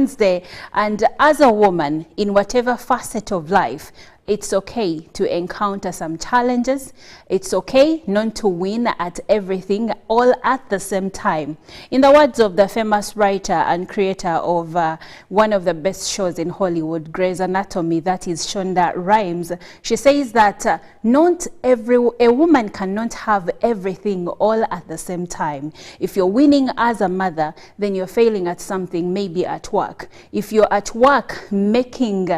Women's Day. And as a woman, in whatever facet of life, it's okay to encounter some challenges. It's okay not to win at everything all at the same time. In the words of the famous writer and creator of one of the best shows in Hollywood, Grey's Anatomy, that is Shonda Rhimes, she says that a woman cannot have everything all at the same time. If you're winning as a mother, then you're failing at something, maybe at work. If you're at work making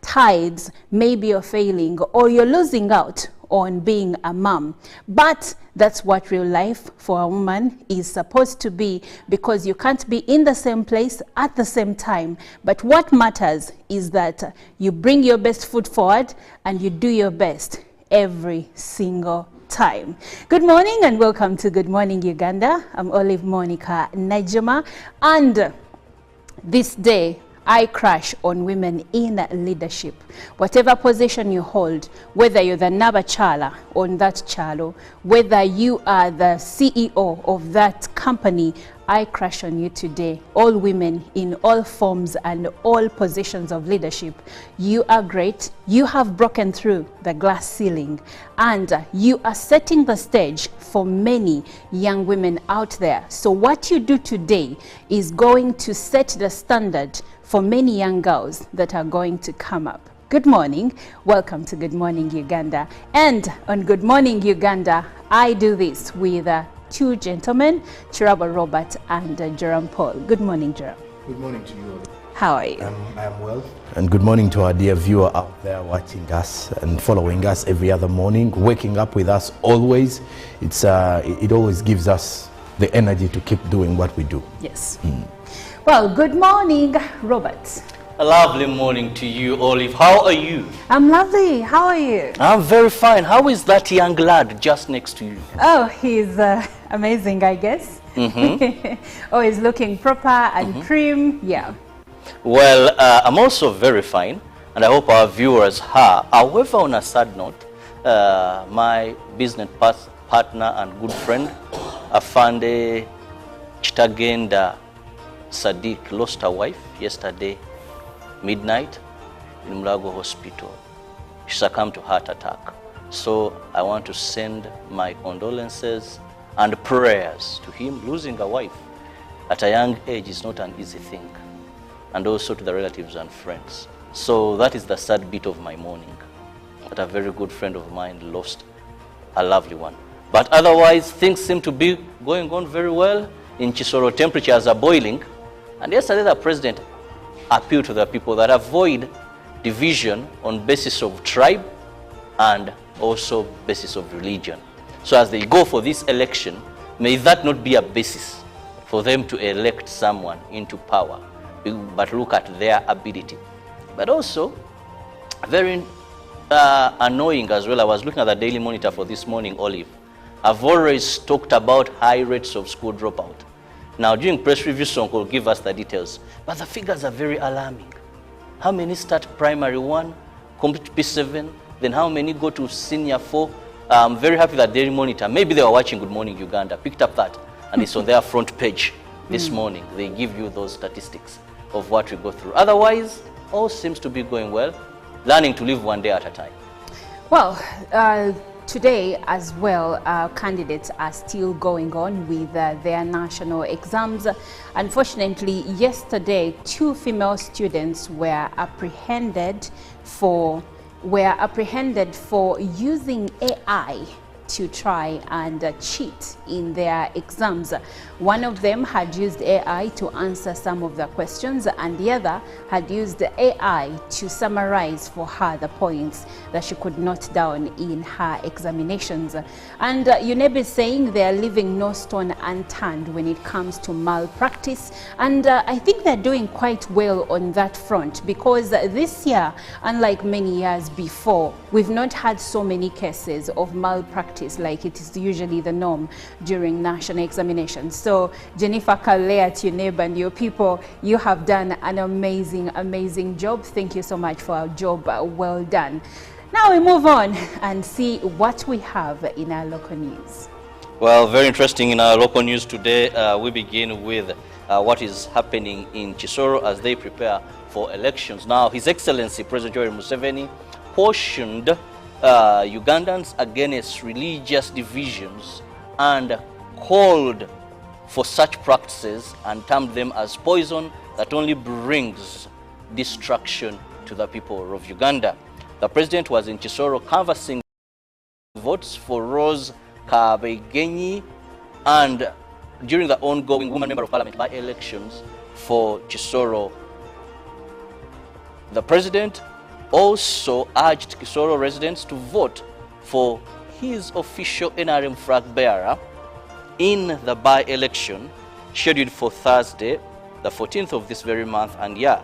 tides, maybe you're failing or you're losing out on being a mom. But that's what real life for a woman is supposed to be, because you can't be in the same place at the same time. But what matters is that you bring your best foot forward and you do your best every single time. Good morning and welcome to Good Morning Uganda. I'm Olive Monica Najima, and this day I crush on women in leadership. Whatever position you hold, whether you're the Nabachala on that chalo, whether you are the CEO of that company, I crush on you today. All women in all forms and all positions of leadership, you are great. You have broken through the glass ceiling, and you are setting the stage for many young women out there. So what you do today is going to set the standard for many young girls that are going to come up. Good morning. Welcome to Good Morning Uganda. And on Good Morning Uganda, I do this with two gentlemen, Chiraba Robert and Jerome Paul. Good morning, Jerome. Good morning to you all. How are you? I'm well. And good morning to our dear viewer out there watching us and following us every other morning, waking up with us always. It always gives us the energy to keep doing what we do. Yes. Well, good morning, Robert. A lovely morning to you, Olive. How are you? I'm lovely. How are you? I'm very fine. How is that young lad just next to you? Oh, he's amazing, I guess. Oh, he's looking proper and prim. Yeah. Well, I'm also very fine, and I hope our viewers are. However, on a sad note, my business partner and good friend, Afande Chitagenda Sadiq, lost her wife yesterday midnight in Mulago Hospital. She succumbed to heart attack. So I want to send my condolences and prayers to him. Losing a wife at a young age is not an easy thing. And also to the relatives and friends. So that is the sad bit of my morning, that a very good friend of mine lost a lovely one. But otherwise, things seem to be going on very well. In Kisoro, temperatures are boiling. And yesterday, the president appealed to the people that avoid division on basis of tribe and also basis of religion. So as they go for this election, may that not be a basis for them to elect someone into power, but look at their ability. But also, very annoying as well, I was looking at the Daily Monitor for this morning, Olive. I've always talked about high rates of school dropout. Now, during press review, Sonko will give us the details, but the figures are very alarming. How many start primary 1, complete P7, then how many go to senior 4? I'm very happy that Daily Monitor, maybe they were watching Good Morning Uganda, picked up that, and it's on their front page this morning. They give you those statistics of what we go through. Otherwise, all seems to be going well, learning to live one day at a time. Well, today as well, candidates are still going on with their national exams. Unfortunately, yesterday, 2 female students were apprehended for using AI to try and cheat in their exams. One of them had used AI to answer some of the questions, and the other had used AI to summarize for her the points that she could note down in her examinations. And UNEB is saying they are leaving no stone unturned when it comes to malpractice, and I think they're doing quite well on that front, because this year, unlike many years before, we've not had so many cases of malpractice like it is usually the norm during national examinations. So Jennifer Kale at UNEB and your people, you have done an amazing job. Thank you so much for a job well done. Now we move on and see what we have in our local news. Well, very interesting in our local news today. We begin with what is happening in Kisoro as they prepare for elections. Now, His Excellency President Yoweri Museveni cautioned Ugandans against religious divisions and called for such practices and termed them as poison that only brings destruction to the people of Uganda. The president was in Kisoro canvassing votes for Rose Kabegenyi and during the ongoing Women Member of Parliament by-elections for Kisoro. The president also urged Kisoro residents to vote for his official NRM flag bearer in the by-election scheduled for Thursday, the 14th of this very month and year.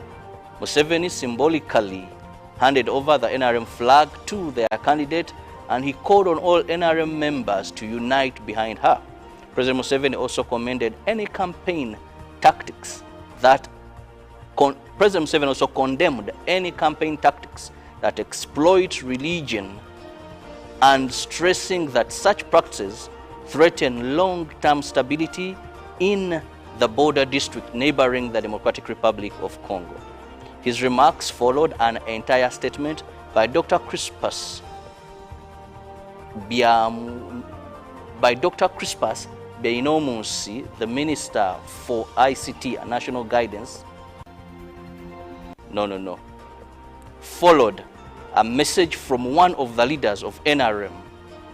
Museveni symbolically handed over the NRM flag to their candidate, and he called on all NRM members to unite behind her. President Museveni also commended any campaign tactics that President Museveni also condemned any campaign tactics that exploit religion and stressing that such practices threaten long-term stability in the border district neighboring the Democratic Republic of Congo. His remarks followed an entire statement by Dr. Crispus Beinomunsi, the Minister for ICT and National Guidance. Followed a message from one of the leaders of NRM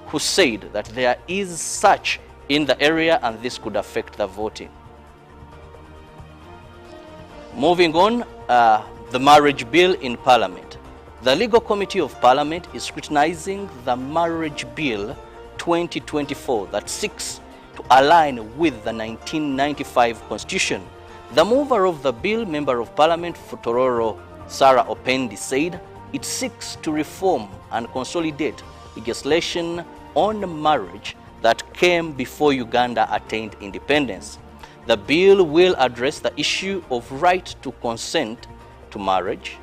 who said that there is such in the area and this could affect the voting. Moving on, the marriage bill in Parliament. The Legal Committee of Parliament is scrutinizing the Marriage Bill 2024 that seeks to align with the 1995 Constitution. The mover of the bill, Member of Parliament for Tororo, Sarah Opendi, said it seeks to reform and consolidate legislation on marriage that came before Uganda attained independence. The bill will address the issue of right to consent to marriage.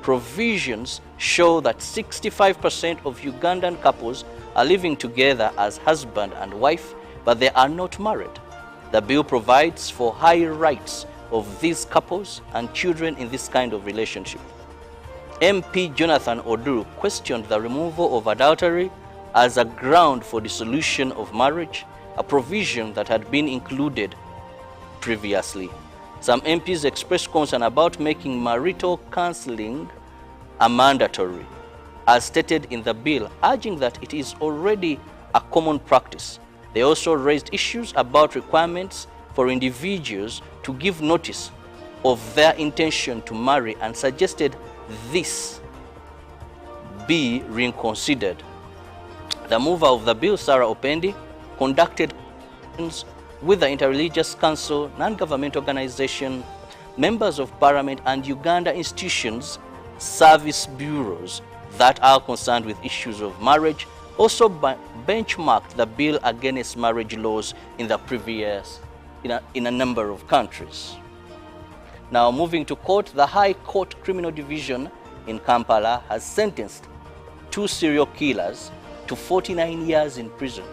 Provisions show that 65% of Ugandan couples are living together as husband and wife, but they are not married. The bill provides for high rights of these couples and children in this kind of relationship. MP Jonathan Oduru questioned the removal of adultery as a ground for dissolution of marriage, a provision that had been included previously. Some MPs expressed concern about making marital counseling a mandatory, as stated in the bill, urging that it is already a common practice. They also raised issues about requirements for individuals to give notice of their intention to marry and suggested this be reconsidered. The mover of the bill, Sarah Opendi, conducted with the Interreligious Council, non-government organization, members of Parliament and Uganda institutions, service bureaus that are concerned with issues of marriage, also benchmarked the bill against marriage laws in the previous in a number of countries. Now moving to court, the High Court Criminal Division in Kampala has sentenced 2 serial killers to 49 years in prison.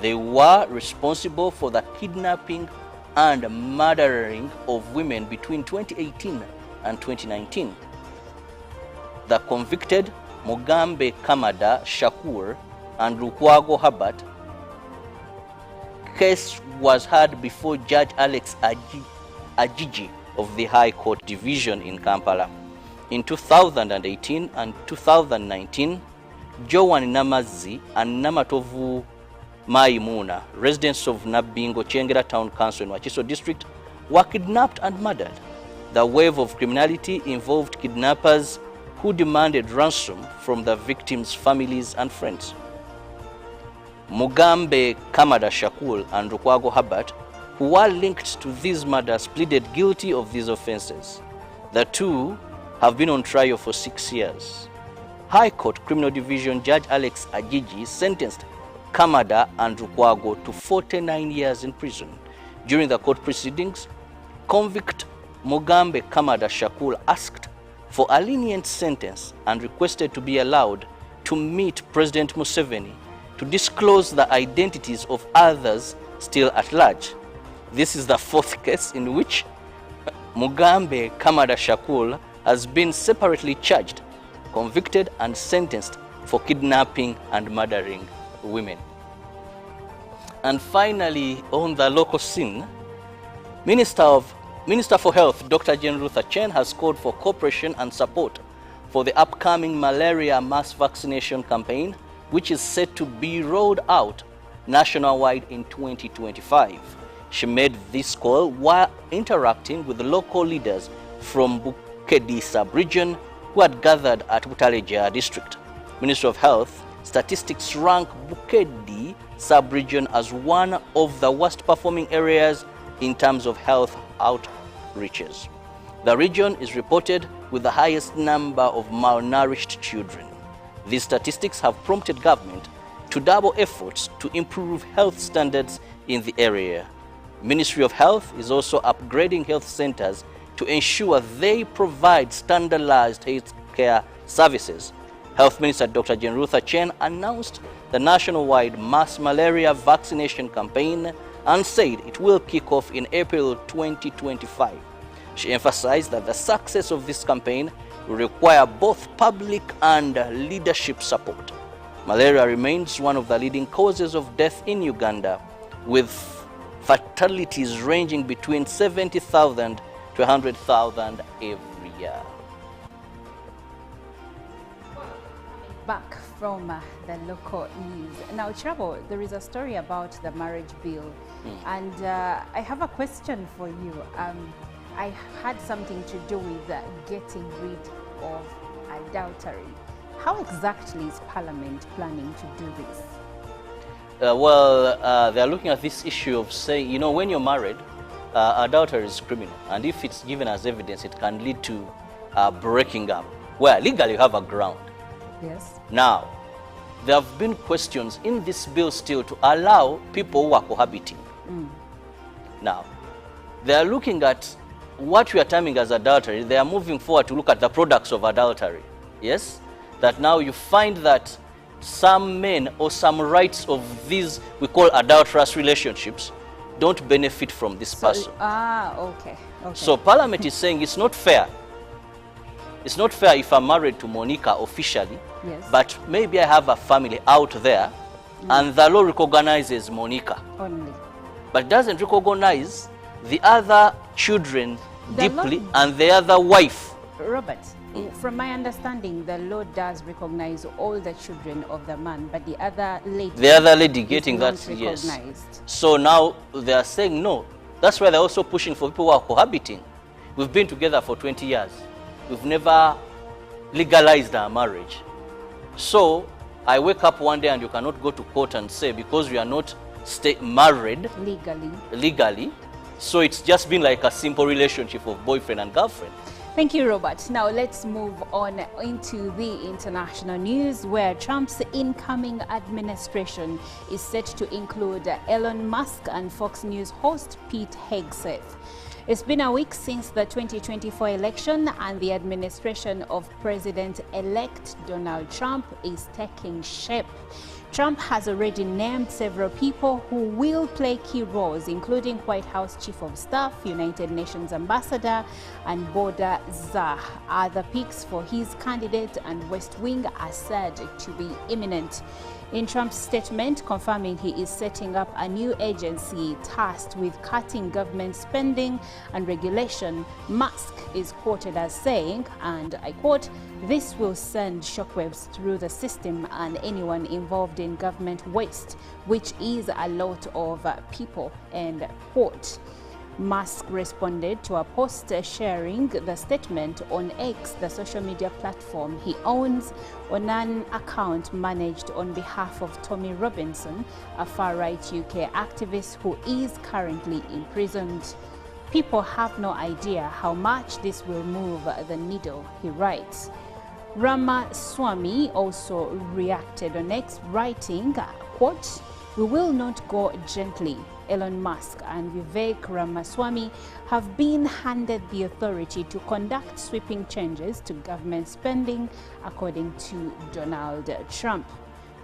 They were responsible for the kidnapping and murdering of women between 2018 and 2019. The convicted Mugambe Kamada Shakur and Lukwago Habat case was heard before Judge Alex Ajiji of the High Court Division in Kampala. In 2018 and 2019, Joan Namazi and Namatovu Maimuna, residents of Nabingo Chengera Town Council in Wakiso District, were kidnapped and murdered. The wave of criminality involved kidnappers who demanded ransom from the victims' families and friends. Mugambe Kamada Shakul and Rukwago Habat, who were linked to these murders, pleaded guilty of these offenses. The two have been on trial for 6 years. High Court Criminal Division Judge Alex Ajiji sentenced Kamada and Rukwago to 49 years in prison. During the court proceedings, convict Mugambe Kamada Shakul asked for a lenient sentence and requested to be allowed to meet President Museveni to disclose the identities of others still at large. This is the fourth case in which Mugambe Kamada Shakul has been separately charged, convicted and sentenced for kidnapping and murdering women. And finally, on the local scene, Minister for Health, Dr. Jane Ruth Aceng, has called for cooperation and support for the upcoming malaria mass vaccination campaign, which is set to be rolled out nationwide in 2025. She made this call while interacting with the local leaders from Bukedi sub-region who had gathered at Butaleja district. Ministry of Health statistics rank Bukedi sub-region as one of the worst performing areas in terms of health outreaches. The region is reported with the highest number of malnourished children. These statistics have prompted government to double efforts to improve health standards in the area. Ministry of Health is also upgrading health centers to ensure they provide standardized health care services. Health Minister Dr. Jane Ruth Aceng announced the nationwide mass malaria vaccination campaign and said it will kick off in April 2025. She emphasized that the success of this campaign will require both public and leadership support. Malaria remains one of the leading causes of death in Uganda, with fatalities ranging between 70,000 to 100,000 every year. Back from the local news. Now, Chabo, there is a story about the marriage bill, and I have a question for you. I had something to do with getting rid of adultery. How exactly is Parliament planning to do this? They're looking at this issue of saying, you know, when you're married, adultery is criminal, and if it's given as evidence, it can lead to breaking up, where legally you have a ground. Yes. Now, there have been questions in this bill still to allow people who are cohabiting. Now, they are looking at what we are terming as adultery. They are moving forward to look at the products of adultery. Yes? That now you find that some men or some rights of these we call adulterous relationships don't benefit from this person. Okay. So Parliament is saying it's not fair. It's not fair if I'm married to Monica officially, yes, but maybe I have a family out there and the law recognizes Monica only, but doesn't recognize the other children deeply law, and the other wife. Robert, from my understanding, the law does recognize all the children of the man, but the other lady getting that, yes. So now they are saying no. That's why they're also pushing for people who are cohabiting. We've been together for 20 years. We've never legalized our marriage. So I wake up one day and you cannot go to court and say because we are not married legally, so it's just been like a simple relationship of boyfriend and girlfriend. Thank you, Robert. Now let's move on into the international news, where Trump's incoming administration is set to include Elon Musk and Fox News host Pete Hegseth. It's been a week since the 2024 election, and the administration of President-elect Donald Trump is taking shape. Trump has already named several people who will play key roles, including White House Chief of Staff, United Nations Ambassador, and Border Czar. Other picks for his candidate and West Wing are said to be imminent. In Trump's statement confirming he is setting up a new agency tasked with cutting government spending and regulation, Musk is quoted as saying, and I quote, "This will send shockwaves through the system and anyone involved in government waste, which is a lot of people," end quote. Musk responded to a post sharing the statement on X, the social media platform he owns, on an account managed on behalf of Tommy Robinson, a far-right UK activist who is currently imprisoned. "People have no idea how much this will move the needle," he writes. Ramaswamy also reacted on X, writing, quote, "We will not go gently. Elon Musk and Vivek Ramaswamy have been handed the authority to conduct sweeping changes to government spending, according to Donald Trump."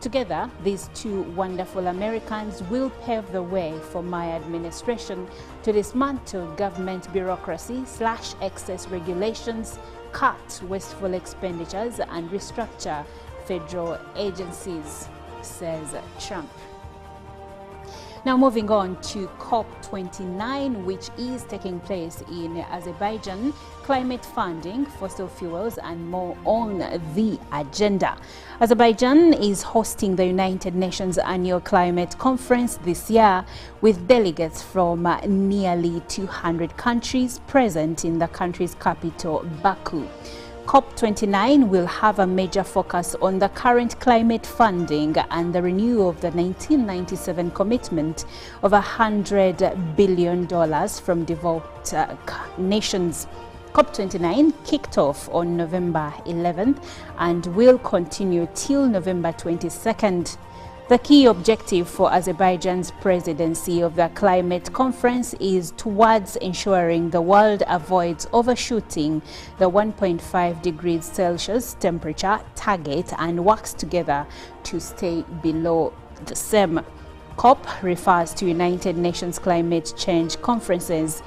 Together, these two wonderful Americans will pave the way for my administration to dismantle government bureaucracy, slash excess regulations, cut wasteful expenditures, and restructure federal agencies, says Trump. Now moving on to COP29, which is taking place in Azerbaijan, climate funding, fossil fuels, and more on the agenda. Azerbaijan is hosting the United Nations Annual Climate Conference this year, with delegates from nearly 200 countries present in the country's capital, Baku. COP29 will have a major focus on the current climate funding and the renewal of the 1997 commitment of $100 billion from developed nations. COP29 kicked off on November 11th and will continue till November 22nd. The key objective for Azerbaijan's presidency of the climate conference is towards ensuring the world avoids overshooting the 1.5 degrees Celsius temperature target and works together to stay below the same. COP refers to United Nations climate change conferences.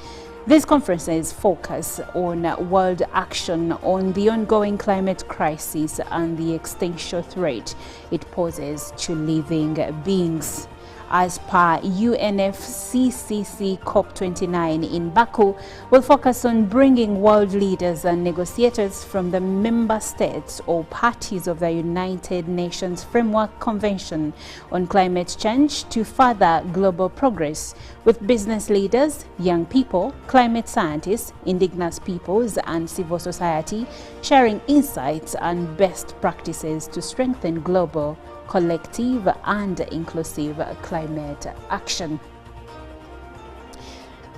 These conferences focus on world action on the ongoing climate crisis and the existential threat it poses to living beings. As per UNFCCC, COP29 in Baku will focus on bringing world leaders and negotiators from the member states or parties of the United Nations Framework Convention on Climate Change to further global progress, with business leaders, young people, climate scientists, indigenous peoples, and civil society sharing insights and best practices to strengthen global, collective, and inclusive climate action.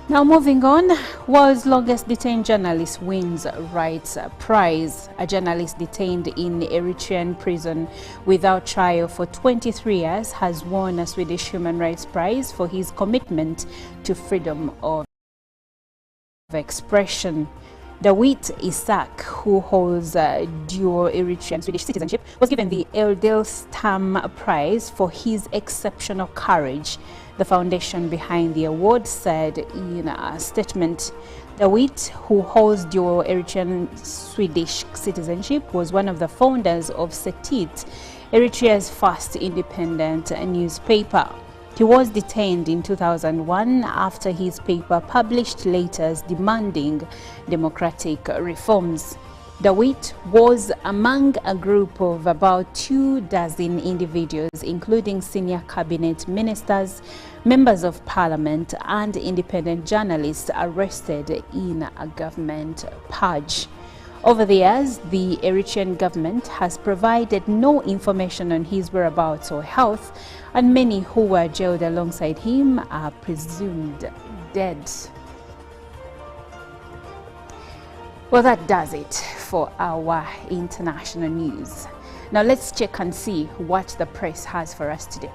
Now moving on, world's longest detained journalist wins rights prize. A journalist detained in Eritrean prison without trial for 23 years has won a Swedish human rights prize for his commitment to freedom of expression. Dawit Isaak, who holds dual Eritrean Swedish citizenship, was given the Eldelstam Prize for his exceptional courage. The foundation behind the award said in a statement. Dawit, who holds dual Eritrean Swedish citizenship, was one of the founders of Setit, Eritrea's first independent newspaper. He was detained in 2001 after his paper published letters demanding democratic reforms. Dawit was among a group of about 24 individuals, including senior cabinet ministers, members of parliament, and independent journalists arrested in a government purge. Over the years, the Eritrean government has provided no information on his whereabouts or health, and many who were jailed alongside him are presumed dead. Well, that does it for our international news. Now let's check and see what the press has for us today.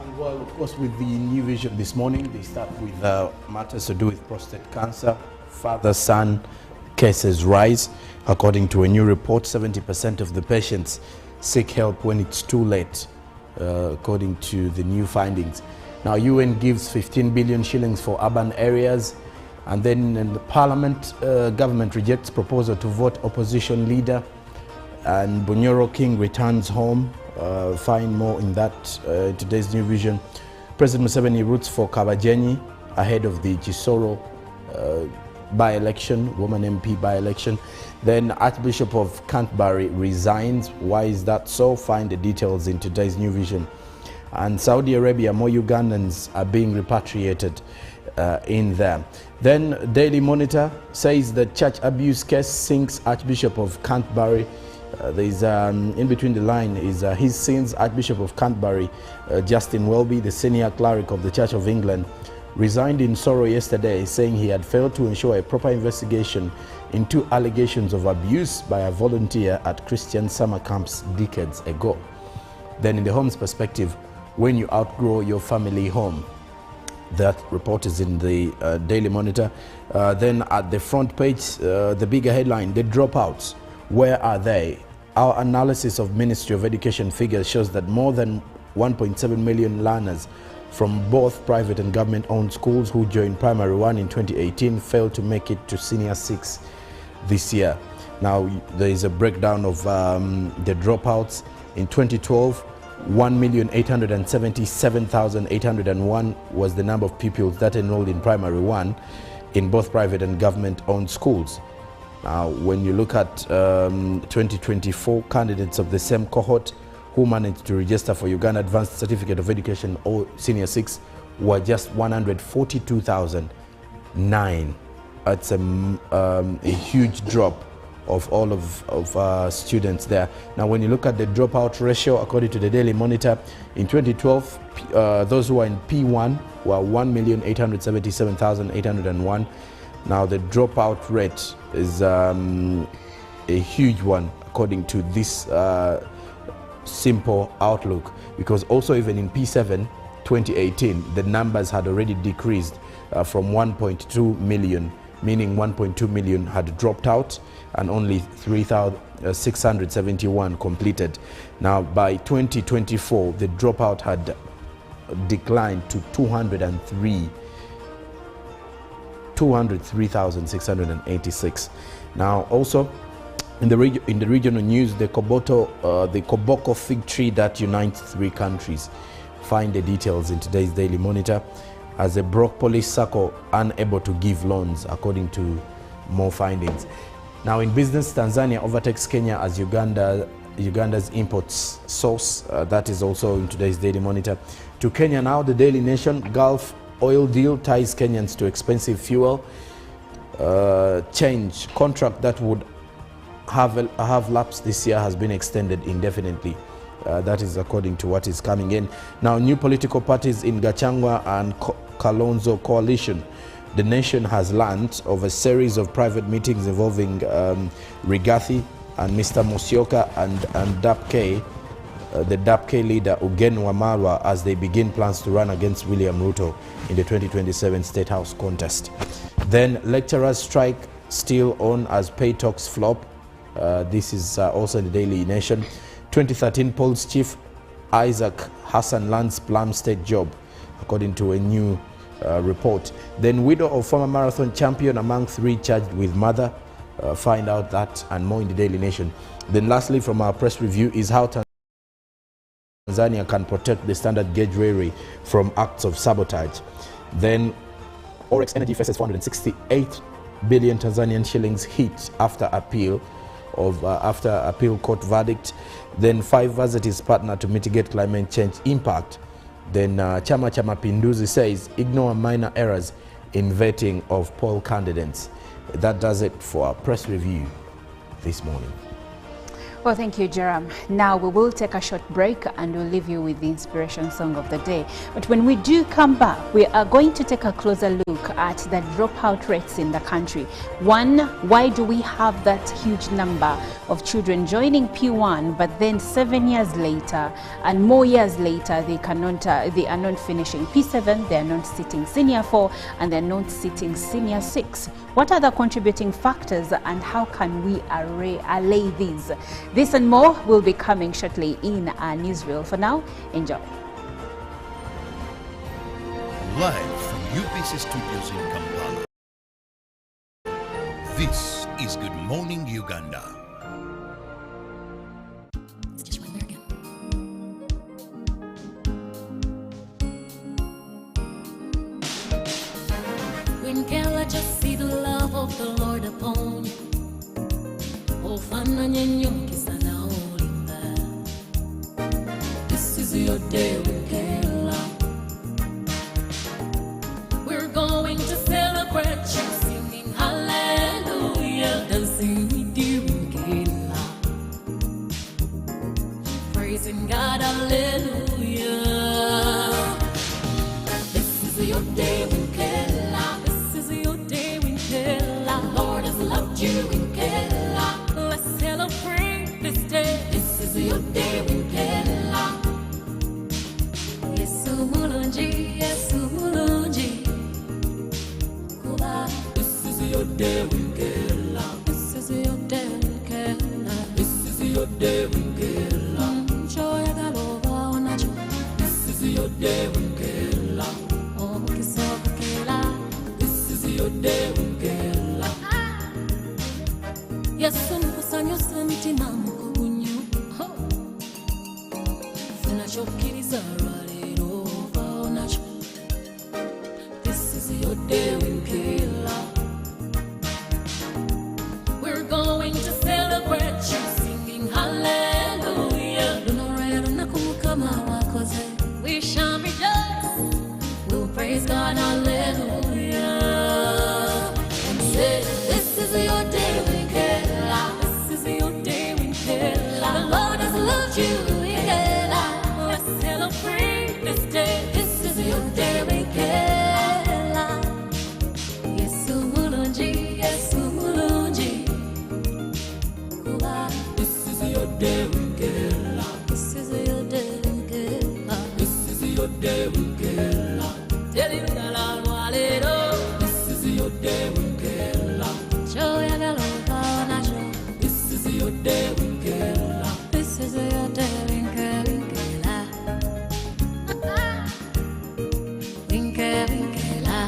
And well, of course, with the New Vision this morning, they start with matters to do with prostate cancer. Father-son cases rise. According to a new report, 70% of the patients seek help when it's too late, according to the new findings. Now, UN gives 15 billion shillings for urban areas. And then in the Parliament, government rejects proposal to vote opposition leader. And Bunyoro King returns home. Find more in that today's New Vision. President Museveni roots for Kabajenyi ahead of the Kisoro by-election, woman MP by-election. Then Archbishop of Canterbury resigns. Why is that so? Find the details in today's New Vision. And Saudi Arabia, more Ugandans are being repatriated in there. Then Daily Monitor says the church abuse case sinks Archbishop of Canterbury. There's in between the line is his sins. Archbishop of Canterbury, Justin Welby, the senior cleric of the Church of England, resigned in sorrow yesterday, saying he had failed to ensure a proper investigation into allegations of abuse by a volunteer at Christian summer camps decades ago. Then in the home's perspective, when you outgrow your family home. That report is in the Daily Monitor. Then at the front page, the bigger headline, the dropouts, where are they? Our analysis of Ministry of Education figures shows that more than 1.7 million learners from both private and government-owned schools who joined Primary 1 in 2018 failed to make it to Senior 6 this year. Now, there is a breakdown of the dropouts. In 2012, 1,877,801 was the number of pupils that enrolled in Primary 1 in both private and government-owned schools. Now, when you look at 2024, candidates of the same cohort who managed to register for Uganda Advanced Certificate of Education or Senior 6 were just 142,009. That's a huge drop of all of students there. Now, when you look at the dropout ratio, according to the Daily Monitor, in 2012, those who were in P1 were 1,877,801. Now, the dropout rate is a huge one, according to this simple outlook, because also even in P7 2018, the numbers had already decreased from 1.2 million, meaning 1.2 million had dropped out and only 3,671 completed. Now, by 2024, the dropout had declined to 203,686. Now, also in the regional news, the Koboko fig tree that unites 3 countries. Find the details in today's Daily Monitor. As a broke police circle unable to give loans, according to more findings. Now, in business, Tanzania overtakes Kenya as Uganda's imports source. That is also in today's Daily Monitor. To Kenya now, the Daily Nation. Gulf oil deal ties Kenyans to expensive fuel. Change contract that would have lapsed this year has been extended indefinitely. That is according to what is coming in. Now, new political parties in Gachagua and Kalonzo coalition. The Nation has learned of a series of private meetings involving Rigathi and Mr. Musyoka and DAP-K, the DAP-K leader Ugen Wamalwa, as they begin plans to run against William Ruto in the 2027 State House contest. Then lecturers strike still on as pay talks flop. This is also in the Daily Nation. 2013 polls chief Isaac Hassan lands Plum State job, according to a new report. Then widow of former marathon champion among 3 charged with murder. Find out that and more in the Daily Nation. Then lastly, from our press review, is how Tanzania can protect the standard gauge railway from acts of sabotage. Then Oryx Energy faces 468 billion Tanzanian shillings hit after appeal court verdict. Then Fiverr as its partner to mitigate climate change impact. Then Chama cha Mapinduzi says ignore minor errors in vetting of poll candidates. That does it for our press review this morning. Well, thank you, Jerome. Now we will take a short break and we'll leave you with the inspiration song of the day. But when we do come back, we are going to take a closer look at the dropout rates in the country. One, why do we have that huge number of children joining P1, but then 7 years later and more years later, they are not finishing P7, they are not sitting Senior 4, and they're not sitting Senior 6. What are the contributing factors and how can we allay these? This and more will be coming shortly in our newsreel. For now, enjoy. Live from UBC Studios in Kampala. This is Good Morning Uganda. When can I just see the love of the Lord upon you? This is your day with Kayla. We're going to celebrate you, singing hallelujah, dancing with you, Kayla. Praising God, hallelujah. This is your day with Kayla. This is your day with Kayla. The Lord has loved you in Kayla. Celebrate this day. This is your day with Kayla. Yesu mulungi, Yesu mulungi. Kuba. This is your day with Kayla. This is your day with Kayla. This is your day. Yesu nkusanyusa emitima mu kugunyu funa kyokkiriza lwaleero ovaawo nakyo. This is your day w'impeera. We're going to celebrate you singing hallelujah. Luno lunaku Mukama wakoze. We shall rejoice. We'll praise God hallelujah. And say this is your day w'impeera. This is your day w'impeera. The Lord has loved you. Let's celebrate this day. This is your day w'impeera. Yesu mulungi, Yesu mulungi. This is your day w'impeera. This is your day w'impeera. This is your day w'impeera. Teri ddala lwaleero. This is your day w'impeera. Ky'oyagala ovaawo nakyo. This is your day w'impeera. This is your day w'impeera. W'impeera.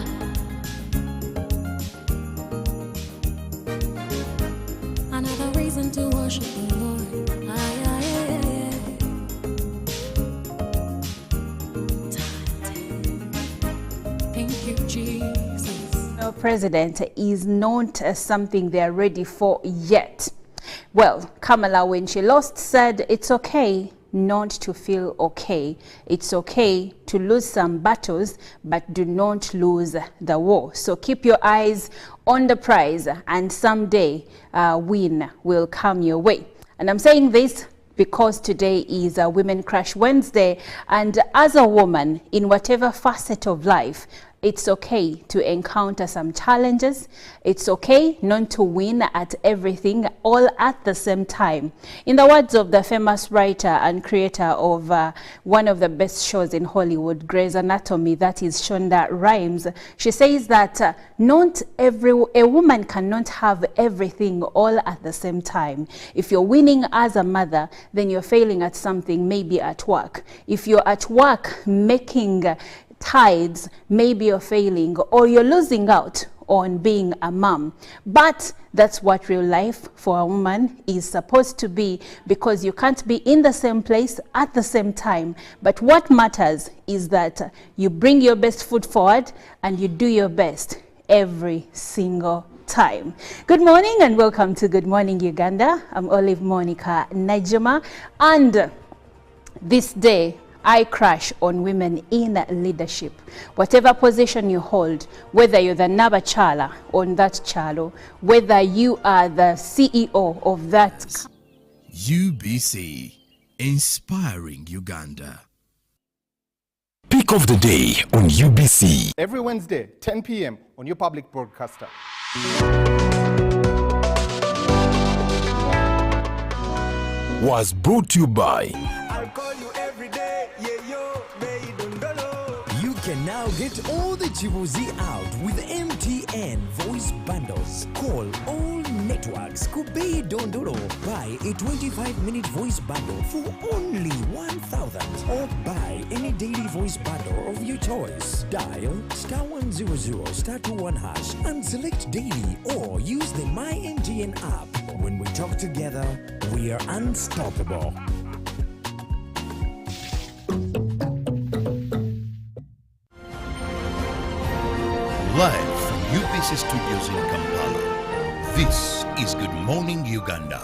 Another reason to worship the Lord. Aye, aye, aye, aye. Thank you, Jesus. Our president is not something they're ready for yet. Well, Kamala, when she lost, said it's okay not to feel okay. It's okay to lose some battles, but do not lose the war. So keep your eyes on the prize, and someday win will come your way. And I'm saying this because today is a Women Crush Wednesday, and as a woman in whatever facet of life, it's okay to encounter some challenges. It's okay not to win at everything all at the same time. In the words of the famous writer and creator of one of the best shows in Hollywood, Grey's Anatomy, that is Shonda Rhimes, she says that a woman cannot have everything all at the same time. If you're winning as a mother, then you're failing at something, maybe at work. If you're at work making tides, maybe you're failing or you're losing out on being a mom. But that's what real life for a woman is supposed to be, because you can't be in the same place at the same time. But what matters is that you bring your best foot forward and you do your best every single time. Good morning and welcome to Good Morning Uganda. I'm Olive Monica Najima, and this day I crush on women in leadership. Whatever position you hold, whether you're the Nabachala on that chalo, whether you are the CEO of that. UBC, inspiring Uganda. Pick of the day on UBC. Every Wednesday, 10 p.m. on your public broadcaster. Was brought to you by. I'll call you every day, yeah, yo, baby, don't. You can now get all the Chibuzi out with MTN voice bundles. Call all networks. Kubei Dondoro. Buy a 25-minute voice bundle for only 1,000, or buy any daily voice bundle of your choice. Dial *100*21# and select daily, or use the My MTN app. When we talk together, we are unstoppable. Live from UBC Studios in Kampala, this is Good Morning Uganda.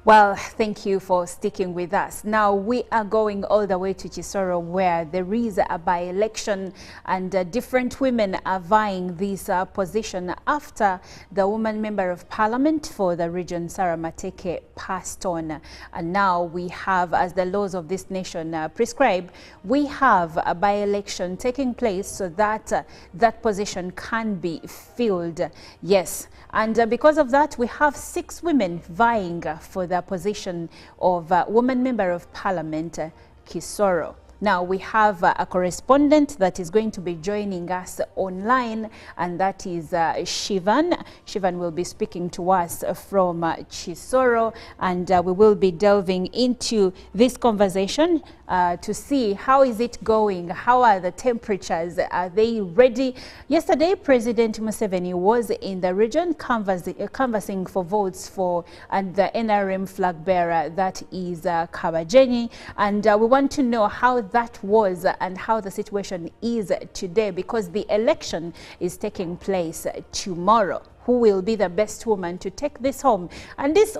Well, thank you for sticking with us. Now we are going all the way to Kisoro, where there is a by-election and different women are vying this position after the woman member of parliament for the region, Sarah Mateke, passed on. And now we have, as the laws of this nation prescribe, we have a by-election taking place so that that position can be filled. Yes. And because of that, we have 6 women vying for the position of woman member of parliament, Kisoro. Now we have a correspondent that is going to be joining us online, and that is Shivan. Shivan will be speaking to us from Kisoro, and we will be delving into this conversation to see how is it going, how are the temperatures, are they ready? Yesterday, President Museveni was in the region canvassing for votes for the NRM flag bearer, that is Kabajenyi, and we want to know how that was and how the situation is today, because the election is taking place tomorrow. Who will be the best woman to take this home? And this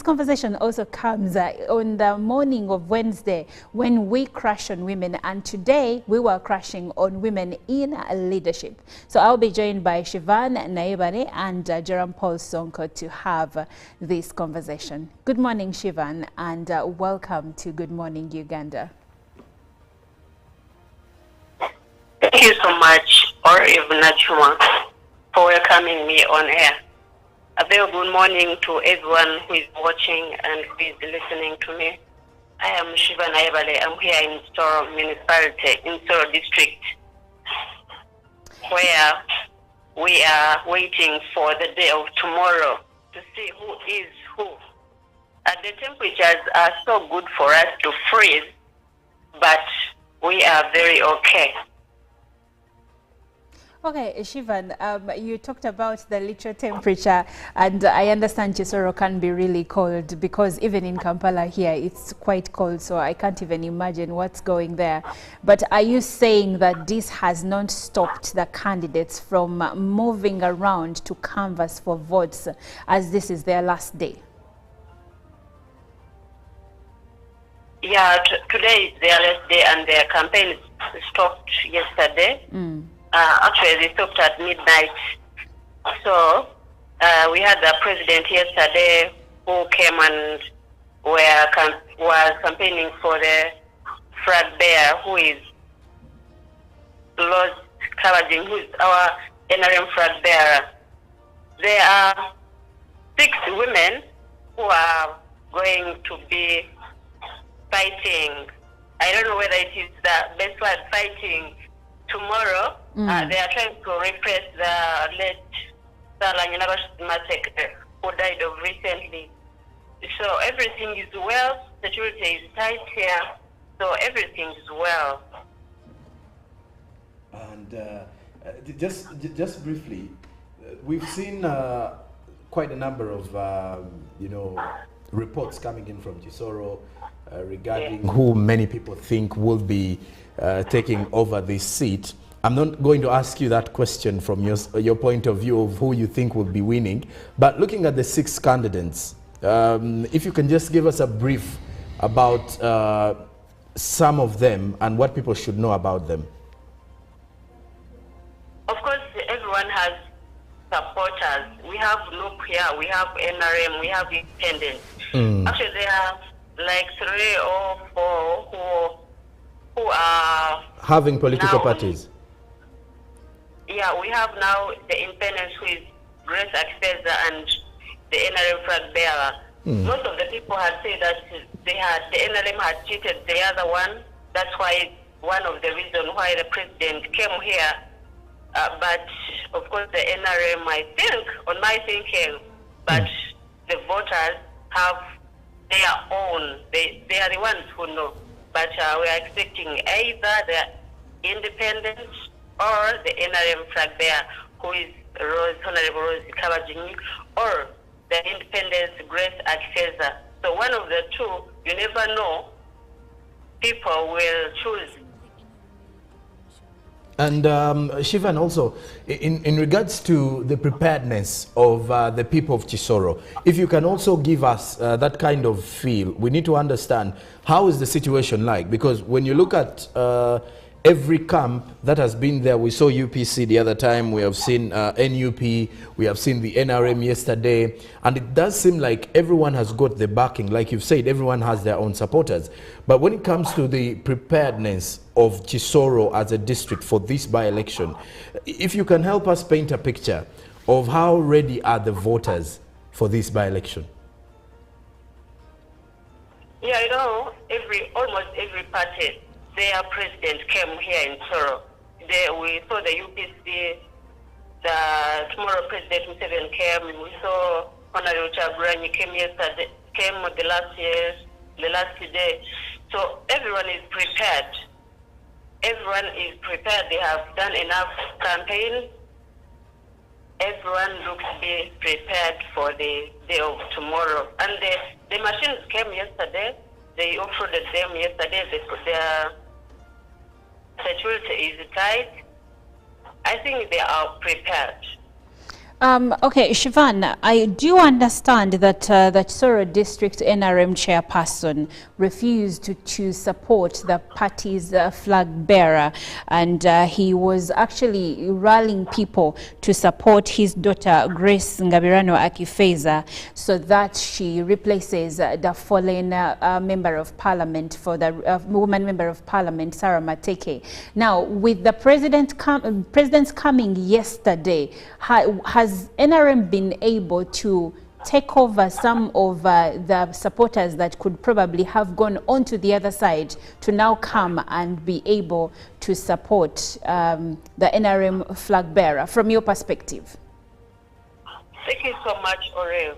conversation also comes on the morning of Wednesday when we crash on women, and today we were crashing on women in leadership. So I'll be joined by Shivan Naibare and Jerome Paul Sonko to have this conversation. Good morning, Shivan, and welcome to Good Morning Uganda. Thank you so much, Najuma, for welcoming me on air. A very good morning to everyone who is watching and who is listening to me. I am Shiva Naibale. I'm here in Kisoro Municipality, in Kisoro District, where we are waiting for the day of tomorrow to see who is who. The temperatures are so good for us to freeze, but we are very okay. Okay, Shivan, you talked about the literal temperature, and I understand Kisoro can be really cold, because even in Kampala here it's quite cold, so I can't even imagine what's going there. But are you saying that this has not stopped the candidates from moving around to canvass for votes, as this is their last day? Yeah, today is their last day, and their campaign stopped yesterday. Actually, they stopped at midnight. So we had the president yesterday who came and was campaigning for the flag bearer, who is Lord Kabajing, who is our NRM flag bearer. There are 6 women who are going to be fighting. I don't know whether it is the best word, fighting tomorrow. They are trying to replace the late Sarah Mateke, who died of recently. So everything is well. Security is tight here, so everything is well. And just briefly, we've seen quite a number of reports coming in from Kisoro regarding who many people think will be taking over this seat. I'm not going to ask you that question from your point of view of who you think will be winning, but looking at the 6 candidates, if you can just give us a brief about some of them and what people should know about them. Of course, everyone has supporters. We have Loop here, we have NRM, we have independents. Actually, there are like 3 or 4 who are having political now, parties. Yeah, we have now the independents, who is Grace Akpeza and the NRM flag bearer. Most of the people had said that the NRM had cheated the other one. That's why one of the reasons why the president came here. But of course the NRM, I think, on my thinking, but the voters have their own. They are the ones who know. But we are expecting either the independents or the NRM flag bearer, who is Honorable Rose Kabajini, or the independents Grace Akfeza. So one of the two, you never know, people will choose. And Shivan, also, in regards to the preparedness of the people of Kisoro, if you can also give us that kind of feel, we need to understand how is the situation like, because when you look at every camp that has been there, we saw UPC the other time, we have seen NUP, we have seen the NRM yesterday, and it does seem like everyone has got the backing. Like you've said, everyone has their own supporters. But when it comes to the preparedness of Kisoro as a district for this by-election, if you can help us paint a picture of how ready are the voters for this by-election? Yeah, you know, almost every party, their president came here in Kisoro. We saw the UPC, the tomorrow President Museveni came. We saw Honorable Chaguranyi came yesterday, came the last day. So everyone is prepared. Everyone is prepared. They have done enough campaign. Everyone looks to be prepared for the day of tomorrow. And the machines came yesterday. They offered them yesterday. Their security is tight. I think they are prepared. Okay, Shivan, I do understand that the Kisoro District NRM chairperson refused to support the party's flag bearer, and he was actually rallying people to support his daughter Grace Ngabirano Akifeza so that she replaces the fallen member of parliament for the woman member of parliament, Sarah Mateke. Now, with the president's coming yesterday, has NRM been able to take over some of the supporters that could probably have gone onto the other side to now come and be able to support the NRM flag bearer, from your perspective? Thank you so much, Oreo.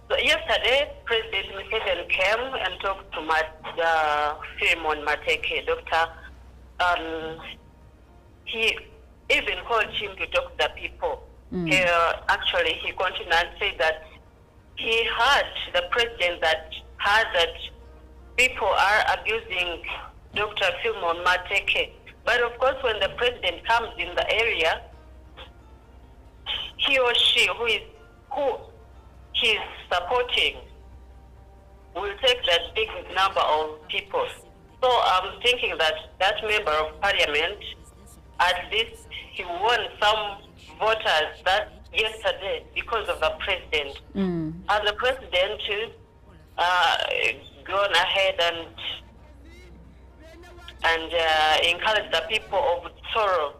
So yesterday, President Museveni came and talked to Philemon Mateke, doctor. He even called him to talk to the people. Actually, he continued and said that he heard the president that people are abusing Dr. Philemon Mateke. But of course, when the president comes in the area, he or she who he's supporting will take that big number of people. So I'm thinking that that member of parliament, at least he won some voters that yesterday because of the president. And the president gone ahead and encourage the people of Kisoro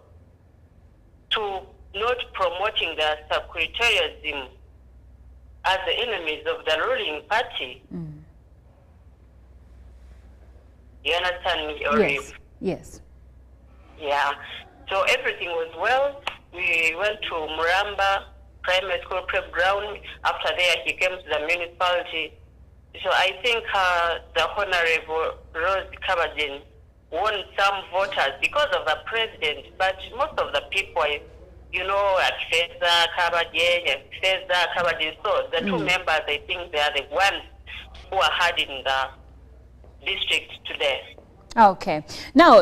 to not promoting the sectarianism as the enemies of the ruling party. You understand me? Or Yes. Yeah. So everything was well. We went to Muramba Primary School Prep Ground. After there, he came to the municipality. So I think the Honorable Rose Kabajin won some voters because of the president. But most of the people, you know, at Feza, Kabajin, so the two members, I think they are the ones who are hard in the district today. Okay. Now,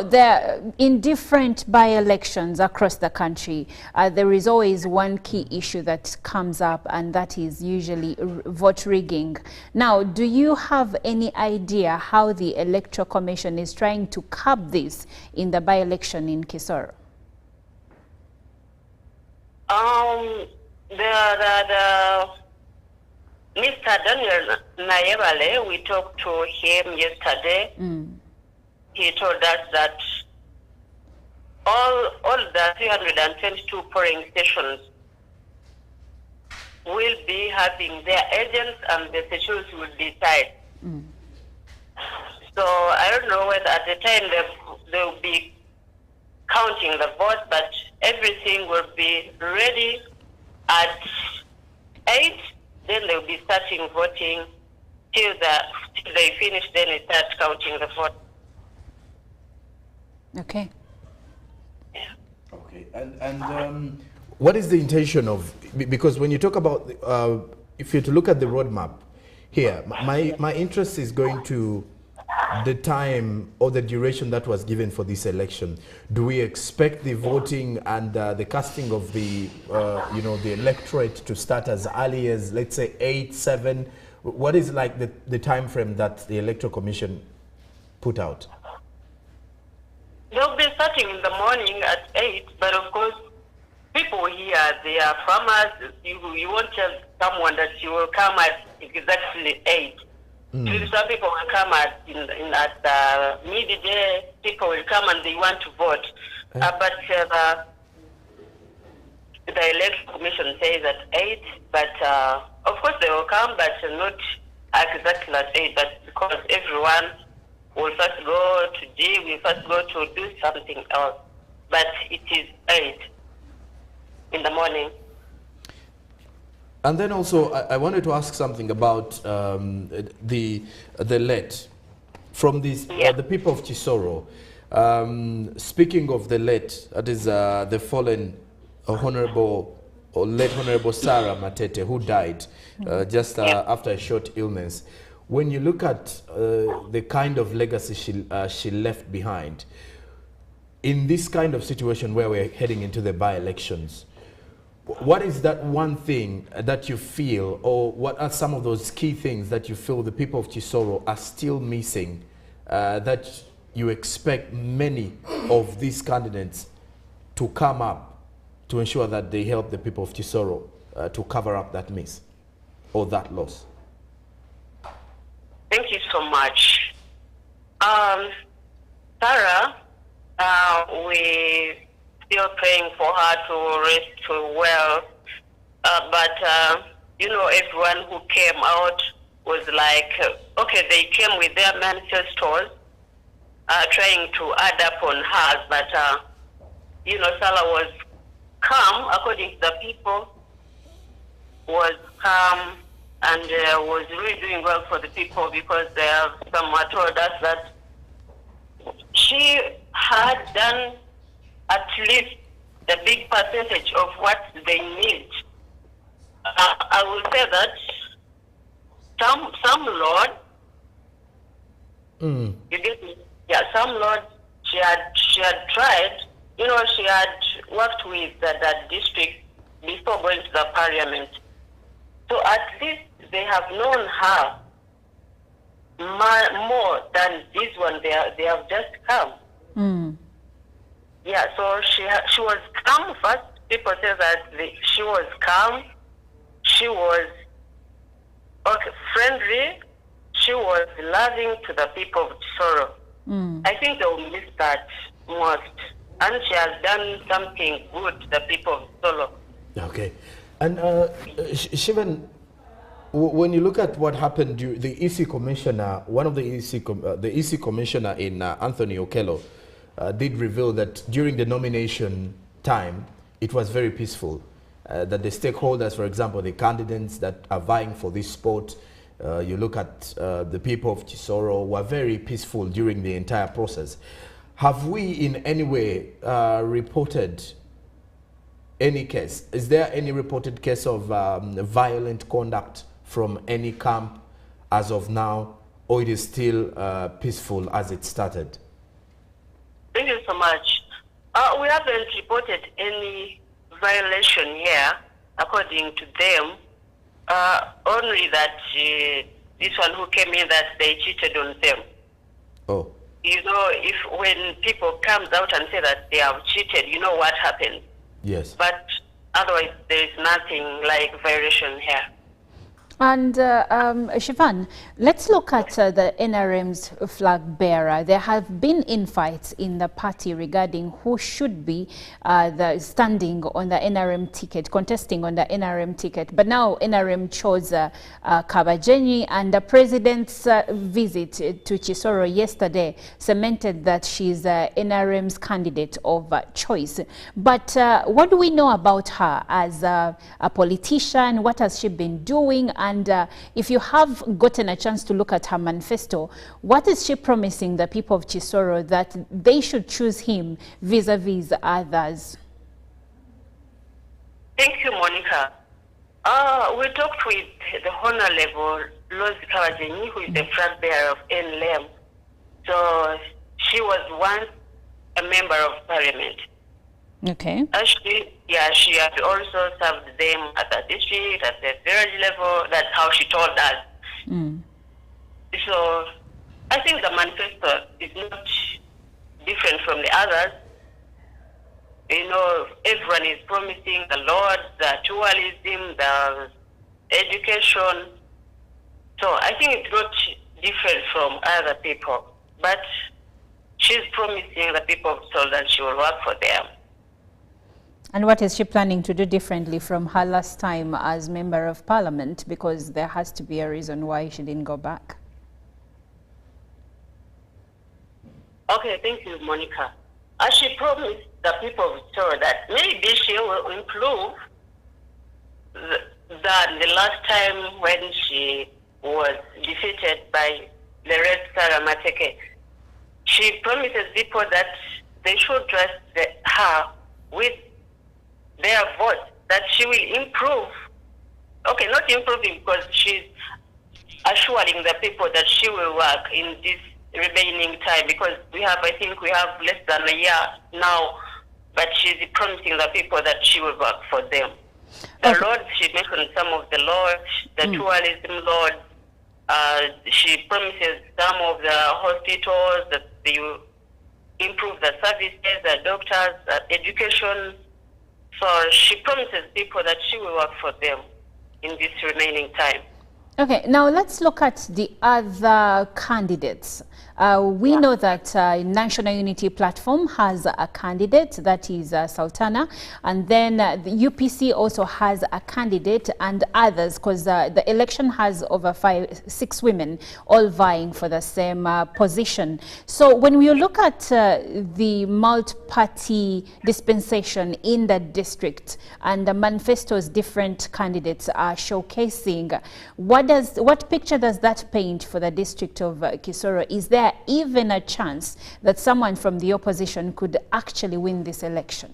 in different by-elections across the country, there is always one key issue that comes up, and that is usually vote rigging. Now, do you have any idea how the Electoral Commission is trying to curb this in the by-election in Kisoro? Mr. Daniel Nayebale, we talked to him yesterday. He told us that all the 322 polling stations will be having their agents and the security will be tied. So I don't know whether at the time they will be counting the votes, but everything will be ready at 8. Then they will be starting voting till they finish. Then they start counting the vote. Okay. Yeah. Okay. And what is the intention of, because when you talk about, if you're to look at the roadmap here, my interest is going to the time or the duration that was given for this election, do we expect the voting and the casting of the, the electorate to start as early as, let's say, 8, 7? What is like the time frame that the Electoral Commission put out? They'll be starting in the morning at 8, but of course, people here, they are farmers. You won't tell someone that you will come at exactly 8. Some people will come at midday. People will come and they want to vote. But the Electoral Commission says at 8. But of course they will come, but not exactly at 8. But because everyone will first go to gym, we first go to do something else. But it is 8 in the morning. And then also, I wanted to ask something about the let from these the people of Kisoro. Speaking of the let, that is the fallen late Honorable Sarah Matete, who died just after a short illness. When you look at the kind of legacy she left behind, in this kind of situation where we're heading into the by-elections, what is that one thing that you feel, or what are some of those key things that you feel the people of Kisoro are still missing, that you expect many of these candidates to come up to ensure that they help the people of Kisoro to cover up that miss or that loss? Thank you so much. Sarah, we still praying for her to rest well. But everyone who came out was like, okay, they came with their manifestos, trying to add up on hers. But, Sarah was calm, according to the people, was calm and was really doing well for the people, because someone told us that she had done at least the big percentage of what they need. I will say that some Lord, you get me? Yeah, some Lord, she had tried, she had worked with that district before going to the parliament. So at least they have known her more than this one. They have just come. Yeah, so she was calm first. People say that she was calm. She was friendly. She was loving to the people of Kisoro. I think they will miss that most. And she has done something good to the people of Kisoro. Okay. And Shivan, when you look at what happened, the EC commissioner, one of the EC commissioner in Anthony Okello, did reveal that during the nomination time, it was very peaceful. That the stakeholders, for example, the candidates that are vying for this spot, you look at the people of Kisoro, were very peaceful during the entire process. Have we in any way reported any case? Is there any reported case of violent conduct from any camp as of now, or it is still peaceful as it started? Thank you so much. We haven't reported any violation here, according to them. Only that this one who came in, that they cheated on them. Oh. If when people comes out and say that they have cheated, you know what happens. Yes. But otherwise, there is nothing like violation here. And Shivan, let's look at the NRM's flag bearer. There have been infights in the party regarding who should be standing on the NRM ticket, contesting on the NRM ticket. But now NRM chose Kabajenyi, and the president's visit to Kisoro yesterday cemented that she's NRM's candidate of choice. But what do we know about her as a politician? What has she been doing? And if you have gotten a chance to look at her manifesto, what is she promising the people of Kisoro that they should choose him vis-a-vis others? Thank you, Monica. We talked with the Honorable Kabajenyi, who is the flag bearer of NLM, So she was once a member of parliament. Okay. She had also served them at the district, at the village level. That's how she told us. Mm. So I think the manifesto is not different from the others. You know, everyone is promising the Lord, the tourism, the education. So I think it's not different from other people. But she's promising the people of Seoul that she will work for them. And what is she planning to do differently from her last time as member of parliament? Because there has to be a reason why she didn't go back. Okay, thank you, Monica. As she promised the people of Seoul that maybe she will improve than the last time when she was defeated by the Red Star Mateke. She promises people that they should trust her with their vote, that she will improve. Okay, not improving because she's assuring the people that she will work in this remaining time, because I think we have less than a year now, but she's promising the people that she will work for them. The Lord, she mentioned some of the Lord, the tourism Lord. She promises some of the hospitals that they will improve the services, the doctors, the education. So she promises people that she will work for them in this remaining time. Okay, now let's look at the other candidates. We know that National Unity Platform has a candidate, that is Sultana, and then the UPC also has a candidate and others, because the election has over 6 women all vying for the same position. So when we look at the multi-party dispensation in the district and the manifestos different candidates are showcasing, what picture does that paint for the district of Kisoro? Is there even a chance that someone from the opposition could actually win this election?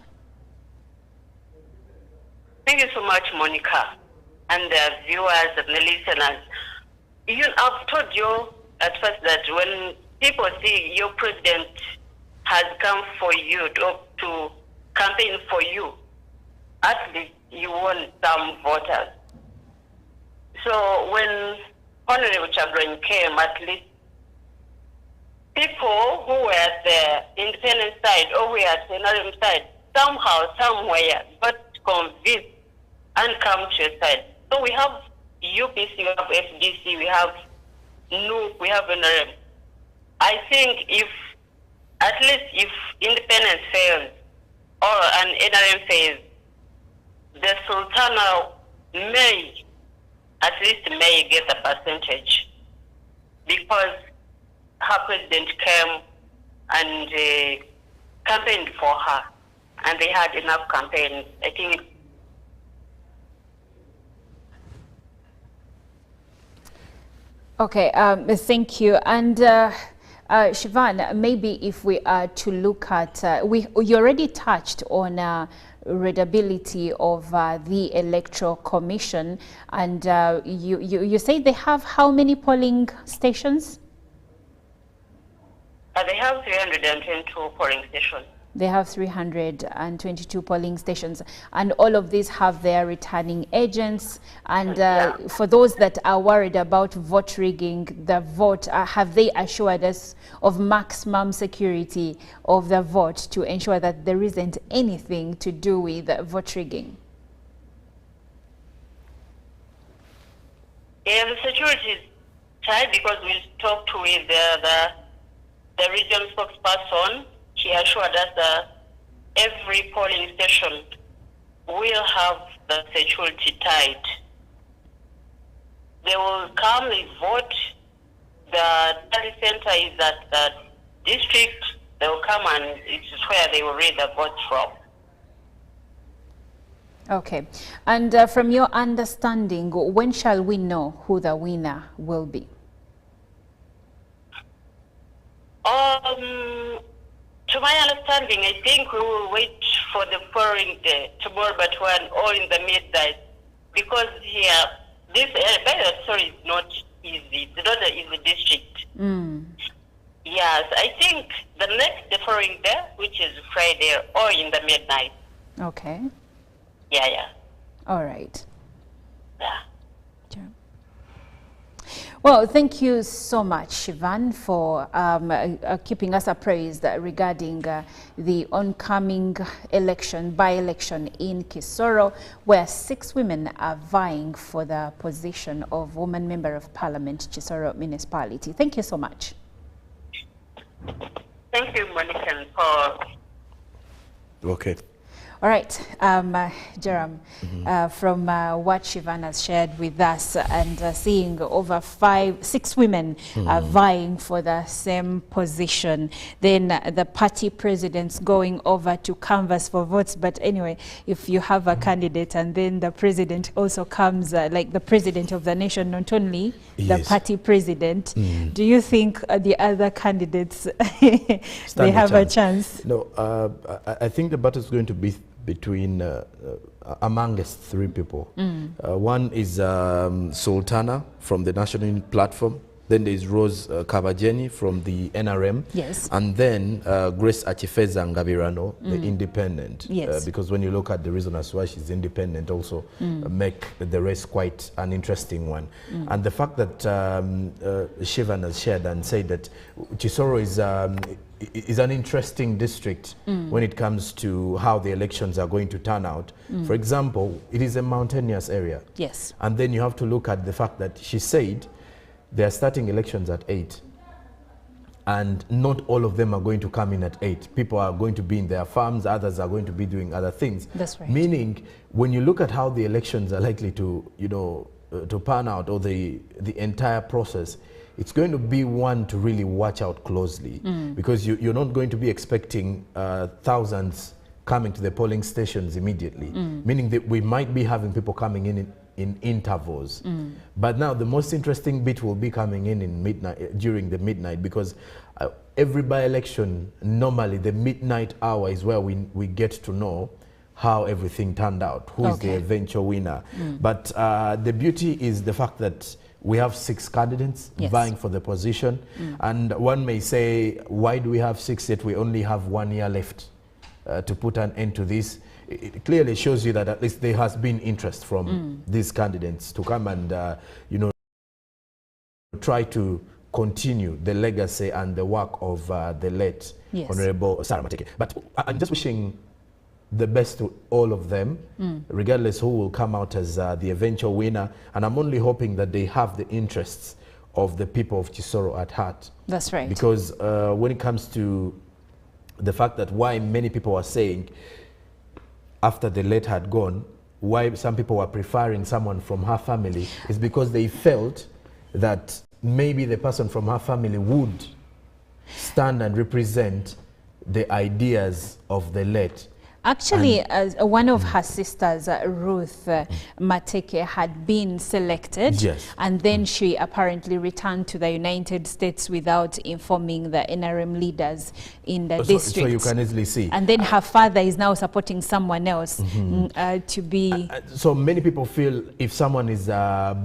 Thank you so much, Monica, and the viewers and the listeners. I've told you at first that when people see your president has come for you to campaign for you, at least you want some voters. So when Honorable Chagrin came, at least people who were at the independent side or who were at the NRM side, somehow, somewhere, got convinced and come to your side. So we have UPC, we have FDC, we have NUC, we have NRM. I think if independence fails or an NRM fails, the Sultana may get a percentage, because her president came and campaigned for her, and they had enough campaigns. I think. Okay, thank you. And Siobhan, maybe if we are to look at, you already touched on readability of the Electoral Commission, and you say they have how many polling stations? They have 322 polling stations. They have 322 polling stations, and all of these have their returning agents. And for those that are worried about vote rigging the vote, have they assured us of maximum security of the vote to ensure that there isn't anything to do with vote rigging? Yeah, the security is tight, because we talked with the regional spokesperson. He assured us that every polling station will have the security tight. They will come and vote. The tally center is at the district. They will come, and it's where they will read the votes from. Okay. And from your understanding, when shall we know who the winner will be? To my understanding, I think we will wait for the following day, tomorrow, but we're all in the midnight, because here, this story is not easy. It's not an easy district. Mm. Yeah, Yes, I think the following day, which is Friday, or in the midnight. Okay. Yeah. All right. Yeah. Well, thank you so much, Shivan, for keeping us appraised regarding the oncoming by-election in Kisoro, where 6 women are vying for the position of Woman Member of Parliament, Kisoro Municipality. Thank you so much. Thank you, Monica and Paul. Okay. All right, Jerome, from what Shivan has shared with us and seeing over 6 women vying for the same position, then the party presidents going over to canvass for votes. But anyway, if you have a candidate and then the president also comes, like the president of the nation, not only the party president, do you think the other candidates, they have a chance? No, I think the battle is going to be between amongst 3 people. One is Sultana from the National Unity Platform. Then there is Rose Kabajeni from the NRM. Yes. And then Grace Achifeza Ngabirano, the independent. Yes. Because when you look at the reason as why she's independent also make the race quite an interesting one. And the fact that Shivan has shared and said that Kisoro is an interesting district when it comes to how the elections are going to turn out. For example, it is a mountainous area. Yes. And then you have to look at the fact that she said they are starting elections at 8. And not all of them are going to come in at 8. People are going to be in their farms, others are going to be doing other things. That's right. Meaning, when you look at how the elections are likely to, to pan out, or the entire process, it's going to be one to really watch out closely, because you're not going to be expecting thousands coming to the polling stations immediately, meaning that we might be having people coming in intervals. But now the most interesting bit will be coming in midnight, during the midnight, because every by-election, normally the midnight hour is where we get to know how everything turned out, who is the eventual winner. But the beauty is the fact that we have 6 candidates vying for the position. And one may say, why do we have 6 yet we only have 1 year left to put an end to this? It clearly shows you that at least there has been interest from these candidates to come and, try to continue the legacy and the work of the late Honorable Sarah Mateke. But I'm just wishing the best to all of them, regardless who will come out as the eventual winner. And I'm only hoping that they have the interests of the people of Kisoro at heart. That's right. Because when it comes to the fact that why many people are saying, after the late had gone, why some people were preferring someone from her family is because they felt that maybe the person from her family would stand and represent the ideas of the late. Actually, one of her sisters, Ruth Mateke, had been selected, and then she apparently returned to the United States without informing the NRM leaders in the district. So you can easily see. And then her father is now supporting someone else to be... so many people feel if someone is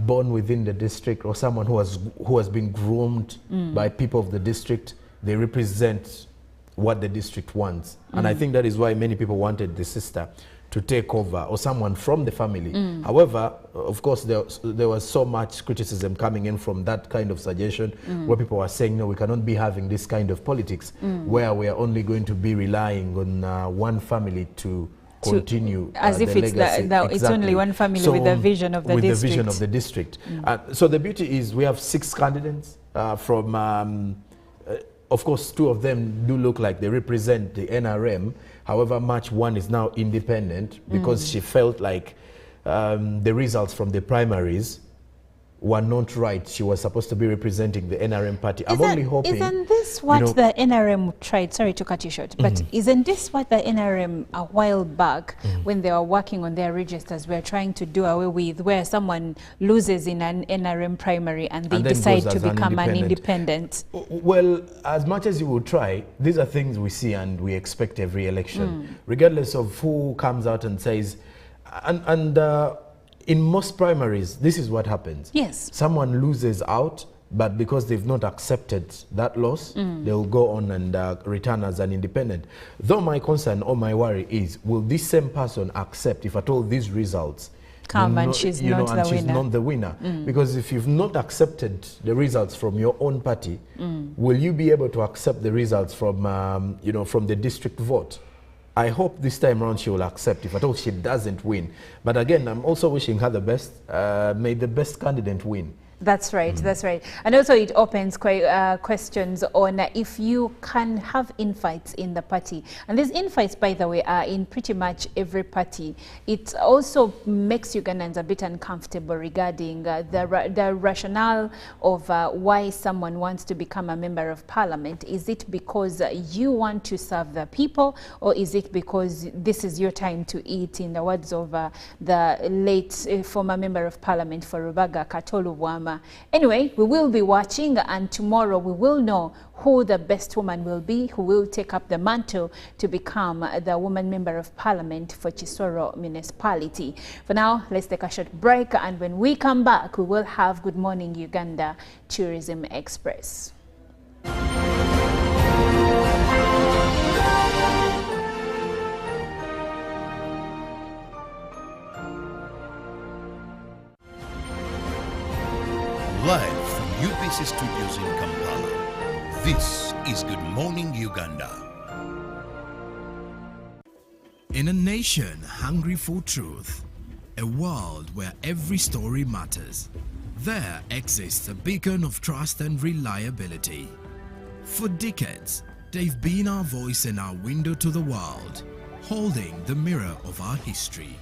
born within the district, or someone who has been groomed by people of the district, they represent what the district wants. And I think that is why many people wanted the sister to take over, or someone from the family. However, of course, there was so much criticism coming in from that kind of suggestion, where people were saying, no, we cannot be having this kind of politics where we are only going to be relying on one family to continue as if it's it's only one family with the vision of the district. With the vision of the district. So the beauty is we have 6 candidates from of course, 2 of them do look like they represent the NRM. However much one is now independent, because she felt like the results from the primaries were not right. She was supposed to be representing the NRM party. I'm only hoping... Isn't this what the NRM tried? Sorry to cut you short, but isn't this what the NRM a while back, when they were working on their registers, were trying to do away with, where someone loses in an NRM primary and they decide to become an independent? Well, as much as you will try, these are things we see and we expect every election, regardless of who comes out and says... And in most primaries, this is what happens. Yes. Someone loses out but because they've not accepted that loss, they'll go on and return as an independent. Though my concern or my worry is, will this same person accept if at all these results come and she's not the winner? Because if you've not accepted the results from your own party, will you be able to accept the results from from the district vote? I hope this time around she will accept if at all she doesn't win. But again, I'm also wishing her the best. May the best candidate win. That's right, that's right. And also it opens questions on if you can have infights in the party. And these infights, by the way, are in pretty much every party. It also makes Ugandans a bit uncomfortable regarding the rationale of why someone wants to become a member of parliament. Is it because you want to serve the people, or is it because this is your time to eat, in the words of the late former member of parliament for Rubaga, Katolu Bwama? Anyway, we will be watching, and tomorrow we will know who the best woman will be, who will take up the mantle to become the woman member of parliament for Kisoro municipality. For now, let's take a short break, and when we come back, we will have Good Morning Uganda Tourism Express. Live from UPC Studios in Kampala, this is Good Morning Uganda. In a nation hungry for truth, a world where every story matters, there exists a beacon of trust and reliability. For decades, they've been our voice and our window to the world, holding the mirror of our history.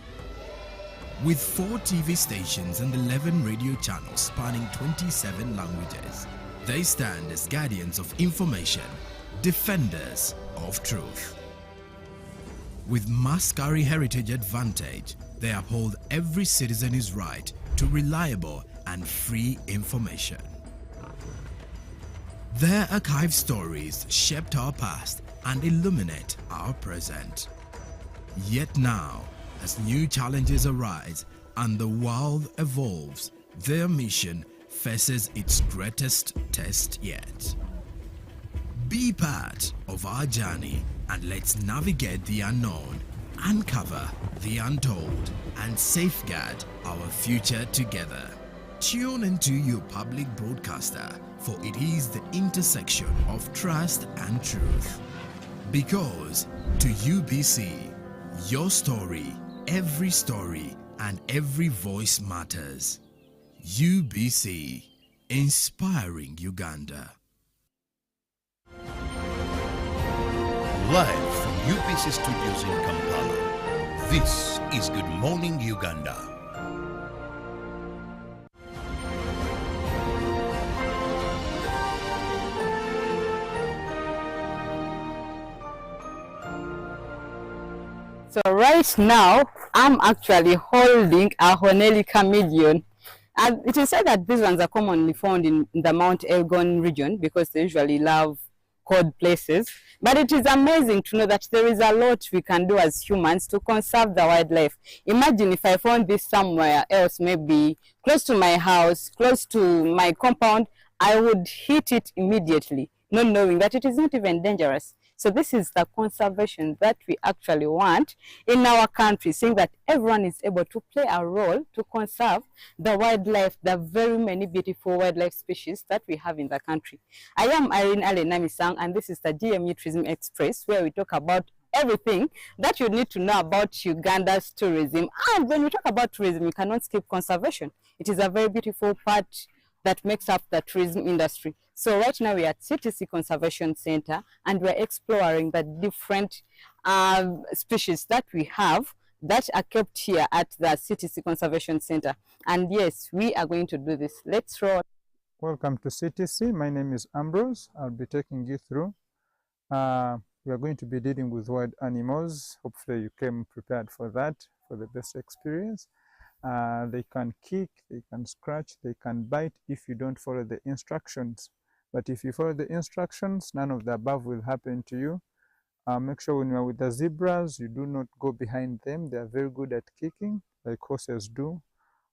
With 4 TV stations and 11 radio channels spanning 27 languages, they stand as guardians of information, defenders of truth. With Mascari Heritage Advantage, they uphold every citizen's right to reliable and free information. Their archived stories shaped our past and illuminate our present. Yet now, as new challenges arise and the world evolves, their mission faces its greatest test yet. Be part of our journey and let's navigate the unknown, uncover the untold, and safeguard our future together. Tune into your public broadcaster, for it is the intersection of trust and truth. Because to UBC, your story, every story, and every voice matters. UBC, inspiring Uganda. Live from UPC Studios in Kampala, this is Good Morning Uganda. So right now, I'm actually holding a Honeli chameleon. And it is said that these ones are commonly found in the Mount Elgon region because they usually love cold places. But it is amazing to know that there is a lot we can do as humans to conserve the wildlife. Imagine if I found this somewhere else, maybe close to my house, close to my compound, I would hit it immediately, not knowing that it is not even dangerous. So this is the conservation that we actually want in our country, saying that everyone is able to play a role to conserve the wildlife, the very many beautiful wildlife species that we have in the country. I am Irene Alenamisang, and this is the GMU Tourism Express, where we talk about everything that you need to know about Uganda's tourism. And when we talk about tourism, you cannot skip conservation. It is a very beautiful part that makes up the tourism industry. So right now we are at CTC Conservation Center, and we're exploring the different species that we have that are kept here at the CTC Conservation Center. And yes, we are going to do this. Let's roll. Welcome to CTC. My name is Ambrose. I'll be taking you through. We are going to be dealing with wild animals. Hopefully you came prepared for that, for the best experience. They can kick, they can scratch, they can bite if you don't follow the instructions. But if you follow the instructions, none of the above will happen to you. Make sure when you are with the zebras, you do not go behind them. They are very good at kicking, like horses do.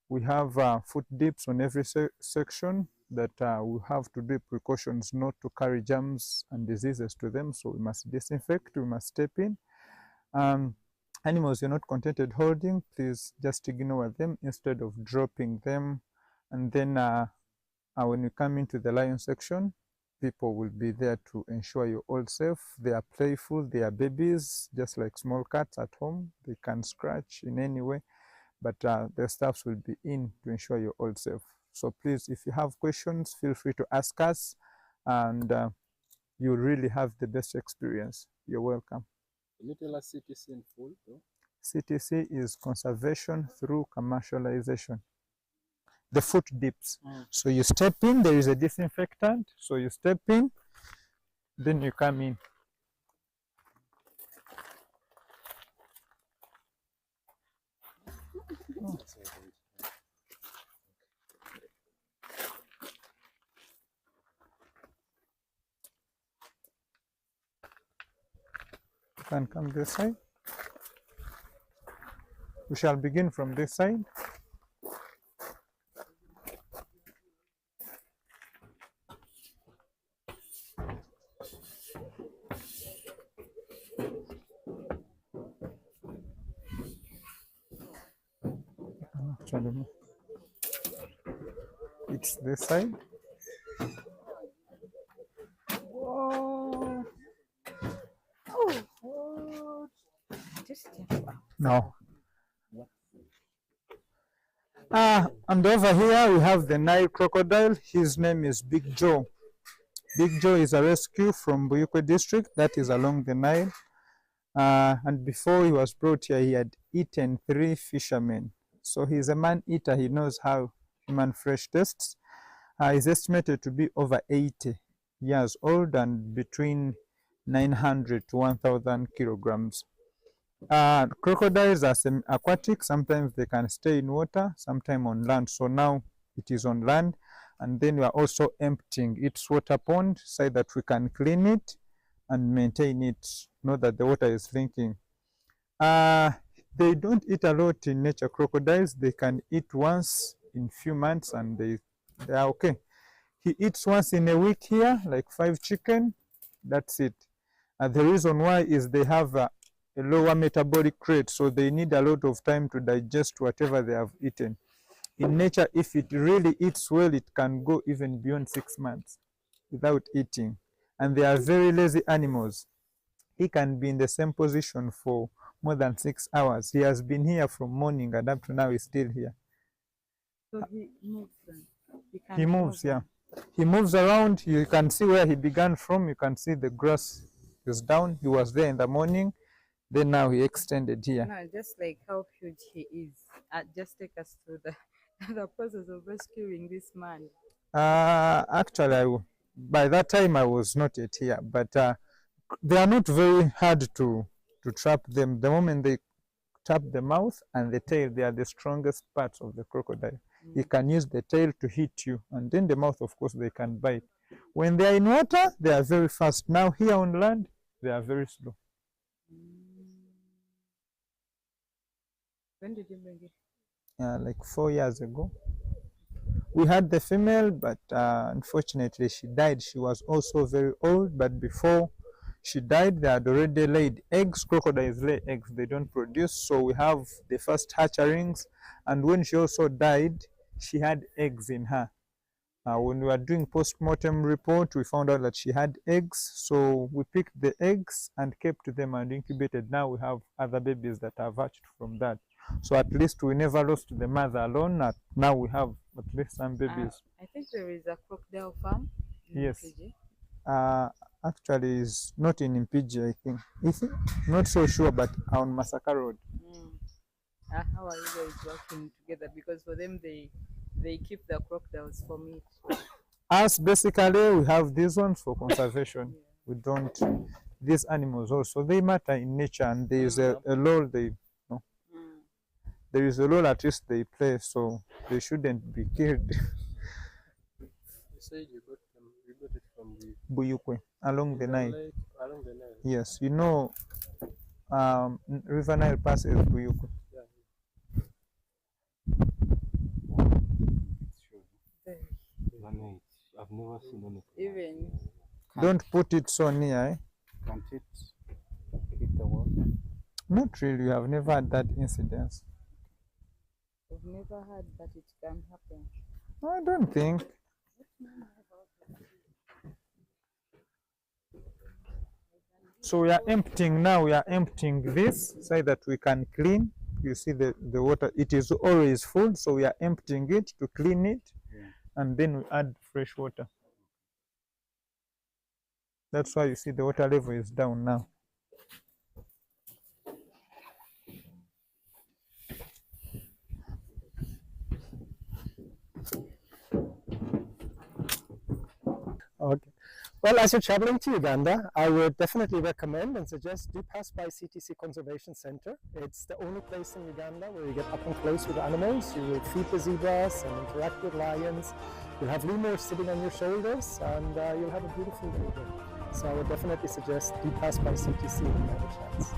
We have foot dips on every section. that we have to do precautions not to carry germs and diseases to them. So we must disinfect, we must step in. Animals you're not contented holding, please just ignore them instead of dropping them. And then when you come into the lion section, people will be there to ensure you're all safe. They are playful, they are babies, just like small cats at home. They can scratch in any way, but the staffs will be in to ensure you're all safe. So please, if you have questions, feel free to ask us, and you'll really have the best experience. You're welcome. Can you tell us CTC in full, though? CTC is conservation through commercialization. The foot dips. So you step in, there is a disinfectant. So you step in, then you come in. You can come this side. We shall begin from this side. Actually, it's this side. Oh. Oh. Just No. And over here we have the Nile crocodile. His name is Big Joe. Big Joe is a rescue from Buyukwe district that is along the Nile. And before he was brought here, he had eaten 3 fishermen. So he's a man-eater. He knows how human flesh tastes. He's estimated to be over 80 years old and between 900 to 1,000 kilograms. Crocodiles are semi-aquatic. Sometimes they can stay in water, sometimes on land. So now it is on land. And then we are also emptying its water pond so that we can clean it and maintain it, know that the water is drinking. They don't eat a lot in nature, crocodiles. They can eat once in few months and they are okay. He eats once in a week here, like 5 chicken. That's it. The reason why is they have a lower metabolic rate, so they need a lot of time to digest whatever they have eaten. In nature, if it really eats well, it can go even beyond 6 months without eating. And they are very lazy animals. He can be in the same position for more than 6 hours. He has been here from morning and up to now he's still here. So he moves then? He moves, yeah. He moves around. You can see where he began from. You can see the grass is down. He was there in the morning. Then now he extended here. No, just like how huge he is. Just take us through the process of rescuing this man. Actually, by that time I was not yet here, but they are not very hard to trap them. The moment they tap the mouth and the tail, they are the strongest parts of the crocodile. You can use the tail to hit you, and then the mouth, of course, they can bite. When they are in water, they are very fast. Now here on land, they are very slow. When did you bring it? Like 4 years ago. We had the female, but unfortunately she died. She was also very old, but before she died, they had already laid eggs. Crocodiles lay eggs, they don't produce. So we have the first hatcherings, and when she also died, she had eggs in her. When we were doing post-mortem report, we found out that she had eggs. So we picked the eggs and kept them and incubated. Now we have other babies that have hatched from that. So at least we never lost the mother alone. Now we have at least some babies. I think there is a crocodile farm in Yes. Fiji. Actually, it's not in Mpiji, I think. Is it? Not so sure, but on Masaka Road. How are you guys working together? Because for them, they keep the crocodiles for meat. Us, basically, we have these ones for conservation. We don't, these animals also, they matter in nature, and there is a role they, there is a role at least they play, so they shouldn't be killed. You said you got it from the Buyukwe, along the Nile. lake, along the Nile. Yes, you know, River Nile passes Buyukwe. I've never seen anything. Even Don't put it so near, eh? Can't it hit the wall? Not really, you have never had that incident. I've never heard that it can happen. I don't think. So we are emptying now, we are emptying this so that we can clean. You see the water, it is always full, so we are emptying it to clean it, and then we add fresh water. That's why you see the water level is down now. Okay. Well, as you're traveling to Uganda, I would definitely recommend and suggest do pass by CTC Conservation Center. It's the only place in Uganda where you get up and close with animals. You will feed the zebras and interact with lions. You'll have lemurs sitting on your shoulders, and you'll have a beautiful day here. So I would definitely suggest do pass by CTC when you have a chance.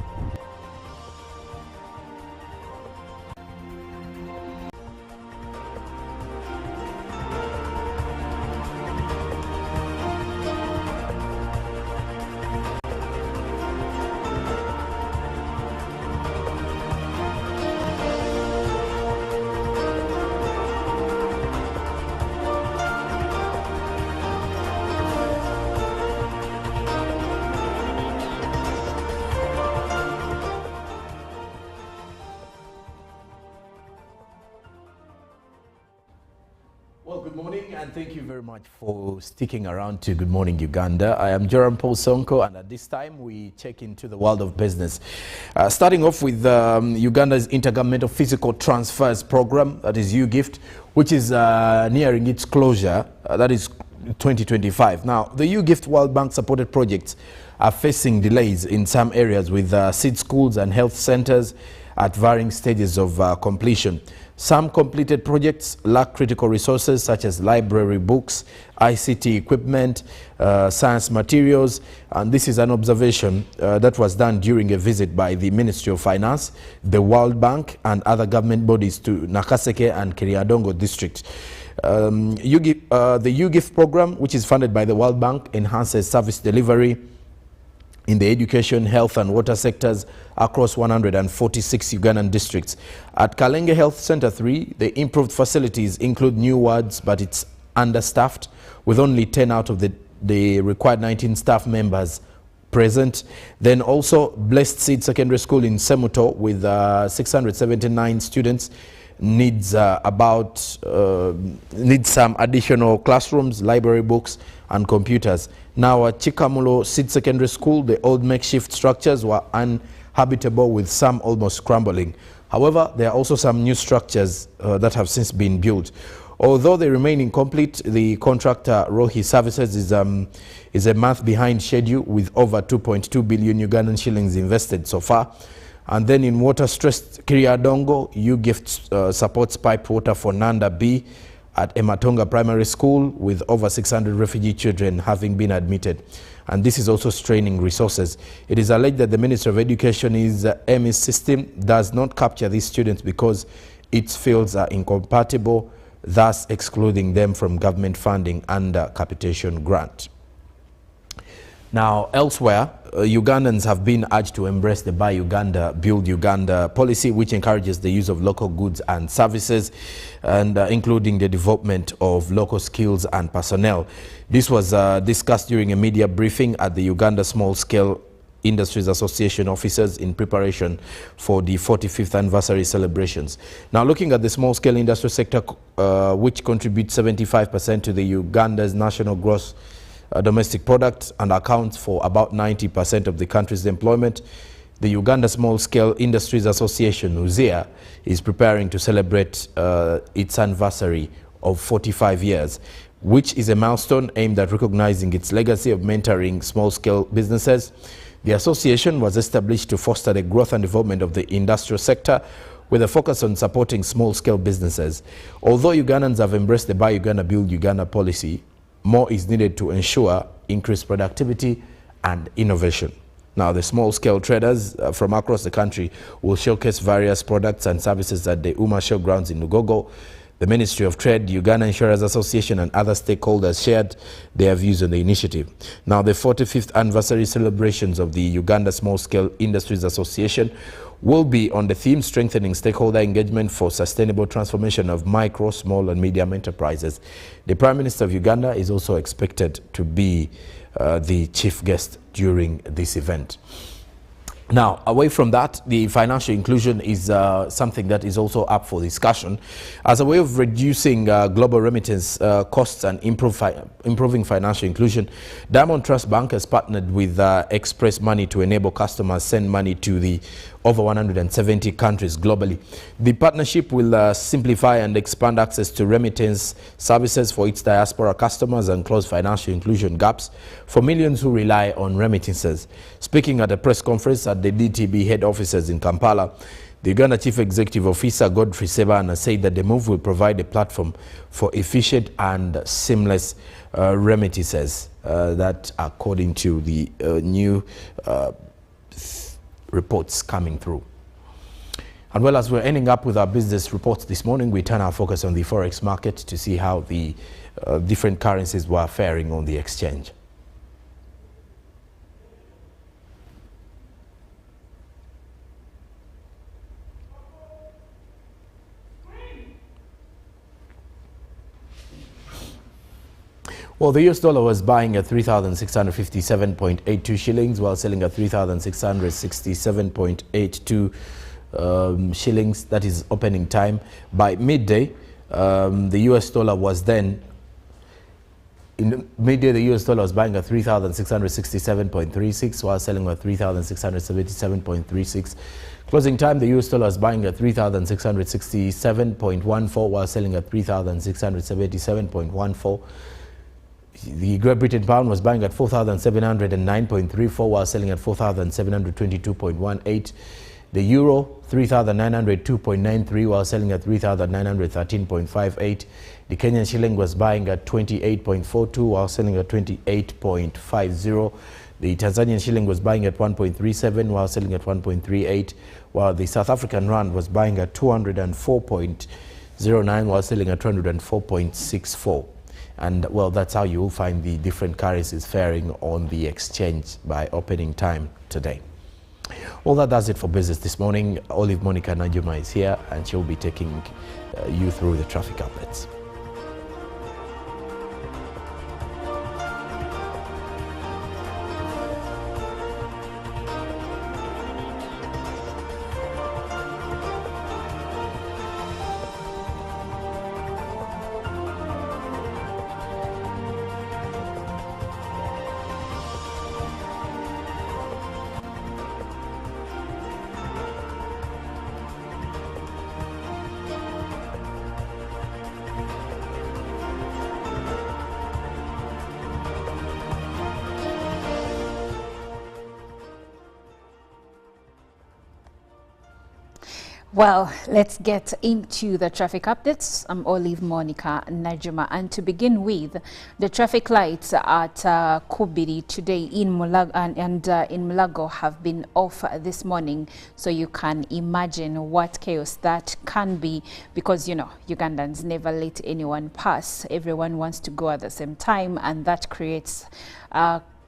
Well, good morning and thank you very much for sticking around to Good Morning Uganda. I am Joram Paul Sonko, and at this time we check into the world of business. Starting off with Uganda's Intergovernmental Physical Transfers Program, that is UGIFT, which is nearing its closure, that is 2025. Now, the UGIFT World Bank supported projects are facing delays in some areas with seed schools and health centers at varying stages of completion. Some completed projects lack critical resources such as library books, ICT equipment, science materials, and this is an observation that was done during a visit by the Ministry of Finance, the World Bank, and other government bodies to Nakaseke and Kiriadongo district. The UGIFT program, which is funded by the World Bank, enhances service delivery in the education, health and water sectors across 146 Ugandan districts. At Kalenge Health Center 3, the improved facilities include new wards, but it's understaffed with only 10 out of the required 19 staff members present. Then also Blessed Seed Secondary School in Semuto with 679 students needs needs some additional classrooms, library books and computers. Now at Chikamulo Seed Secondary School, the old makeshift structures were uninhabitable with some almost crumbling. However, there are also some new structures that have since been built. Although they remain incomplete, the contractor Rohi Services is a month behind schedule with over 2.2 billion Ugandan shillings invested so far. And then in water-stressed Kiriadongo, UGIFT supports piped water for Nanda B at Ematonga Primary School with over 600 refugee children having been admitted. And this is also straining resources. It is alleged that the Ministry of Education's EMIS system does not capture these students because its fields are incompatible, thus excluding them from government funding under capitation grant. Now, elsewhere, Ugandans have been urged to embrace the Buy Uganda, Build Uganda policy, which encourages the use of local goods and services, and including the development of local skills and personnel. This was discussed during a media briefing at the Uganda Small Scale Industries Association offices in preparation for the 45th anniversary celebrations. Now, looking at the small scale industry sector, which contributes 75% to the Uganda's national gross domestic product and accounts for about 90% of the country's employment, the Uganda Small Scale Industries Association, UZIA, is preparing to celebrate its anniversary of 45 years, which is a milestone aimed at recognizing its legacy of mentoring small-scale businesses. The association was established to foster the growth and development of the industrial sector with a focus on supporting small-scale businesses. Although Ugandans have embraced the Buy Uganda, Build Uganda policy, more is needed to ensure increased productivity and innovation. Now, the small-scale traders from across the country will showcase various products and services at the Uma Showgrounds in Lugogo. The Ministry of Trade, Uganda Insurers Association and other stakeholders shared their views on the initiative. Now, the 45th anniversary celebrations of the Uganda Small Scale Industries Association will be on the theme strengthening stakeholder engagement for sustainable transformation of micro, small and medium enterprises. The Prime Minister of Uganda is also expected to be the chief guest during this event. Now, away from that, the financial inclusion is something that is also up for discussion. As a way of reducing global remittance costs and improving financial inclusion, Diamond Trust Bank has partnered with Express Money to enable customers send money to the over 170 countries globally. The partnership will simplify and expand access to remittance services for its diaspora customers and close financial inclusion gaps for millions who rely on remittances. Speaking at a press conference at the DTB head offices in Kampala, the Uganda Chief Executive Officer Godfrey Sebana said that the move will provide a platform for efficient and seamless remittances, that according to the new reports coming through. And well, as we're ending up with our business reports this morning, we turn our focus on the forex market to see how the different currencies were faring on the exchange. Well, the US dollar was buying at 3,657.82 shillings while selling at 3,667.82 shillings. That is opening time. By midday, the US dollar was then, in midday, the US dollar was buying at 3,667.36 while selling at 3,677.36. Closing time, the US dollar was buying at 3,667.14 while selling at 3,677.14. The Great Britain pound was buying at 4,709.34 while selling at 4,722.18. The euro, 3,902.93 while selling at 3,913.58. The Kenyan shilling was buying at 28.42 while selling at 28.50. The Tanzanian shilling was buying at 1.37 while selling at 1.38, while the South African rand was buying at 204.09 while selling at 204.64. And well, that's how you will find the different currencies faring on the exchange by opening time today. Well, that does it for business this morning. Olive Monica Najuma is here and she'll be taking you through the traffic updates. Well, let's get into the traffic updates. I'm Olive Monica Najuma, and to begin with, the traffic lights at Kubiri today in Mulago in Mulago have been off this morning, so you can imagine what chaos that can be, because you know Ugandans never let anyone pass. Everyone wants to go at the same time, and that creates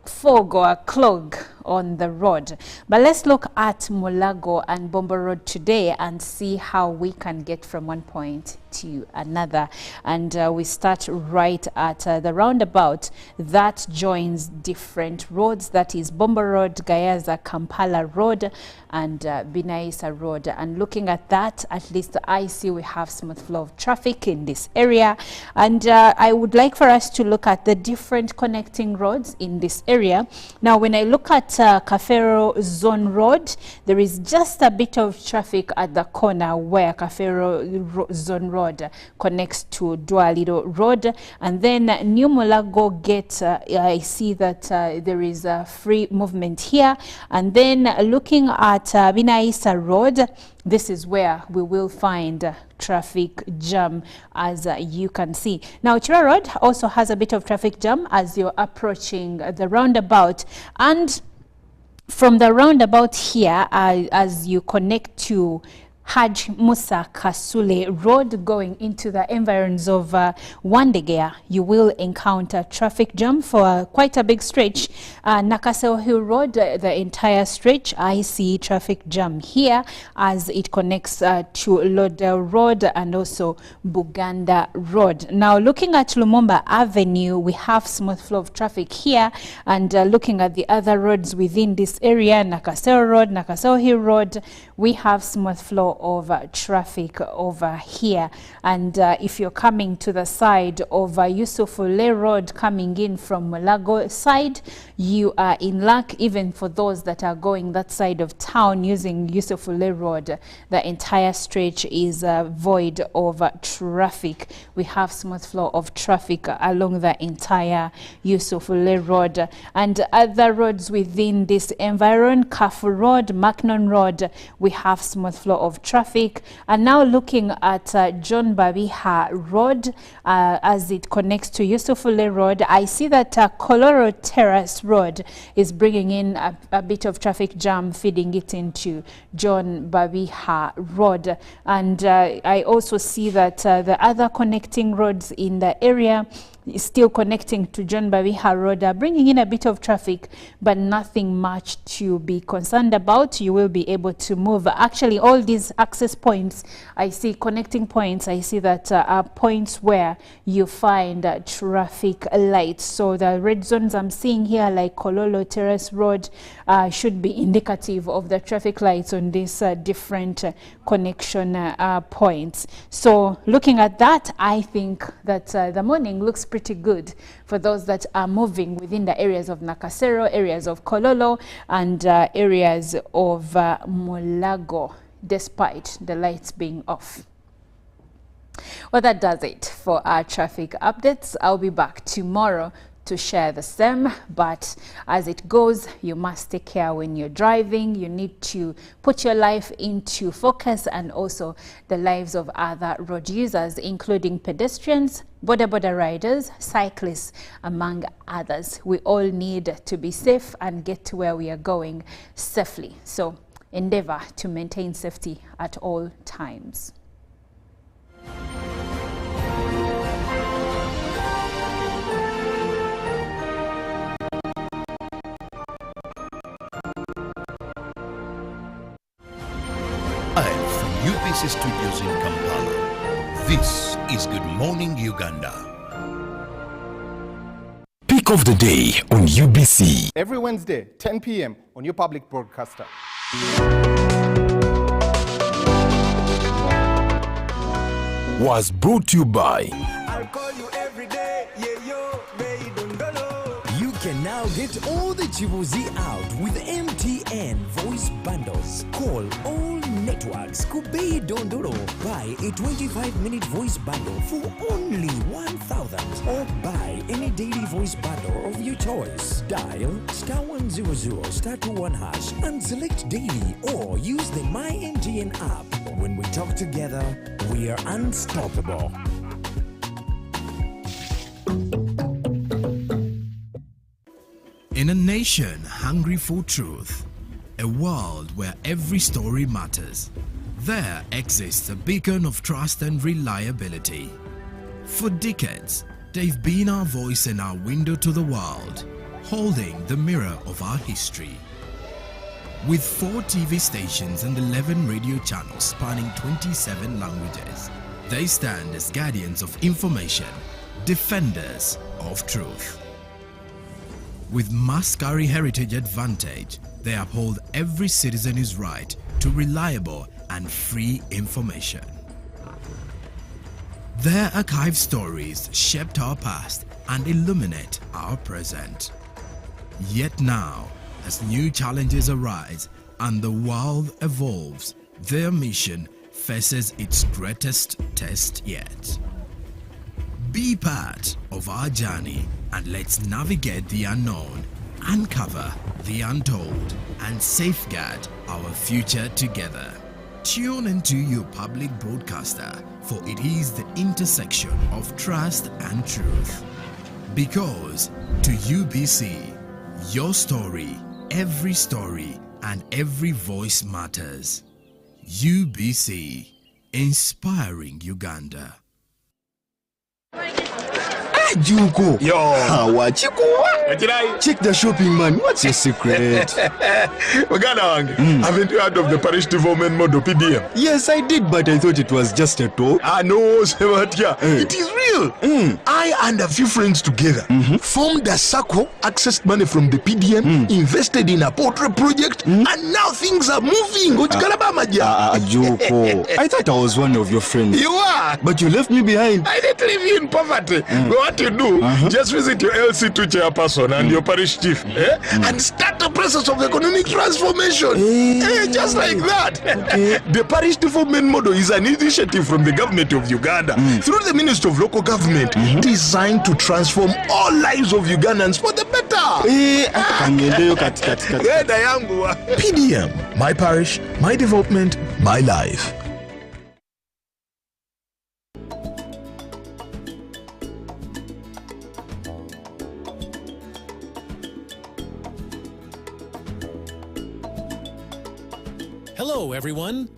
fog or a clog on the road. But let's look at Mulago and Bombo Road today and see how we can get from one point to another. And we start right at the roundabout that joins different roads, that is Bombo Road, Gayaza, Kampala Road and Binaisa Road. And looking at that, at least I see we have smooth flow of traffic in this area. And I would like for us to look at the different connecting roads in this area. Now, when I look at Kafero Zone Road, there is just a bit of traffic at the corner where Kafero Zone Road connects to Dwaliro Road. And then New Mulago Gate, I see that there is a free movement here. And then looking at Binaisa Road, this is where we will find traffic jam, as you can see. Now, Chira Road also has a bit of traffic jam as you're approaching the roundabout. And from the roundabout here, as you connect to Haj Musa Kasule Road going into the environs of Wandegea, you will encounter traffic jam for quite a big stretch. Nakasero Hill Road, the entire stretch, I see traffic jam here as it connects to Lodell Road and also Buganda Road. Now looking at Lumumba Avenue, we have smooth flow of traffic here, and looking at the other roads within this area, Nakasero Road, Nakasero Hill Road, we have smooth flow of traffic over here. And if you're coming to the side of Yusufule Road coming in from Mulago side, you are in luck. Even for those that are going that side of town using Yusufule Road, the entire stretch is void of traffic. We have smooth flow of traffic along the entire Yusufule Road. And other roads within this environment, Kafu Road, Macnon Road, we have smooth flow of traffic. And now looking at John Babiha Road as it connects to Yusufule Road, I see that Koloro Terrace Road is bringing in a bit of traffic jam, feeding it into John Babiha Road. And I also see that the other connecting roads in the area still connecting to John Babiha Road are bringing in a bit of traffic, but nothing much to be concerned about. You will be able to move. Actually, all these access points, I see connecting points, I see that are points where you find traffic lights. So the red zones I'm seeing here, like Kololo Terrace Road, should be indicative of the traffic lights on these different connection points. So looking at that, I think that the morning looks pretty good for those that are moving within the areas of Nakasero, areas of Kololo, and areas of Mulago, despite the lights being off. Well, that does it for our traffic updates. I'll be back tomorrow to share the same, but as it goes, you must take care when you're driving. You need to put your life into focus, and also the lives of other road users, including pedestrians, border riders, cyclists, among others. We all need to be safe and get to where we are going safely. So endeavor to maintain safety at all times. Live from UPC Studios in Kampala, this is Good Morning Uganda. Pick of the day on UBC. Every Wednesday, 10 p.m. on your public broadcaster. Was brought to you by I'll call you every day, yeah, yo, may don't know. You can now get all the Chibuzi out with MTN voice bundles. Call all networks Kubei Dondoro. Buy a 25-minute voice bundle for only 1,000, or buy any daily voice bundle of your choice. Dial *100*21# and select daily, or use the My MTN app. When we talk together, we are unstoppable. In a nation hungry for truth, a world where every story matters, there exists a beacon of trust and reliability. For decades, they've been our voice and our window to the world, holding the mirror of our history. With 4 TV stations and 11 radio channels spanning 27 languages, they stand as guardians of information, defenders of truth. With Mascari Heritage Advantage, they uphold every citizen's right to reliable and free information. Their archive stories shaped our past and illuminate our present. Yet now, as new challenges arise and the world evolves, their mission faces its greatest test yet. Be part of our journey and let's navigate the unknown, uncover the untold, and safeguard our future together. Tune into your public broadcaster, for it is the intersection of trust and truth. Because to UBC, your story, every story, and every voice matters. UBC, inspiring Uganda. Juko. Yo. Check the shopping, man. What's your secret? Haven't you heard of the Parish development model PDM? Yes, I did, but I thought it was just a talk. No, it is real. I and a few friends together formed a circle, accessed money from the PDM, invested in a portrait project, and now things are moving. Juko. I thought I was one of your friends. You are. But you left me behind. I didn't leave you in poverty. What you do, just visit your LC2 chairperson and your parish chief and start the process of economic transformation. Just like that. The Parish development model is an initiative from the government of Uganda through the Ministry of Local Government designed to transform all lives of Ugandans for the better. PDM, my parish, my development, my life. Hello everyone,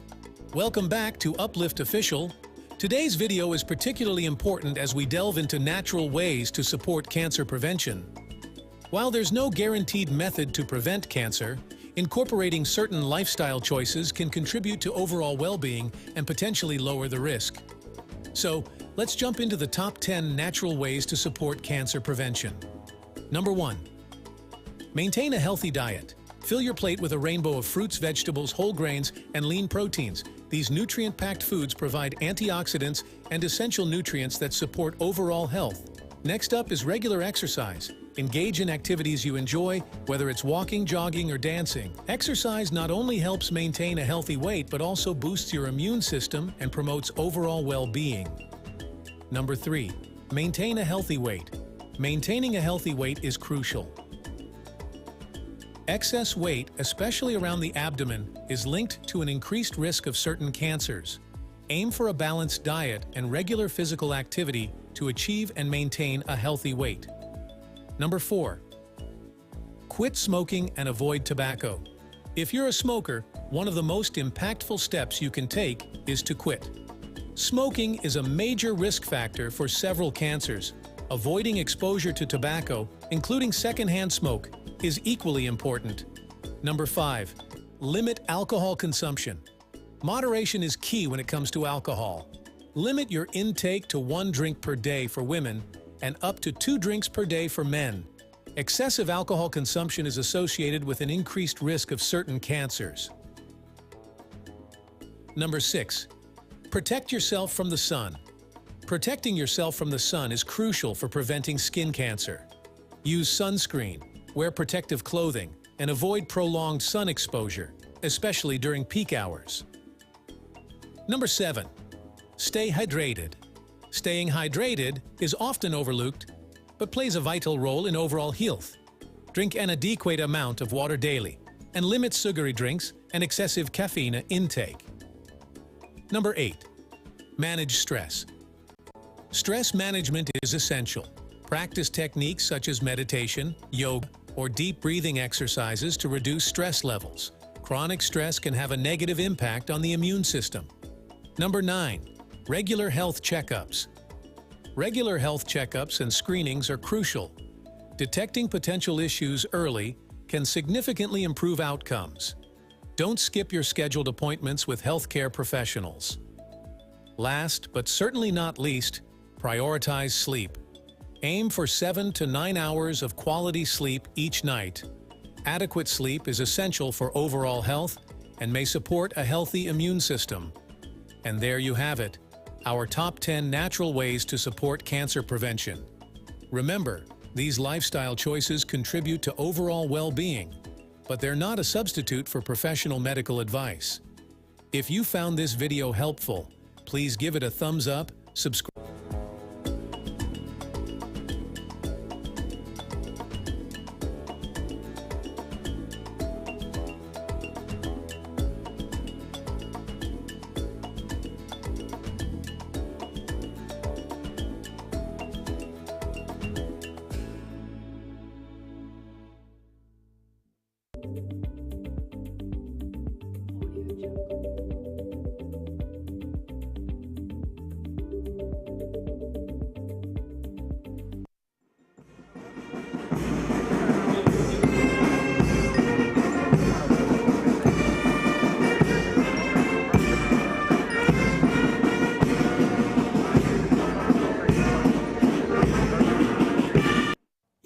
welcome back to Uplift Official. Today's video is particularly important as we delve into natural ways to support cancer prevention. While there's no guaranteed method to prevent cancer, incorporating certain lifestyle choices can contribute to overall well-being and potentially lower the risk. So, let's jump into the top 10 natural ways to support cancer prevention. Number 1. Maintain a healthy diet. Fill your plate with a rainbow of fruits, vegetables, whole grains, and lean proteins. These nutrient-packed foods provide antioxidants and essential nutrients that support overall health. Next up is regular exercise. Engage in activities you enjoy, whether it's walking, jogging, or dancing. Exercise not only helps maintain a healthy weight, but also boosts your immune system and promotes overall well-being. Number 3. Maintain a healthy weight. Maintaining a healthy weight is crucial. Excess weight, especially around the abdomen, is linked to an increased risk of certain cancers. Aim for a balanced diet and regular physical activity to achieve and maintain a healthy weight. Number 4. Quit smoking and avoid tobacco. If you're a smoker, one of the most impactful steps you can take is to quit. Smoking is a major risk factor for several cancers. Avoiding exposure to tobacco, including secondhand smoke, is equally important. Number 5. Limit alcohol consumption. Moderation is key when it comes to alcohol. Limit your intake to 1 drink per day for women and up to 2 drinks per day for men. Excessive alcohol consumption is associated with an increased risk of certain cancers. Number 6. Protect yourself from the sun. Protecting yourself from the sun is crucial for preventing skin cancer. Use sunscreen, wear protective clothing, and avoid prolonged sun exposure, especially during peak hours. Number 7. Stay hydrated. Staying hydrated is often overlooked, but plays a vital role in overall health. Drink an adequate amount of water daily, and limit sugary drinks and excessive caffeine intake. Number 8. Manage stress. Stress management is essential. Practice techniques such as meditation, yoga, or deep breathing exercises to reduce stress levels. Chronic stress can have a negative impact on the immune system. Number 9. Regular health checkups. Regular health checkups and screenings are crucial. Detecting potential issues early can significantly improve outcomes. Don't skip your scheduled appointments with healthcare professionals. Last, but certainly not least, prioritize sleep. Aim for 7 to 9 hours of quality sleep each night. Adequate sleep is essential for overall health and may support a healthy immune system. And there you have it, our top 10 natural ways to support cancer prevention. Remember, these lifestyle choices contribute to overall well-being, but they're not a substitute for professional medical advice. If you found this video helpful, please give it a thumbs up, subscribe.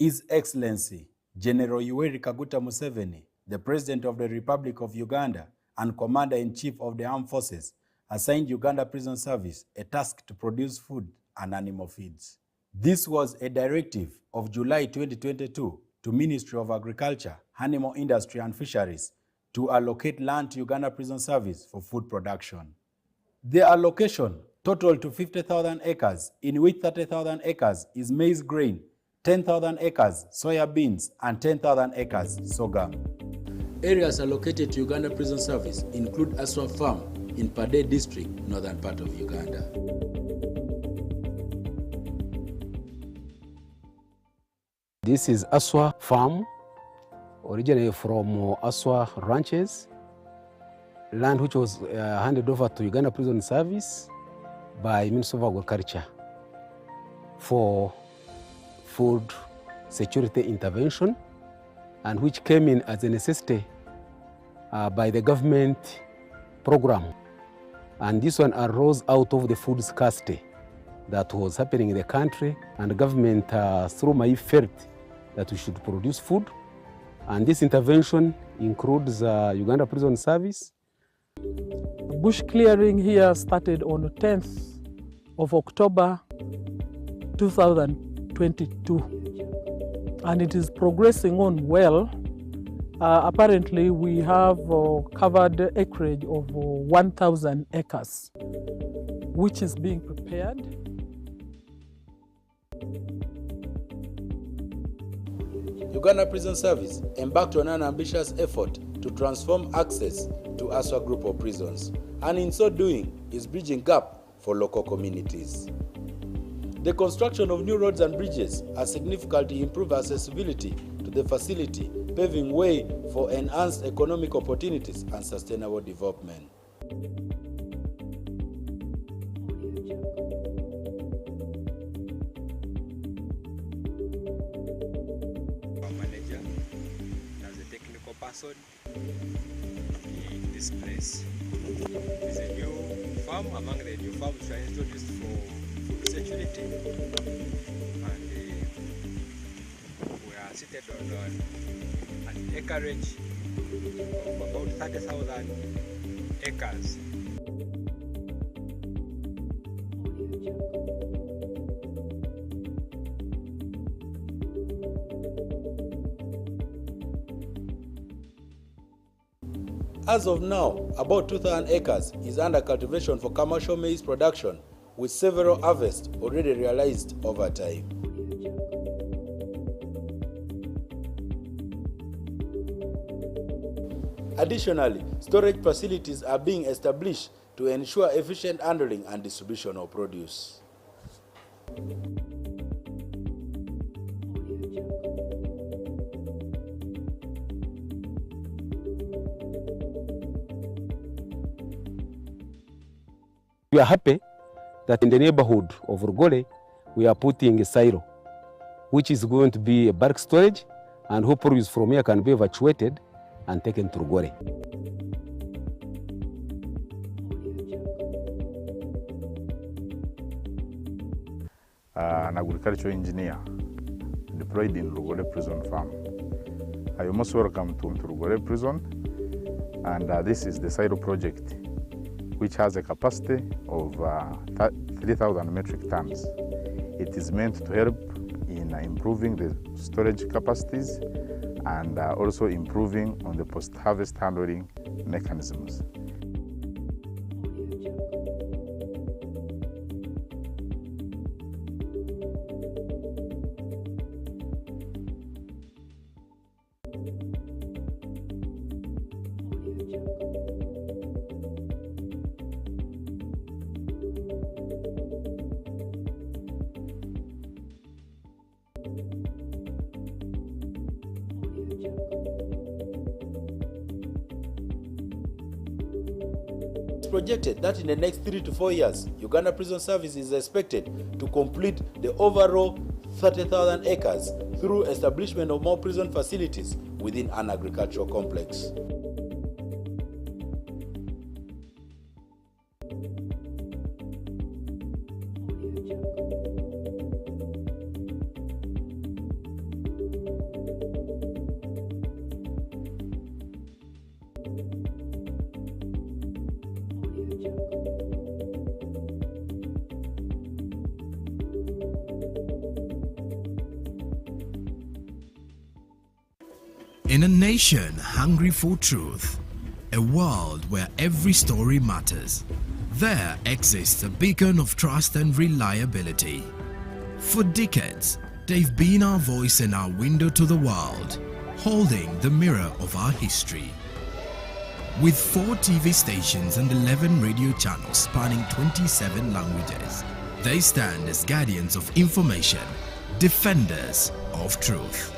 His Excellency General Yoweri Kaguta Museveni, the President of the Republic of Uganda and Commander-in-Chief of the Armed Forces, assigned Uganda Prison Service a task to produce food and animal feeds. This was a directive of July 2022 to Ministry of Agriculture, Animal Industry and Fisheries to allocate land to Uganda Prison Service for food production. The allocation totaled to 50,000 acres, in which 30,000 acres is maize grain, 10,000 acres soya beans, and 10,000 acres sorghum. Areas allocated to Uganda Prison Service include Aswa Farm in Pade District, northern part of Uganda. This is Aswa Farm, originally from Aswa Ranches, land which was handed over to Uganda Prison Service by Ministry of Agriculture for food security intervention, and which came in as a necessity by the government program. And this one arose out of the food scarcity that was happening in the country, and the government through my felt that we should produce food. And this intervention includes Uganda Prison Service. Bush clearing here started on the 10th of October 2022, and it is progressing on well. Apparently we have covered acreage of 1,000 acres, which is being prepared. Uganda Prison Service embarked on an ambitious effort to transform access to Aswa group of prisons, and in so doing is bridging gap for local communities. The construction of new roads and bridges has significantly improved accessibility to the facility, paving way for enhanced economic opportunities and sustainable development. Manager as a technical person in this place. It's a new farm among the new farms which are introduced for food security, and we are seated on an acreage of about 30,000 acres. As of now, about 2,000 acres is under cultivation for commercial maize production, with several harvests already realized over time. Additionally, storage facilities are being established to ensure efficient handling and distribution of produce. We are happy that in the neighborhood of Rugole, we are putting a silo, which is going to be a bulk storage, and who produce from here can be evacuated and taken to Rugole. An agricultural engineer deployed in Rugole Prison Farm. I am most welcome to Rugole Prison, and this is the silo project, which has a capacity of 3,000 metric tons. It is meant to help in improving the storage capacities and also improving on the post-harvest handling mechanisms. It's projected that in the next 3 to 4 years, Uganda Prison Service is expected to complete the overall 30,000 acres through establishment of more prison facilities within an agricultural complex. In a nation hungry for truth, a world where every story matters, there exists a beacon of trust and reliability. For decades, they've been our voice and our window to the world, holding the mirror of our history. With 4 TV stations and 11 radio channels spanning 27 languages, they stand as guardians of information, defenders of truth.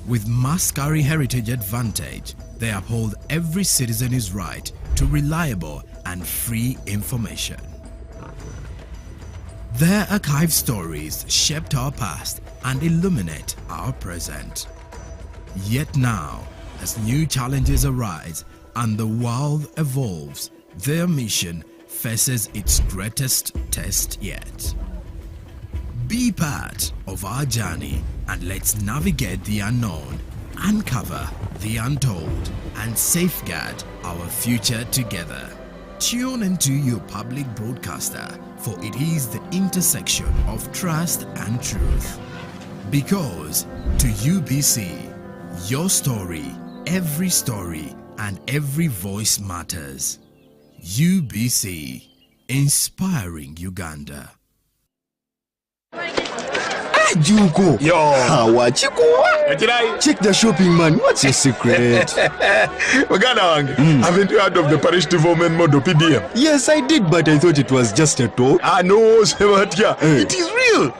With Mascari Heritage Advantage, they uphold every citizen's right to reliable and free information. Their archived stories shaped our past and illuminate our present. Yet now, as new challenges arise and the world evolves, their mission faces its greatest test yet. Be part of our journey and let's navigate the unknown, uncover the untold, and safeguard our future together. Tune into your public broadcaster, for it is the intersection of trust and truth. Because to UBC, your story, and every voice matters. UBC, inspiring Uganda. Juko. Yo. Wachikuwa. Check the shopping, man. What's your secret? Haven't you heard of the Parish Development Model, PDM? Yes, I did, but I thought it was just a talk. No, Sebatia. It is real.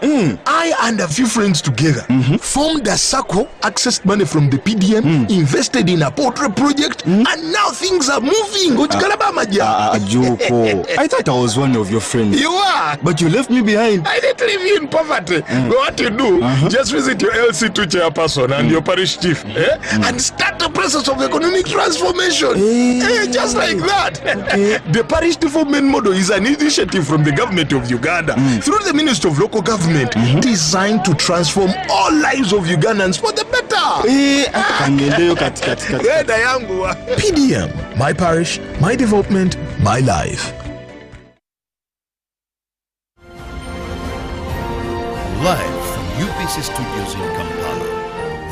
I and a few friends together formed a circle, accessed money from the PDM, invested in a portrait project, and now things are moving. Juko. I thought I was one of your friends. You are. But you left me behind. I didn't leave you in poverty. What you do, just visit your LC2 chairperson and your parish chief and start the process of economic transformation. Just like that. The Parish Development Model is an initiative from the government of Uganda through the Ministry of Local Government designed to transform all lives of Ugandans for the better. PDM, my parish, my development, my life. Live from UPC Studios in Kampala,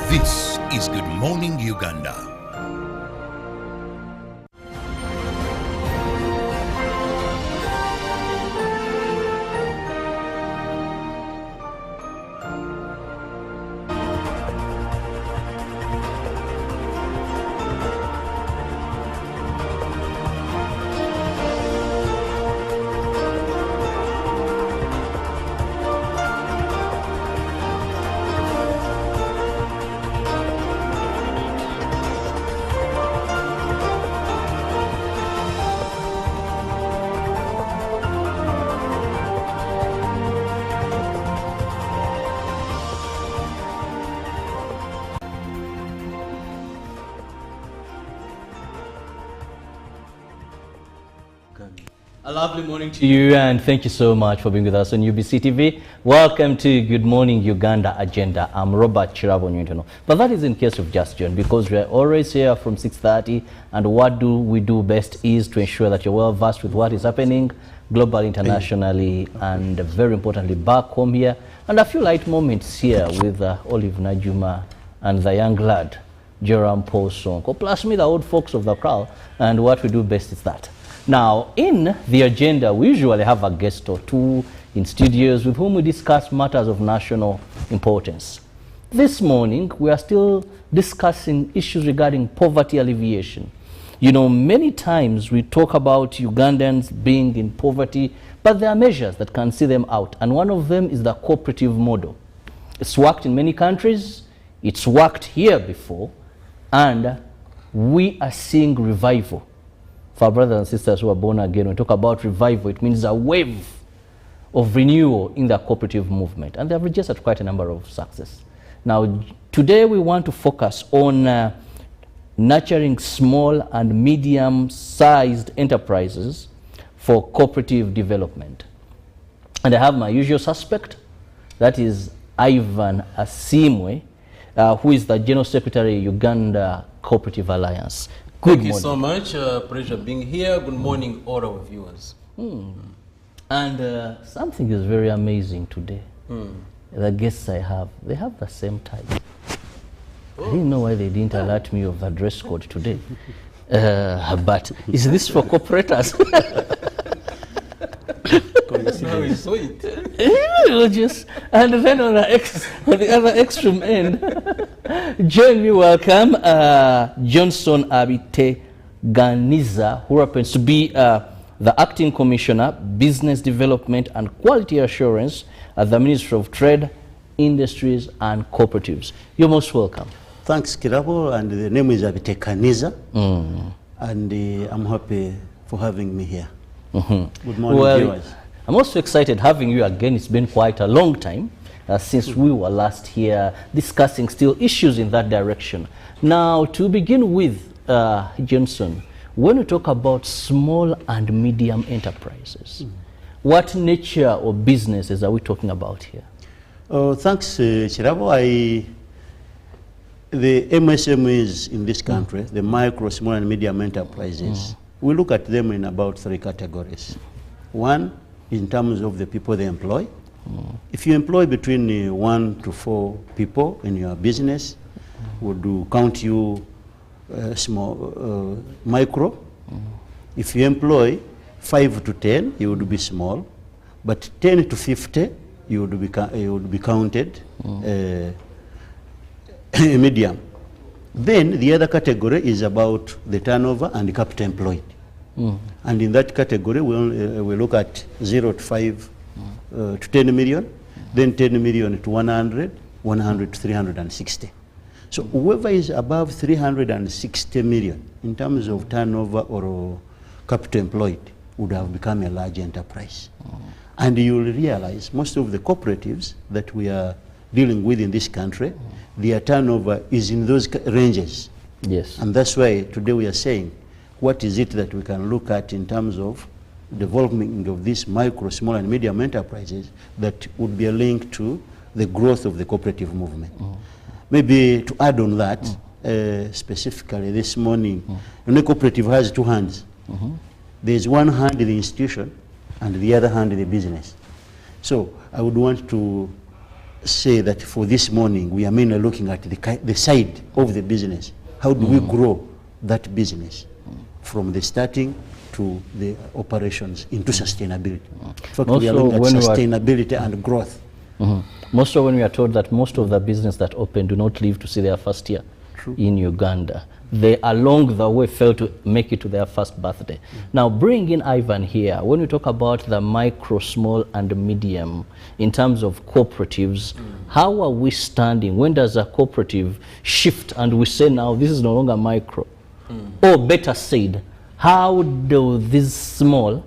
this is Good Morning Uganda. A lovely morning to you, and thank you so much for being with us on UBC TV. Welcome to Good Morning Uganda Agenda. I'm Robert Chirabo Newton. But that is in case of just John, because we are always here from 6:30, and what do we do best is to ensure that you're well versed with what is happening globally, internationally, and very importantly back home here, and a few light moments here with Olive Najuma and the young lad Joram Paul Sonko, plus me, the old folks of the crowd, and what we do best is that. Now, in the agenda, we usually have a guest or two in studios with whom we discuss matters of national importance. This morning, we are still discussing issues regarding poverty alleviation. You know, many times we talk about Ugandans being in poverty, but there are measures that can see them out, and one of them is the cooperative model. It's worked in many countries, it's worked here before, and we are seeing revival. For our brothers and sisters who are born again, when we talk about revival, it means a wave of renewal in the cooperative movement. And they have registered quite a number of success. Now, today we want to focus on nurturing small and medium-sized enterprises for cooperative development. And I have my usual suspect, that is Ivan Asimwe, who is the General Secretary, Uganda Cooperative Alliance. Good Thank morning. you so much. Pleasure being here. Good morning, all our viewers. And something is very amazing today. The guests I have, they have the same type. I didn't know why they didn't alert me of the dress code today. But is this for cooperators? No, we saw it. And then on the other extreme end, join me, welcome Johnson Abiteganiza, who happens to be the Acting Commissioner, Business Development and Quality Assurance at the Ministry of Trade, Industries and Cooperatives. You're most welcome. Thanks, Kirabo, and the name is Abiteganiza, and I'm happy for having me here. Good morning, viewers. I'm also excited having you again. It's been quite a long time since we were last here discussing still issues in that direction. Now, to begin with, Johnson, when we talk about small and medium enterprises, what nature of businesses are we talking about here? Thanks, Chirabo. The MSMEs in this country, the micro, small and medium enterprises, we look at them in about 3 categories. One, in terms of the people they employ. If you employ between 1 to 4 people in your business, would count you small, micro. If you employ 5 to 10, you would be small, but 10 to 50, you would be counted medium. Then the other category is about the turnover and the capital employed. And in that category, we look at 0 to 5 to 10 million, then 10 million to 100, 100 to 360. So whoever is above 360 million in terms of turnover or capital employed would have become a large enterprise. And you will realize most of the cooperatives that we are dealing with in this country, their turnover is in those ranges. Yes. And that's why today we are saying, what is it that we can look at in terms of development of these micro, small and medium enterprises that would be a link to the growth of the cooperative movement. Maybe to add on that, specifically this morning, the cooperative has 2 hands. There's one hand in the institution and the other hand in the business. So I would want to say that for this morning, we are mainly looking at the side of the business. How do we grow that business from the starting to the operations into sustainability? In fact, we are looking at sustainability and growth. Most of when we are told that most of the business that open do not live to see their first year in Uganda. They along the way fail to make it to their first birthday. Now bring in Ivan here. When we talk about the micro, small and medium in terms of cooperatives, how are we standing? When does a cooperative shift and we say now this is no longer micro? Or better said, how do these small,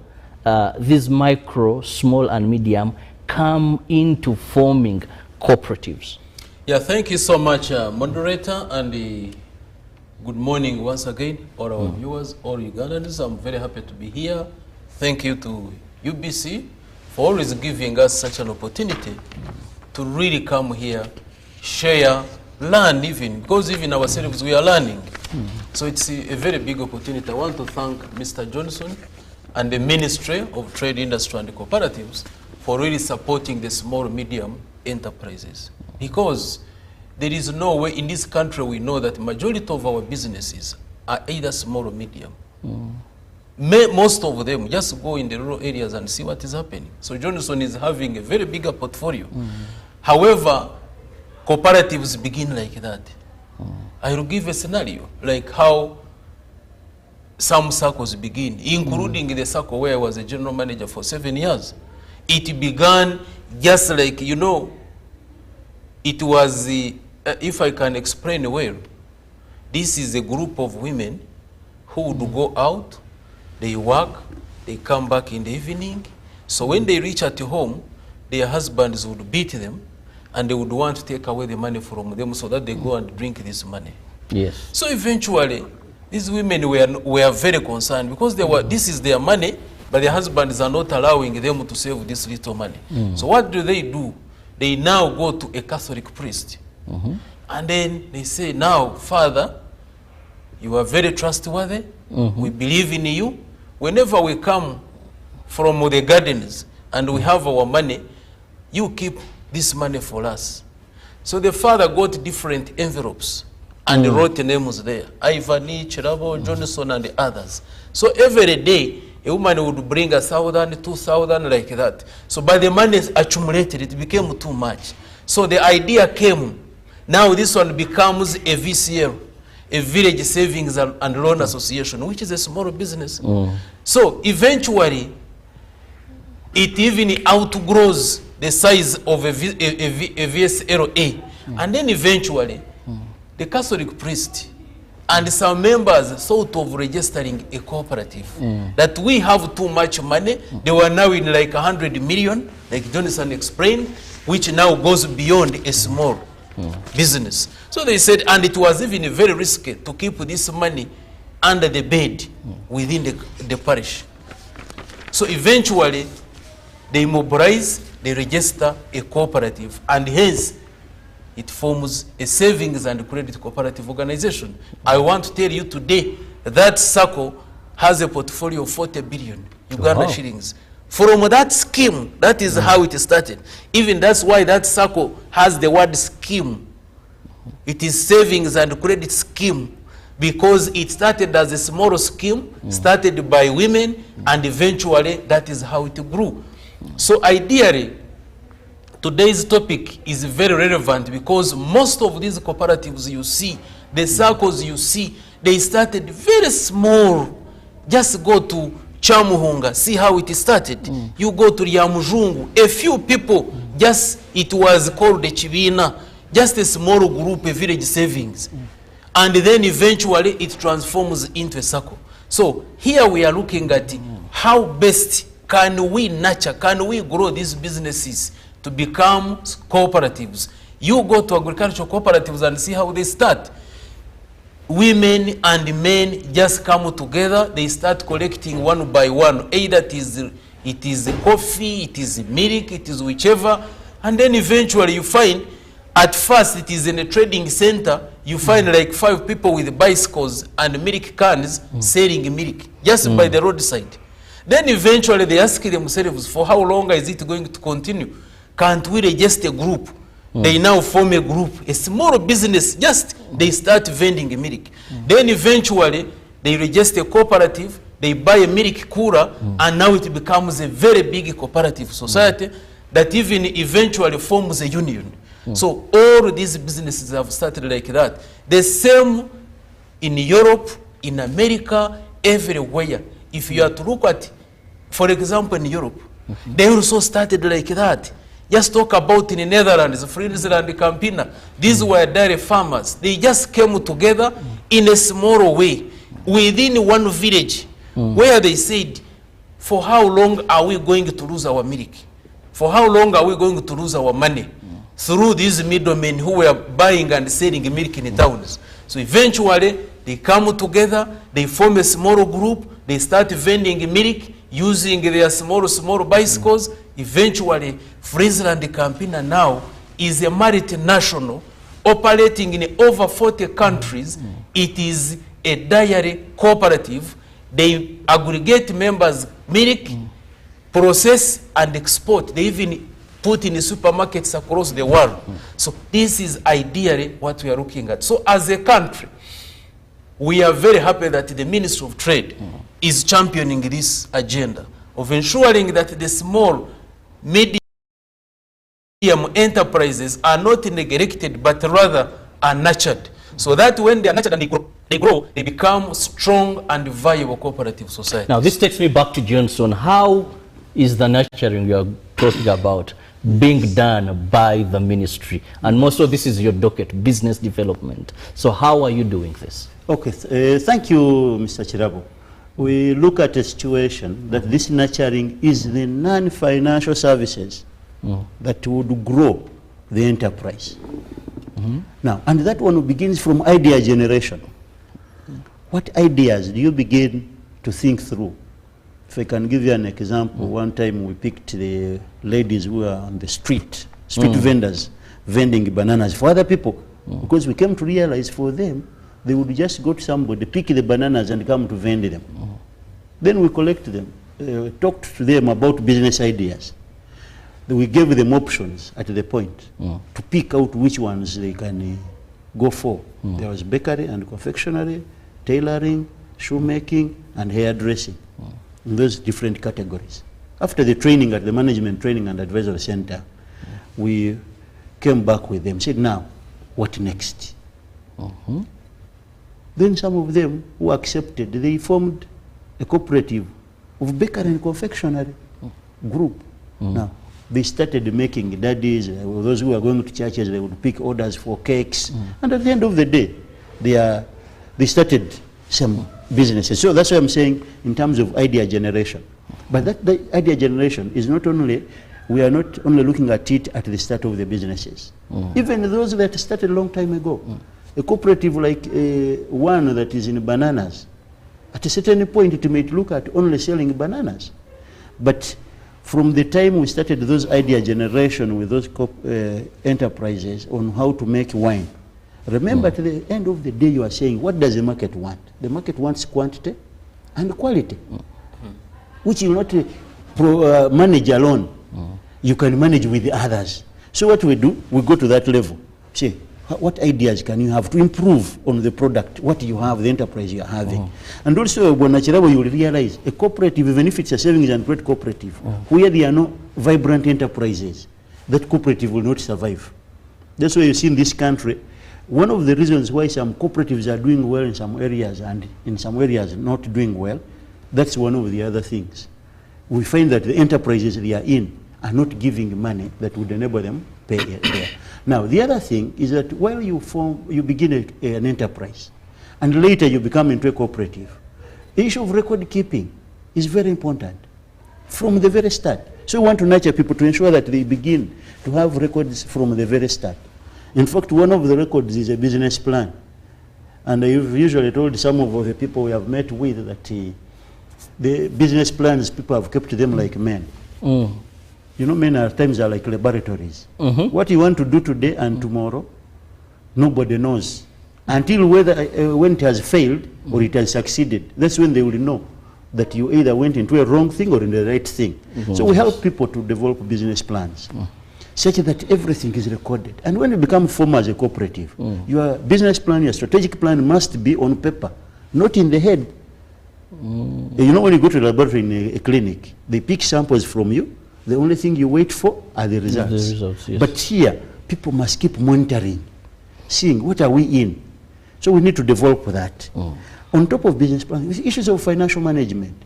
these micro, small and medium come into forming cooperatives? Yeah, thank you so much, moderator, and good morning once again, all our viewers, all Ugandans. I'm very happy to be here. Thank you to UBC for always giving us such an opportunity to really come here, share, learn even, because even ourselves we are learning. So it's a very big opportunity. I want to thank Mr. Johnson and the Ministry of Trade, Industry and Cooperatives for really supporting the small, medium enterprises. Because there is no way in this country we know that majority of our businesses are either small or medium. Most of them just go in the rural areas and see what is happening. So Johnson is having a very big portfolio. However, cooperatives begin like that. I will give a scenario like how some circles begin, including the circle where I was a general manager for 7 years. It began just like, you know, it was the, if I can explain well, this is a group of women who would go out, they work, they come back in the evening. So when they reach at home, their husbands would beat them and they would want to take away the money from them so that they go and drink this money. Yes. So eventually, these women were very concerned because they were, this is their money, but their husbands are not allowing them to save this little money. So what do? They now go to a Catholic priest. And then they say, now, Father, you are very trustworthy. We believe in you. Whenever we come from the gardens and we have our money, you keep this money for us. So the father got different envelopes and wrote the names there. Ivani, Chirabo, Johnson, and the others. So every day, a woman would bring 1,000, 2,000, like that. So by the money accumulated, it became too much. So the idea came. Now this one becomes a VCL, a Village Savings and Loan Association, which is a small business. So eventually, it even outgrows the size of a VSLA. And then eventually, the Catholic priest and some members thought of registering a cooperative. That we have too much money. They were now in like 100 million, like Johnson explained, which now goes beyond a small business. So they said, and it was even very risky to keep this money under the bed within the parish. So eventually, they mobilize, they register a cooperative, and hence it forms a savings and credit cooperative organization. I want to tell you today that SACCO has a portfolio of 40 billion Uganda shillings. From that scheme, that is how it started. Even that's why that SACCO has the word scheme. It is savings and credit scheme, because it started as a small scheme, started by women, and eventually that is how it grew. So ideally, today's topic is very relevant because most of these cooperatives you see, the circles you see, they started very small. Just go to Chamuhunga, see how it started. You go to Yamujungu, a few people, just it was called the Chibina, just a small group, a village savings. And then eventually it transforms into a circle. So here we are looking at how best can we nurture, can we grow these businesses to become cooperatives. You go to agricultural cooperatives and see how they start. Women and men just come together, they start collecting one by one. Either it is coffee, it is milk, it is whichever. And then eventually you find, at first it is in a trading center, you find like 5 people with bicycles and milk cans selling milk just by the roadside. Then eventually they ask themselves, for how long is it going to continue? Can't we register a group? They now form a group, a small business, just they start vending milk. Then eventually they register a cooperative, they buy a milk cooler, and now it becomes a very big cooperative society that even eventually forms a union. So all these businesses have started like that. The same in Europe, in America, everywhere. If you are to look at, for example, in Europe, they also started like that. Just talk about in the Netherlands, Friesland, Campina. These were dairy farmers. They just came together in a small way within one village where they said, for how long are we going to lose our milk? For how long are we going to lose our money through these middlemen who were buying and selling milk in the towns? So eventually they come together, they form a small group, they start vending milk using their small bicycles. Eventually, Friesland Campina now is a multinational operating in over 40 countries. It is a dairy cooperative. They aggregate members' milk, process and export. They even put in the supermarkets across the world. So this is ideally what we are looking at. So as a country, we are very happy that the Ministry of Trade is championing this agenda of ensuring that the small, medium enterprises are not neglected, but rather are nurtured. So that when they are nurtured and they grow, they become strong and viable cooperative society. Now this takes me back to Johnson. How is the nurturing you are talking about being done by the ministry? And most of this is your docket, business development. So how are you doing this? Okay, thank you, Mr. Chirabo. We look at a situation that this nurturing is the non-financial services that would grow the enterprise. Now, and that one begins from idea generation. What ideas do you begin to think through? If I can give you an example, one time we picked the ladies who were on the street vendors, vending bananas for other people, because we came to realize for them, they would just go to somebody, pick the bananas and come to vend them. Then we collect them, talked to them about business ideas. Then we gave them options at the point to pick out which ones they can go 4. There was bakery and confectionery, tailoring, shoemaking, and hairdressing. In those different categories. After the training at the Management Training and Advisory Center, we came back with them, said, now, what next? Then some of them who accepted, they formed a cooperative of bakery and confectionery group. Now, they started making daddies, those who are going to churches, they would pick orders for cakes. And at the end of the day, they started some businesses. So that's why I'm saying in terms of idea generation. But the idea generation is not only, we are not only looking at it at the start of the businesses. Even those that started a long time ago. A cooperative like one that is in bananas, at a certain point it may look at only selling bananas. But from the time we started those idea generation with those enterprises on how to make wine, remember, at the end of the day, you are saying, what does the market want? The market wants quantity and quality, which you not manage alone. You can manage with the others. So what we do, we go to that level. Say, what ideas can you have to improve on the product, what you have, the enterprise you are having? And also, when you will realize, a cooperative, even if it's a savings and trade cooperative, where there are no vibrant enterprises, that cooperative will not survive. That's why you see in this country, one of the reasons why some cooperatives are doing well in some areas and in some areas not doing well, that's one of the other things. We find that the enterprises they are in are not giving money that would enable them pay there. Now, the other thing is that while you begin an enterprise, and later you become into a cooperative, the issue of record keeping is very important from the very start. So we want to nurture people to ensure that they begin to have records from the very start. In fact, one of the records is a business plan. And I've usually told some of the people we have met with that the business plans, people have kept them like men. You know, men at times are like laboratories. What you want to do today and tomorrow, nobody knows. Until when it has failed or it has succeeded, that's when they will know that you either went into a wrong thing or in the right thing. So we help people to develop business plans, such that everything is recorded. And when you become formal as a cooperative, your business plan, your strategic plan must be on paper, not in the head. You know, when you go to the laboratory in a clinic, they pick samples from you. The only thing you wait for are the results. Yes. But here, people must keep monitoring, seeing what are we in. So we need to develop that. On top of business plan, issues of financial management,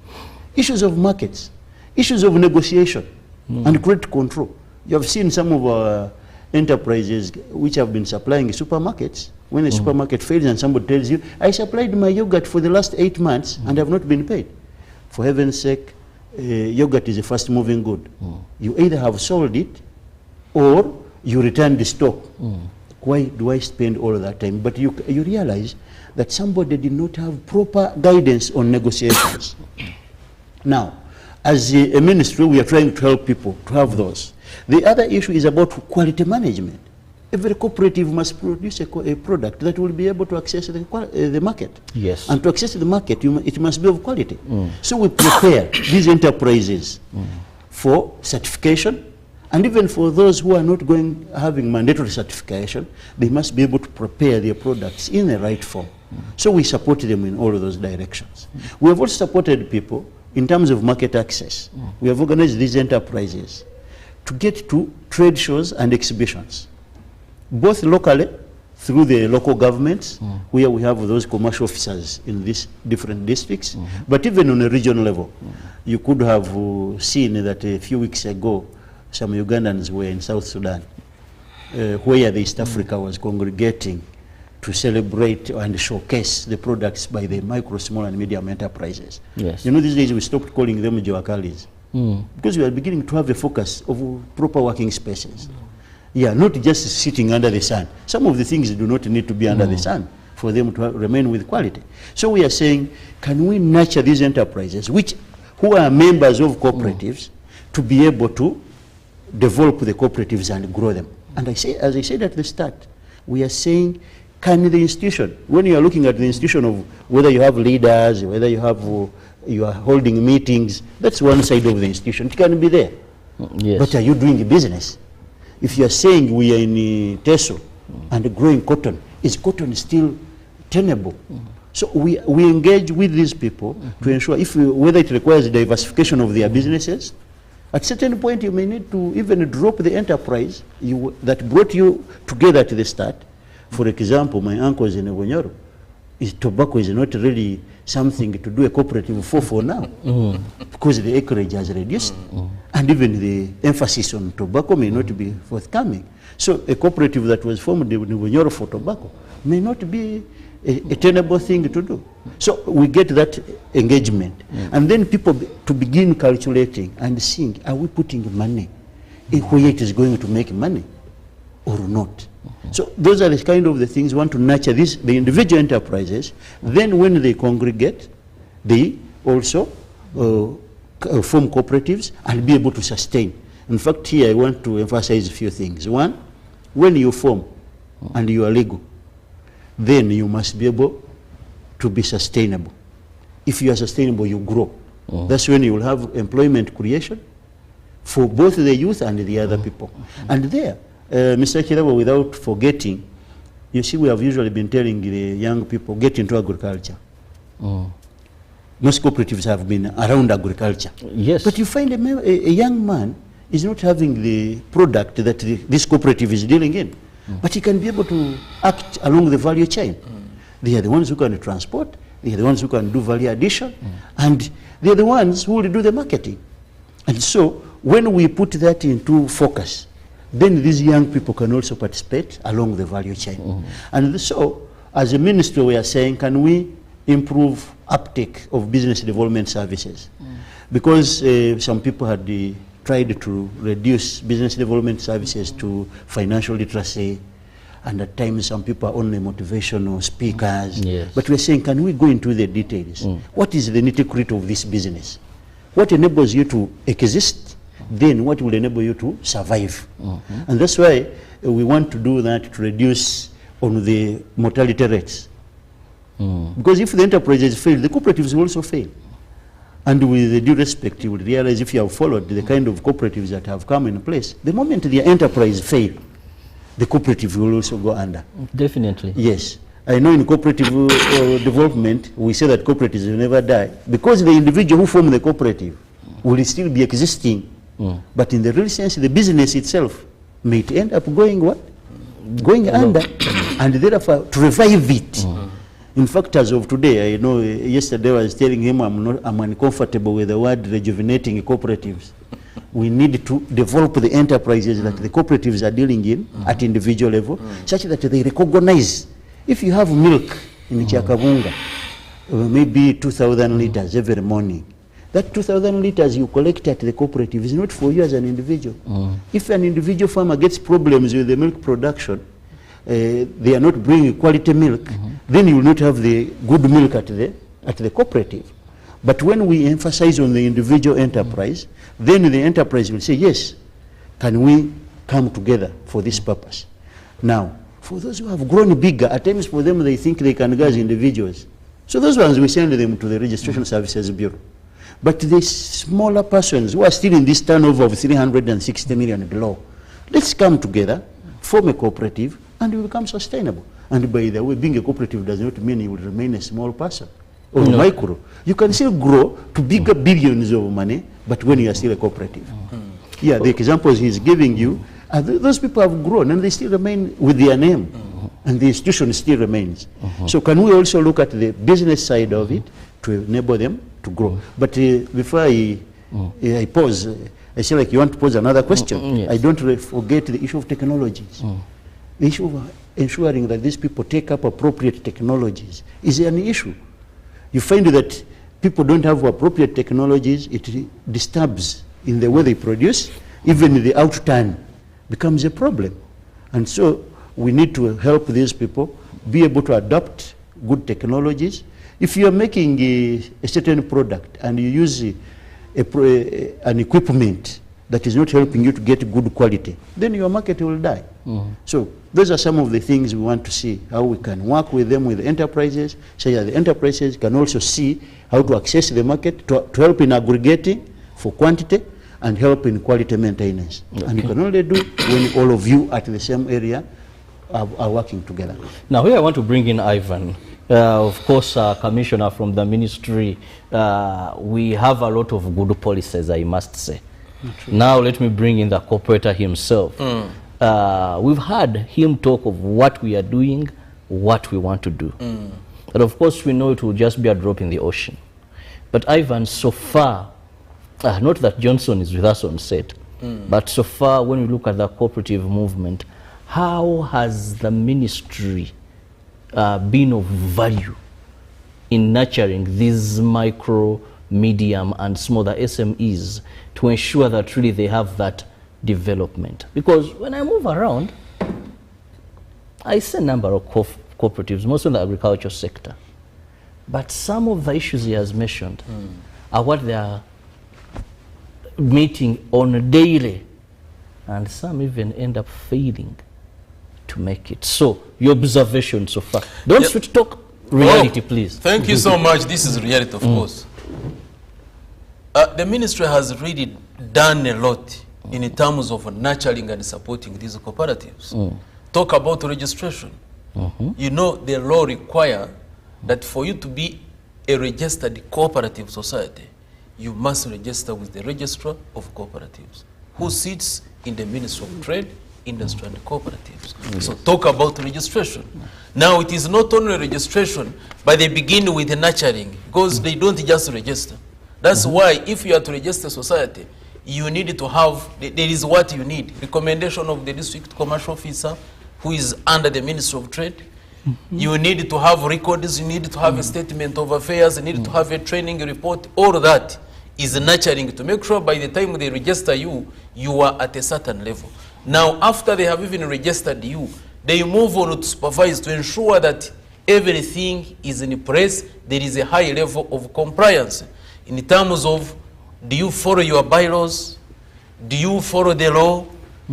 issues of markets, issues of negotiation and credit control. You have seen some of our enterprises which have been supplying supermarkets. When a supermarket fails and somebody tells you, I supplied my yogurt for the last 8 months and have not been paid. For heaven's sake, yogurt is a fast moving good. You either have sold it or you return the stock. Why do I spend all of that time? But you realize that somebody did not have proper guidance on negotiations. Now, as a ministry, we are trying to help people to have those. The other issue is about quality management. Every cooperative must produce a product that will be able to access the market. Yes. And to access the market, it must be of quality. So we prepare these enterprises for certification, and even for those who are not having mandatory certification, they must be able to prepare their products in the right form. So we support them in all of those directions. We have also supported people in terms of market access. We have organized these enterprises to get to trade shows and exhibitions, both locally through the local governments, where we have those commercial officers in these different districts, but even on a regional level. You could have seen that a few weeks ago, some Ugandans were in South Sudan, where the East Africa was congregating to celebrate and showcase the products by the micro, small and medium enterprises. Yes. You know, these days we stopped calling them Joakalis, because we are beginning to have a focus of proper working spaces. Yeah, not just sitting under the sun. Some of the things do not need to be under the sun for them to remain with quality. So we are saying, can we nurture these enterprises, who are members of cooperatives, to be able to develop the cooperatives and grow them? And as I said at the start, we are saying, can the institution, when you are looking at the institution of whether you have leaders, whether you are holding meetings, that's one side of the institution. It can be there. Yes. But are you doing business? If you are saying we are in Teso and growing cotton, is cotton still tenable? So we engage with these people to ensure whether it requires diversification of their businesses. At a certain point, you may need to even drop the enterprise that brought you together at the start. For example, my uncles in Ebonyoro, tobacco is not really something to do a cooperative for now, because the acreage has reduced, and even the emphasis on tobacco may not be forthcoming. So a cooperative that was formed in Ebonyoro for tobacco may not be a tenable thing to do. So we get that engagement. And then people to begin calculating and seeing, are we putting money where it is going to make money or not? So those are the kind of the things we want to nurture the individual enterprises. Then when they congregate, they also form cooperatives and be able to sustain. In fact, here I want to emphasize a few things. One, when you form and you are legal, then you must be able to be sustainable. If you are sustainable, you grow. That's when you will have employment creation for both the youth and the other people. And there, Mr. Kirabo, without forgetting, you see, we have usually been telling the young people, get into agriculture. Most cooperatives have been around agriculture. Yes. But you find a young man is not having the product that this cooperative is dealing in. But he can be able to act along the value chain. They are the ones who can transport, they are the ones who can do value addition, and they are the ones who will do the marketing. And so, when we put that into focus, then these young people can also participate along the value chain. And so, as a ministry, we are saying, can we improve uptake of business development services? Because some people had tried to reduce business development services to financial literacy, and at times some people are only motivational speakers. But we're saying, can we go into the details? What is the nitty-gritty of this business? What enables you to exist? Then what will enable you to survive? And that's why we want to do that, to reduce on the mortality rates. Because if the enterprises fail, the cooperatives will also fail. And with the due respect, you will realize, if you have followed the kind of cooperatives that have come in place, the moment the enterprise fail, the cooperative will also go under. Definitely. Yes. I know in cooperative development, we say that cooperatives will never die, because the individual who formed the cooperative will still be existing. But in the real sense, the business itself may end up going what? Going under. And therefore, to revive it. In fact, as of today, I know yesterday I was telling him I'm uncomfortable with the word rejuvenating cooperatives. We need to develop the enterprises that the cooperatives are dealing in at individual level, such that they recognize, if you have milk in Chakabunga, maybe 2,000 liters every morning, that 2,000 liters you collect at the cooperative is not for you as an individual. If an individual farmer gets problems with the milk production, they are not bringing quality milk, then you will not have the good milk at the cooperative. But when we emphasize on the individual enterprise, then the enterprise will say, yes, can we come together for this purpose? Now, for those who have grown bigger, at times for them they think they can go as individuals. So those ones, we send them to the Registration Services Bureau. But the smaller persons who are still in this turnover of 360 million below, let's come together, form a cooperative, and you become sustainable. And by the way, being a cooperative does not mean you will remain a small person or micro. You can still grow to bigger billions of money, but when you are still a cooperative. Yeah, the examples he's giving you, those people have grown and they still remain with their name, and the institution still remains. So can we also look at the business side of it to enable them to grow? But before I pause, I feel like you want to pose another question. I don't forget the issue of technologies. The issue of ensuring that these people take up appropriate technologies is an issue. You find that people don't have appropriate technologies, it disturbs in the way they produce, even the outturn becomes a problem. And so we need to help these people be able to adopt good technologies. If you are making a certain product and you use an equipment that is not helping you to get good quality, then your market will die. So those are some of the things we want to see, how we can work with them, with the enterprises, so that the enterprises can also see how to access the market, to help in aggregating for quantity and help in quality maintenance. And you can only do when all of you at the same area are working together. Now here I want to bring in Ivan. Of course, Commissioner from the ministry, we have a lot of good policies, I must say. Now let me bring in the cooperator himself. We've heard him talk of what we are doing, what we want to do. But of course we know it will just be a drop in the ocean. But Ivan, so far, not that Johnson is with us on set, but so far when we look at the cooperative movement, how has the ministry been of value in nurturing these micro, medium and smaller SMEs to ensure that really they have that development? Because when I move around, I see a number of cooperatives, mostly in the agriculture sector. But some of the issues he has mentioned are what they are meeting on a daily, and some even end up failing to make it. So, your observation so far. Don't switch talk, reality, please. Thank you so much. This is reality, of course. The ministry has really done a lot in terms of nurturing and supporting these cooperatives. Talk about registration. You know, the law requires that for you to be a registered cooperative society, you must register with the Registrar of Cooperatives, who sits in the Ministry of Trade, Industry and Cooperatives. So talk about registration. Now it is not only registration, but they begin with the nurturing, because they don't just register. That's why if you are to register society, you need to have, there is what you need. Recommendation of the district commercial officer, who is under the Ministry of Trade. You need to have records, you need to have a statement of affairs, you need to have a training report. All that is nurturing to make sure by the time they register you, you are at a certain level. Now, after they have even registered you, they move on to supervise to ensure that everything is in place. There is a high level of compliance in terms of, do you follow your bylaws? Do you follow the law?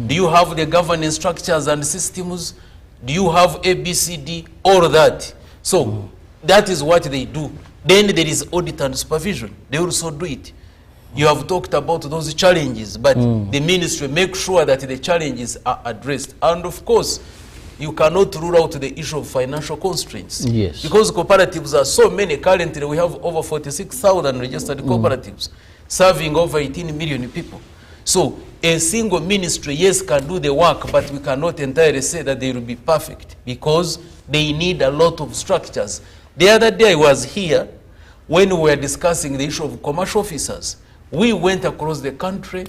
Do you have the governance structures and systems? Do you have ABCD? All that. So that is what they do. Then there is audit and supervision. They also do it. You have talked about those challenges, but the ministry makes sure that the challenges are addressed. And of course, you cannot rule out the issue of financial constraints. Yes. Because cooperatives are so many. Currently, we have over 46,000 registered cooperatives, serving over 18 million people. So a single ministry, yes, can do the work, but we cannot entirely say that they will be perfect, because they need a lot of structures. The other day I was here when we were discussing the issue of commercial officers. We went across the country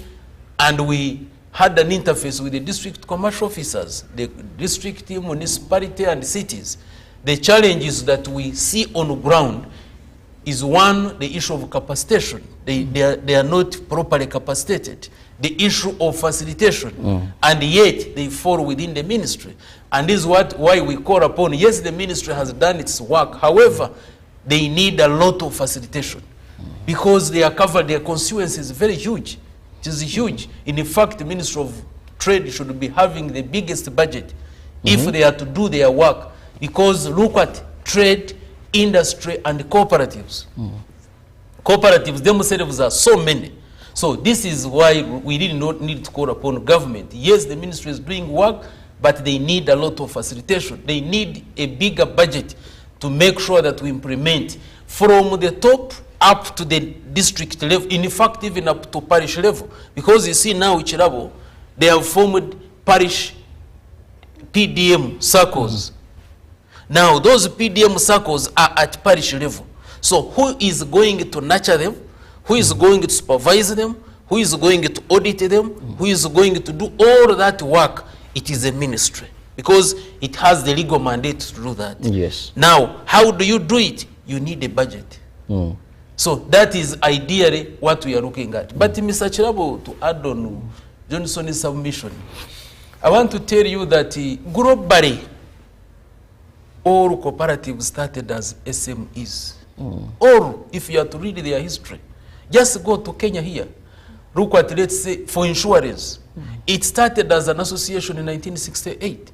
and we had an interface with the district commercial officers, the district, municipality and cities. The challenges that we see on the ground is, one, the issue of capacitation. They are not properly capacitated. The issue of facilitation, and yet they fall within the ministry. And this is why we call upon, yes, the ministry has done its work. However, they need a lot of facilitation, because they are covered, their constituency is very huge. It is huge. In fact, the Ministry of Trade should be having the biggest budget if they are to do their work, because look at trade, industry and cooperatives. Cooperatives themselves are so many. So this is why we really not need to call upon government. Yes, the ministry is doing work, but they need a lot of facilitation. They need a bigger budget to make sure that we implement from the top up to the district level, in fact even up to parish level. Because you see now each level, they have formed parish PDM circles. Now those PDM circles are at parish level. So who is going to nurture them? Who is going to supervise them? Who is going to audit them? Who is going to do all that work? It is a ministry, because it has the legal mandate to do that. Yes. Now, how do you do it? You need a budget. So that is ideally what we are looking at. But Mr. Chirabo, to add on Johnson's submission, I want to tell you that globally, all cooperatives started as SMEs. Or if you are to read their history, just go to Kenya here. Look at, let's say, for insurance. It started as an association in 1968.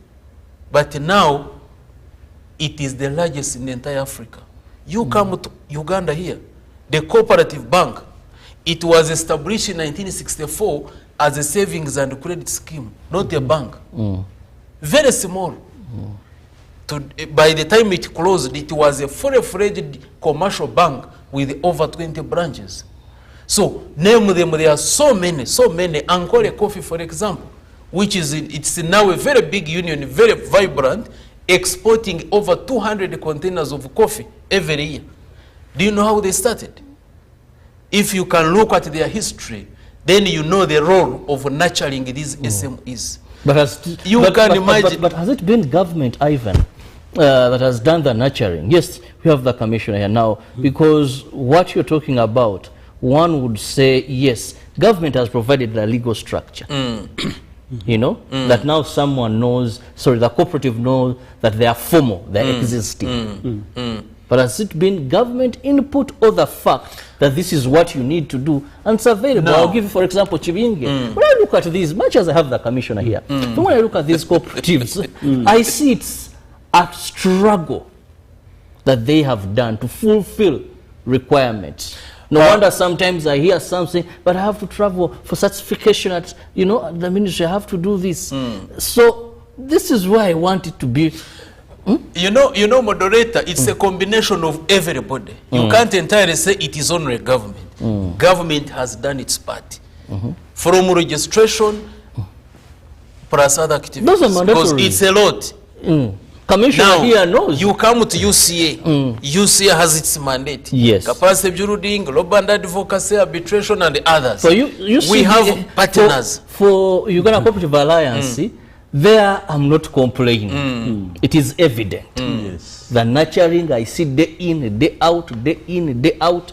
But now, it is the largest in the entire Africa. You come to Uganda here, the Cooperative Bank, it was established in 1964 as a savings and credit scheme, not a bank. Very small. By the time it closed, it was a fully-fledged commercial bank with over 20 branches. So, name them, there are so many. Ankole Coffee, for example, which is, it's now a very big union, very vibrant, exporting over 200 containers of coffee every year. Do you know how they started? If you can look at their history, then you know the role of nurturing these SMEs. But has it been government, Ivan, that has done the nurturing? Yes, we have the commissioner here now, because what you're talking about, one would say, yes, government has provided the legal structure. You know, that now someone knows, sorry, the cooperative knows that they are formal, they are existing. But has it been government input or the fact that this is what you need to do and it's available? No. I'll give you, for example, Chibinge. When I look at these, much as I have the commissioner here, so when I look at these cooperatives, I see it's a struggle that they have done to fulfill requirements. No wonder sometimes I hear something, but I have to travel for certification at, you know, the ministry, I have to do this. So this is why I want it to be. You know, moderator, it's a combination of everybody. You can't entirely say it is only government. Government has done its part. From registration plus other activities. Those are mandatory. Because it's a lot. Commissioner now, here knows. You come to UCA. UCA has its mandate. Yes. Capacity building, global advocacy, arbitration, and others. So you we have partners. For Uganda Cooperative Alliance, there I'm not complaining. It is evident. Yes. The nurturing I see day in, day out, day in, day out.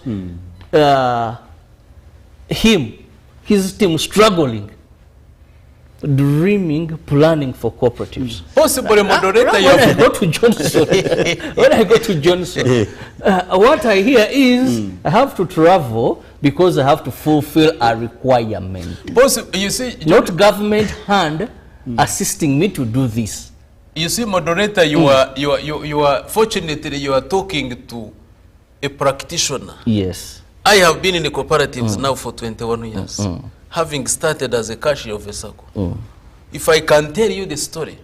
His team struggling, dreaming, planning for cooperatives. Possibly, moderator. When I go to Johnson, what I hear is I have to travel because I have to fulfill a requirement. You see, not government hand assisting me to do this. You see, moderator, you are fortunately you are talking to a practitioner. Yes. I have been in the cooperatives now for 21 years, having started as a cashier of a circle. If I can tell you the story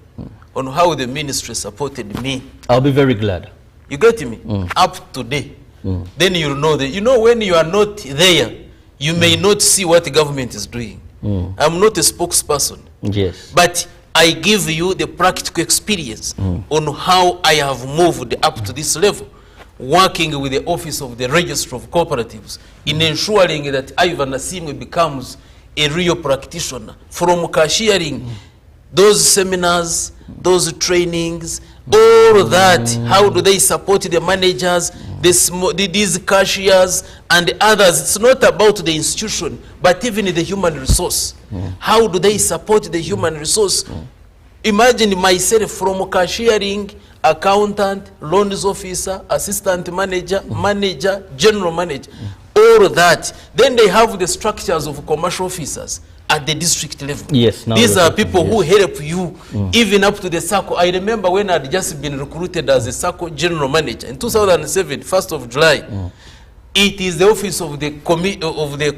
on how the ministry supported me, I'll be very glad. You get me? Up to date. Then you'll know that. You know, when you are not there, you may not see what the government is doing. I'm not a spokesperson. Yes. But I give you the practical experience on how I have moved up to this level, working with the Office of the Register of Cooperatives in ensuring that Ivan Asimwe becomes a real practitioner. From cashiering, those seminars, those trainings, all that, how do they support the managers, these cashiers and others? It's not about the institution, but even the human resource. How do they support the human resource? Imagine myself from cashiering, accountant, loans officer, assistant manager, manager, general manager, all that. Then they have the structures of commercial officers at the district level. Yes, these are people who help you even up to the circle. I remember when I had just been recruited as a circle general manager in 2007, 1st of July. It is the office of the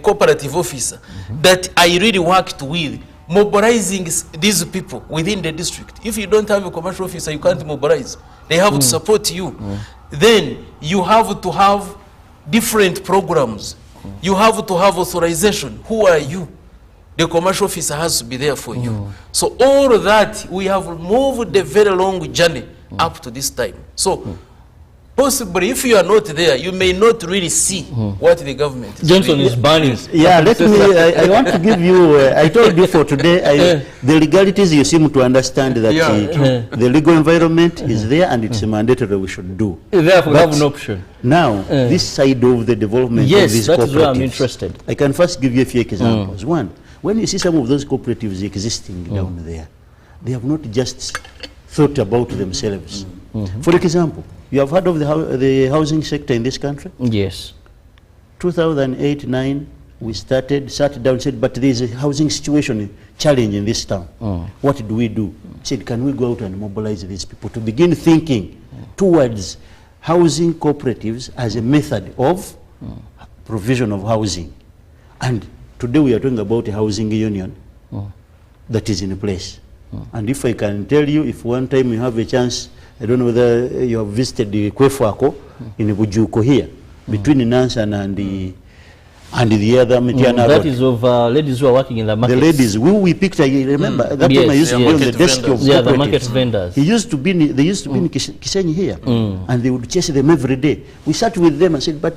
cooperative officer that I really worked with, mobilizing these people within the district. If you don't have a commercial officer, you can't mobilize. They have to support you. Then you have to have different programs. You have to have authorization. Who are you? The commercial officer has to be there for you. So all that, we have moved a very long journey up to this time. So possibly, if you are not there, you may not really see what the government is Johnson doing. is banning. Yeah, let me, I want to give you, I told you for today, the legalities you seem to understand that the legal environment is there and it's mandatory we should do. Therefore, we have an option. Now, this side of the development of these cooperatives. Yes, that is where I'm interested. I can first give you a few examples. One, when you see some of those cooperatives existing down there, they have not just thought about themselves. For example, you have heard of the housing sector in this country? Yes. 2008-9, we sat down, said, but there is a housing situation challenge in this town. What do? Said, can we go out and mobilize these people to begin thinking towards housing cooperatives as a method of provision of housing? And today we are talking about a housing union that is in place. And if I can tell you, if one time you have a chance, I don't know whether you have visited the Kwefwako in Bujuko here, between Nansan and the other Mitiana That Road. is of ladies who are working in the market. The ladies, who we picked, I remember, that Yes, one I used to be on the desk of yeah, the Cooperative. market vendors. They used to be in Kisenyi here, and they would chase them every day. We sat with them and said, but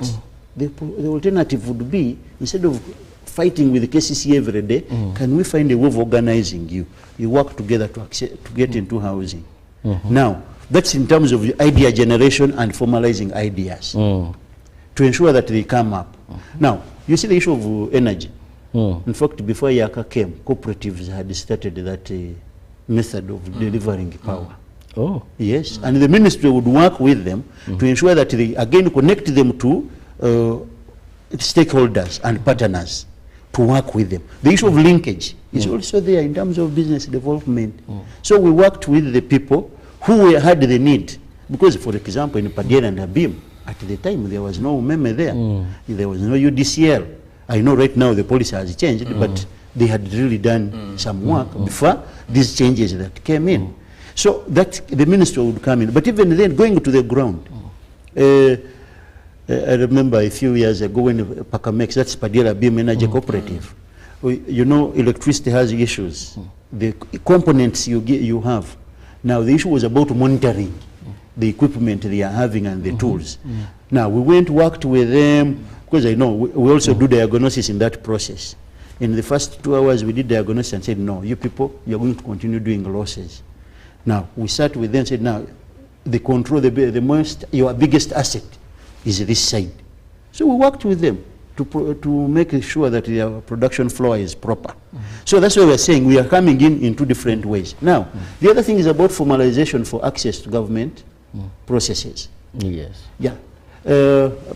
the alternative would be, instead of fighting with the KCC every day, can we find a way of organizing you? You work together to get into housing. Now, that's in terms of the idea generation and formalizing ideas to ensure that they come up. Now, you see the issue of energy. In fact, before Yaka came, cooperatives had started that method of delivering power. Oh. Yes, and the ministry would work with them to ensure that they again connect them to stakeholders and partners to work with them. The issue of linkage is also there in terms of business development. So we worked with the people who had the need, because for example in Padilla and Abim, at the time there was no meme there, there was no UDCL. I know right now the policy has changed, but they had really done some work before these changes that came in. So that the minister would come in, but even then going to the ground. I remember a few years ago when Pakamex, that's Padilla Beam Energy Cooperative, you know electricity has issues. The components you have. Now the issue was about monitoring the equipment they are having and the tools. Now we worked with them, because I know we also do diagnosis in that process. In the first 2 hours we did diagnosis and said, no, you people, you're going to continue doing losses. Now we sat with them and said, now the control, your biggest asset is this side. So we worked with them to make sure that their production floor is proper. So that's why we're saying we are coming in two different ways. Now, the other thing is about formalization for access to government processes. Yes. Yeah.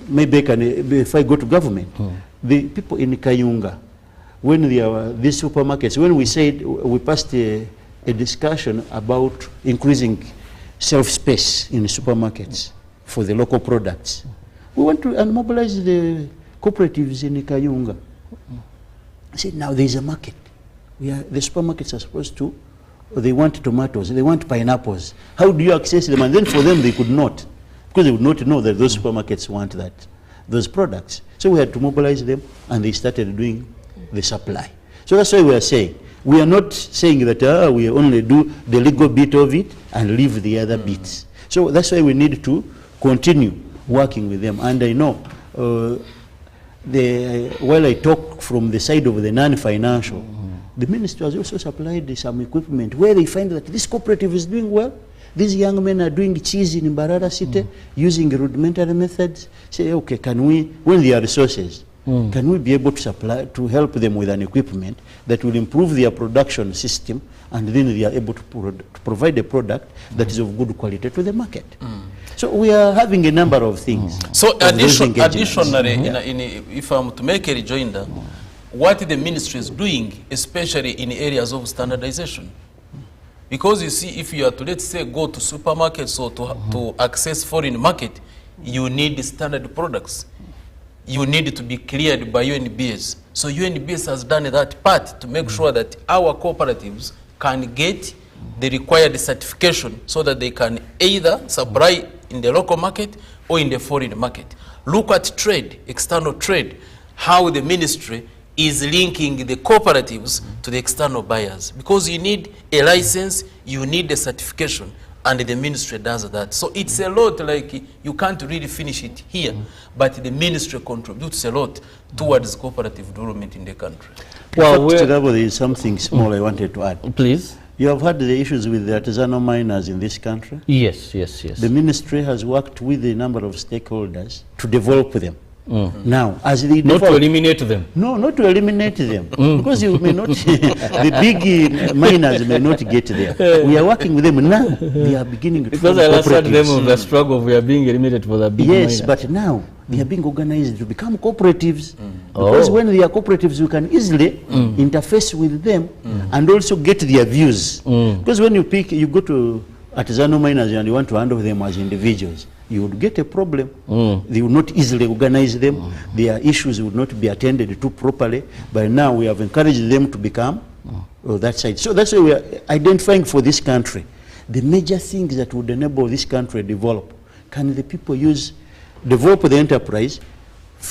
Maybe if I go to government, the people in Kayunga, when these supermarkets, when we said we passed a discussion about increasing shelf space in the supermarkets for the local products, we want to mobilize the cooperatives in Kayunga. I said, now there is a market. The supermarkets are supposed to, they want tomatoes, they want pineapples. How do you access them? And then for them they could not, because they would not know that those supermarkets want those products. So we had to mobilize them, and they started doing the supply. So that's why we are saying, we are not saying that we only do the legal bit of it and leave the other bits. So that's why we need to continue working with them. And I know, while I talk from the side of the non-financial, the ministry has also supplied some equipment where they find that this cooperative is doing well. These young men are doing cheese in Mbarara City using rudimentary methods. Say, okay, can we, when there are resources, can we be able to supply, to help them with an equipment that will improve their production system, and then they are able to provide a product that is of good quality to the market. So we are having a number of things. So additionally, if I'm to make a rejoinder, what the ministry is doing, especially in areas of standardization. Because you see, if you are to, let's say, go to supermarkets or to access foreign market, you need standard products. You need to be cleared by UNBS. So UNBS has done that part to make sure that our cooperatives can get the required certification so that they can either supply in the local market or in the foreign market. Look at trade, external trade, how the ministry is linking the cooperatives to the external buyers. Because you need a license, you need a certification, and the ministry does that. So it's a lot, like you can't really finish it here, but the ministry contributes a lot towards cooperative development in the country. Well, there is something small I wanted to add. Please. You have had the issues with the artisanal miners in this country? Yes, yes, yes. The ministry has worked with a number of stakeholders to develop them. Now, as they not to eliminate them. No, not to eliminate them, because you may not. The big miners may not get there. We are working with them now. They are beginning to. Because I last heard them of the struggle. We are being eliminated for the big miners. Yes, but now they are being organized to become cooperatives. Because when they are cooperatives, you can easily interface with them and also get their views. Because when you go to artisanal miners and you want to handle them as individuals, you would get a problem. They would not easily organize them. Their issues would not be attended to properly. But now we have encouraged them to become that side. So that's why we are identifying for this country the major things that would enable this country to develop. Can the people develop the enterprise,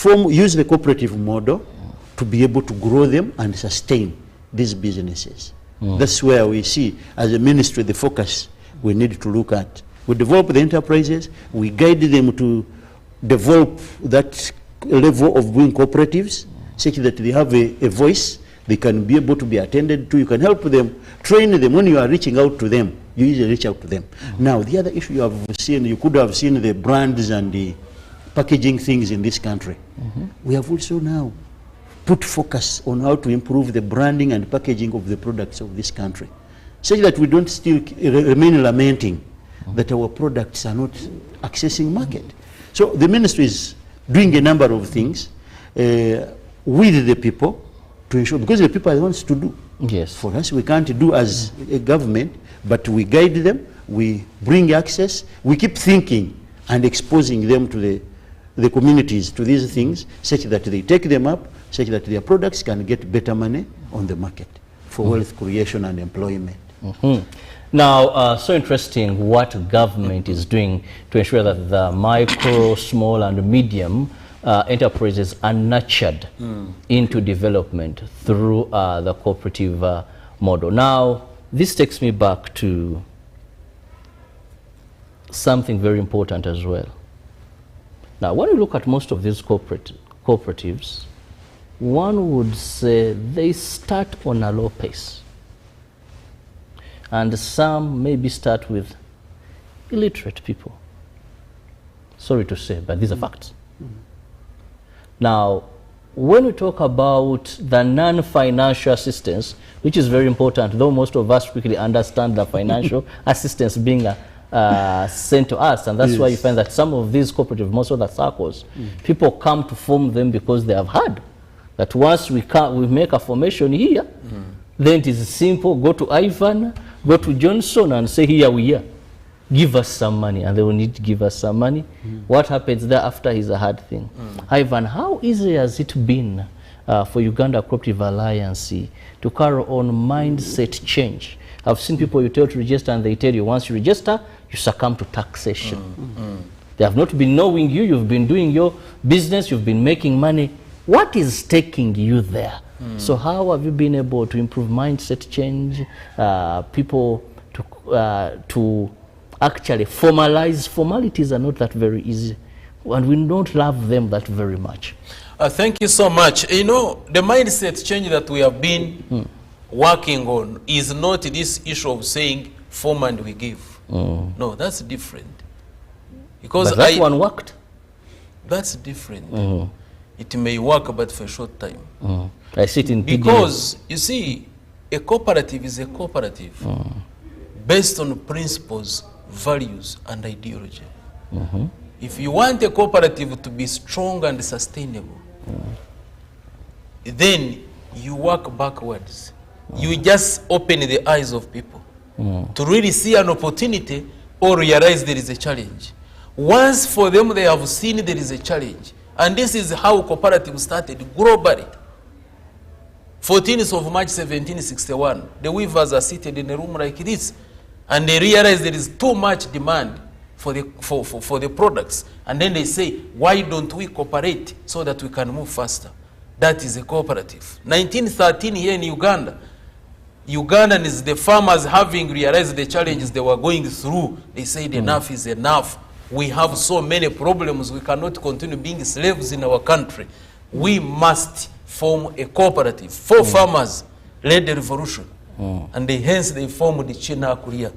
use the cooperative model to be able to grow them and sustain these businesses? That's where we see, as a ministry, the focus we need to look at. We develop the enterprises, we guide them to develop that level of being cooperatives, such that they have a voice, they can be able to be attended to. You can help them, train them. When you are reaching out to them, you usually reach out to them. Now, the other issue you could have seen the brands and the packaging things in this country. We have also now put focus on how to improve the branding and packaging of the products of this country, such that we don't still remain lamenting that our products are not accessing market. So the ministry is doing a number of things with the people to ensure, because the people are the ones to do. Yes. For us, we can't do as a government, but we guide them, we bring access, we keep thinking and exposing them to the communities to these things, such that they take them up, such that their products can get better money on the market for wealth creation and employment. Now, so interesting what government is doing to ensure that the micro, small and medium enterprises are nurtured into development through the cooperative model. Now, this takes me back to something very important as well. Now, when you look at most of these cooperatives, one would say they start on a low pace. And some maybe start with illiterate people. Sorry to say, but these are facts. Now, when we talk about the non-financial assistance, which is very important, though most of us quickly understand the financial assistance being sent to us, and that's why you find that some of these cooperatives, most of the circles, people come to form them because they have heard that once we make a formation here, then it is simple, go to Ivan, go to Johnson and say, here we are. Give us some money, and they will need to give us some money. What happens thereafter is a hard thing. Ivan, how easy has it been for Uganda Cooperative Alliance to carry on mindset change? I've seen people you tell to register and they tell you once you register, you succumb to taxation. They have not been knowing you, you've been doing your business, you've been making money. What is taking you there? So how have you been able to improve mindset change, people to actually formalize? Formalities are not that very easy, and we don't love them that very much. Thank you so much. You know, the mindset change that we have been working on is not this issue of saying form and we give. No, that's different. Because but that one worked. That's different. It may work, but for a short time. I see it in because you see, a cooperative is a cooperative based on principles, values, and ideology. If you want a cooperative to be strong and sustainable, then you work backwards. You just open the eyes of people to really see an opportunity or realize there is a challenge. Once for them they have seen there is a challenge, and this is how cooperative started globally. 14th of March 1761, the weavers are seated in a room like this, and they realize there is too much demand for the products. And then they say, why don't we cooperate so that we can move faster? That is a cooperative. 1913 here in Uganda, Ugandans, the farmers, having realized the challenges they were going through, they said enough is enough. We have so many problems, we cannot continue being slaves in our country. We must form a cooperative. 4 farmers led the revolution, and hence they formed the China Korea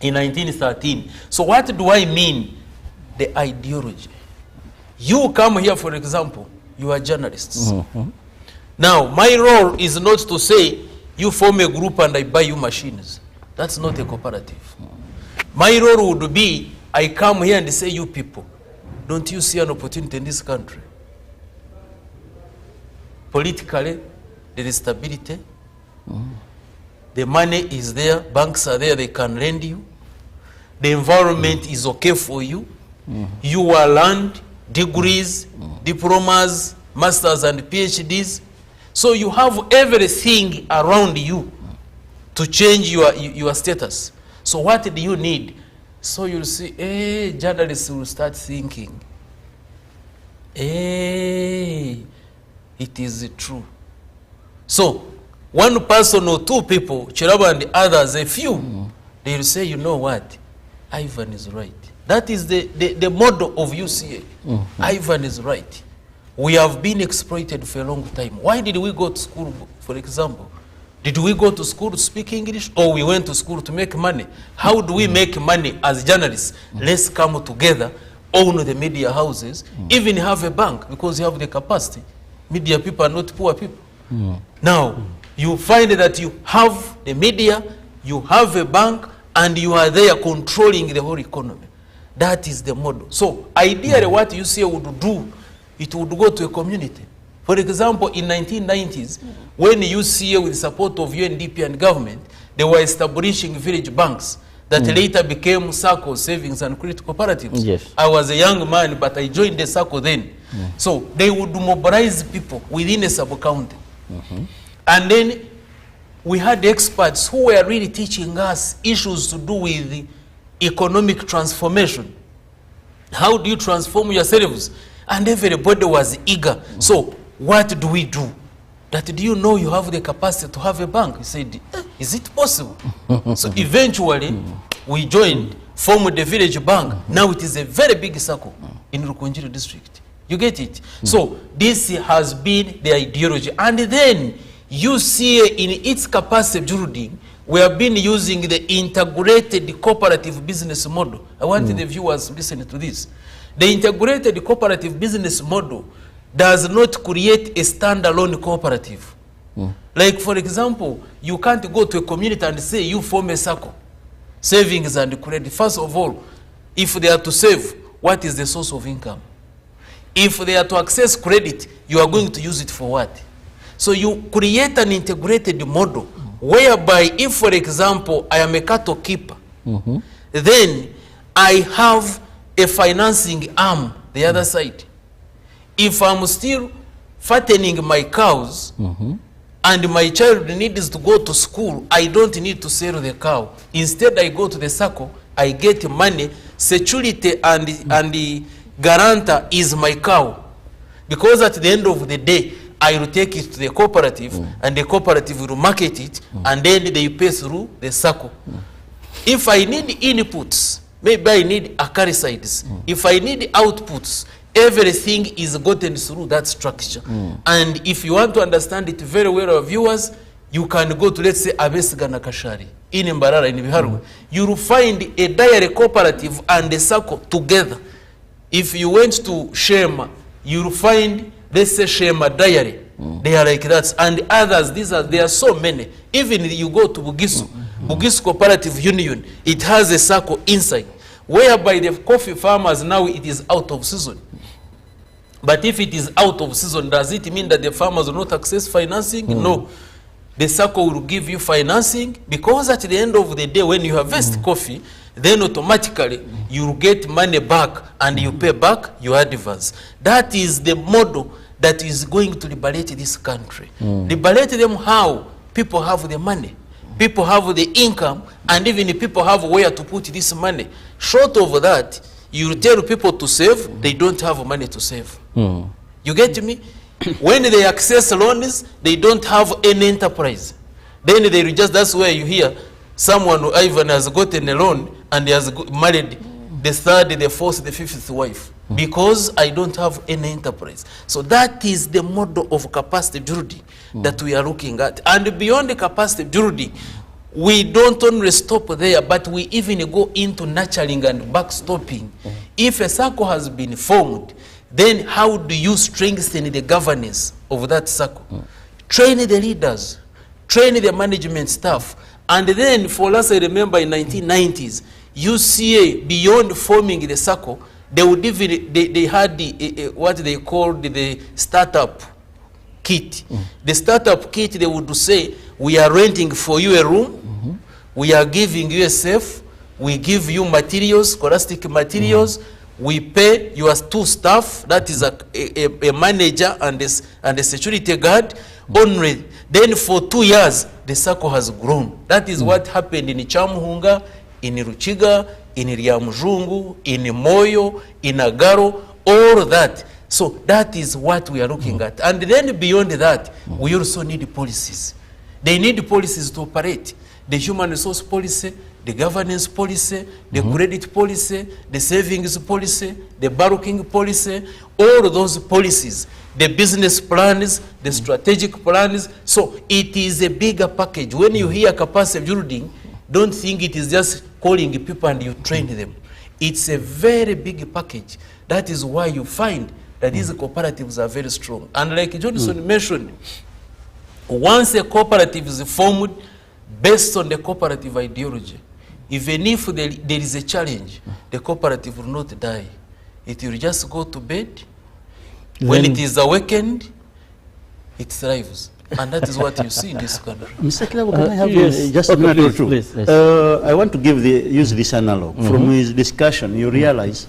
in 1913. So what do I mean? The ideology. You come here, for example, you are journalists. Now, my role is not to say, you form a group and I buy you machines. That's not a cooperative. My role would be, I come here and say, you people, don't you see an opportunity in this country? Politically, there is stability. The money is there, banks are there, they can lend you. The environment is okay for you. You are land, degrees, diplomas, masters and PhDs. So you have everything around you to change your status. So what do you need? So you'll see, journalists will start thinking, it is true. So one person or two people, Chiraba and the others, a few, they'll say, you know what, Ivan is right. That is the model of UCA. Ivan is right. We have been exploited for a long time. Why did we go to school, for example? Did we go to school to speak English, or we went to school to make money? How do we make money as journalists? Let's come together, own the media houses, even have a bank, because you have the capacity. Media people are not poor people. Now, you find that you have the media, you have a bank, and you are there controlling the whole economy. That is the model. So, ideally, what UCA would do, it would go to a community. For example, in 1990s, when UCA, with the support of UNDP and government, they were establishing village banks that later became SACCO, Savings and Credit Cooperatives. Yes. I was a young man, but I joined the SACCO then. So they would mobilize people within a sub-county. And then we had experts who were really teaching us issues to do with the economic transformation. How do you transform yourselves? And everybody was eager. So what do we do? That, do you know you have the capacity to have a bank? He said, is it possible? So eventually we joined, formed the village bank. Now it is a very big circle in Rukunjiri district. You get it? So this has been the ideology. And then you see in its capacity building, we have been using the integrated cooperative business model. I want the viewers to listen to this. The integrated cooperative business model does not create a standalone cooperative. Like, for example, you can't go to a community and say you form a circle, savings and credit. First of all, if they are to save, what is the source of income? If they are to access credit, you are going to use it for what? So you create an integrated model whereby, if, for example, I am a cattle keeper, then I have a financing arm, the other side. If I'm still fattening my cows and my child needs to go to school, I don't need to sell the cow. Instead, I go to the circle, I get money, security and the guarantor is my cow. Because at the end of the day, I will take it to the cooperative and the cooperative will market it and then they pay through the circle. If I need inputs, maybe I need acaricides. If I need outputs, everything is gotten through that structure. And if you want to understand it very well, our viewers, you can go to, let's say, Abesiga na Kashari in Mbarara, in Biharwe. You will find a dairy cooperative and a circle together. If you went to Shema, you will find, let's say, Shema Dairy. They are like that. And others, there are so many. Even you go to Bugisu, Bugisu Cooperative Union, it has a circle inside, whereby the coffee farmers now it is out of season. But if it is out of season, does it mean that the farmers will not access financing? No. The circle will give you financing, because at the end of the day, when you harvest coffee, then automatically you get money back and you pay back your advance. That is the model that is going to liberate this country. Liberate them how? People have the money, people have the income, and even people have where to put this money. Short of that, you tell people to save, they don't have money to save. You get me? When they access loans, they don't have any enterprise. Then they just, that's where you hear someone who even has gotten a loan and he has married the third, the fourth, the fifth wife, because I don't have any enterprise. So that is the model of capacity building that we are looking at. And beyond the capacity building, we don't only stop there, but we even go into nurturing and backstopping. If a circle has been formed, then how do you strengthen the governance of that circle? Train the leaders, train the management staff. And then for us, I remember in 1990s, UCA, beyond forming the circle, they would even, they had the, what they called the startup kit. The startup kit, they would say, we are renting for you a room, we are giving you a safe, we give you materials, scholastic materials, we pay your two staff, that is a manager and a security guard. only. Then for 2 years, the circle has grown. That is what happened in Chamuhunga, in Ruchiga, in Ryamujungu, in Moyo, in Agaro, all that. So that is what we are looking at. And then beyond that, we also need policies. They need policies to operate. The human resource policy, the governance policy, the credit policy, the savings policy, the borrowing policy, all those policies, the business plans, the strategic plans. So it is a bigger package. When you hear capacity building, don't think it is just calling people and you train them. It's a very big package. That is why you find that these cooperatives are very strong. And like Johnson mentioned, once a cooperative is formed based on the cooperative ideology, even if there is a challenge, the cooperative will not die. It will just go to bed. When it is awakened, it thrives. And that is what you see in this country. Mr. Kilabo, can I have just a minute or two? Please. I want to use this analog. From his discussion, you realize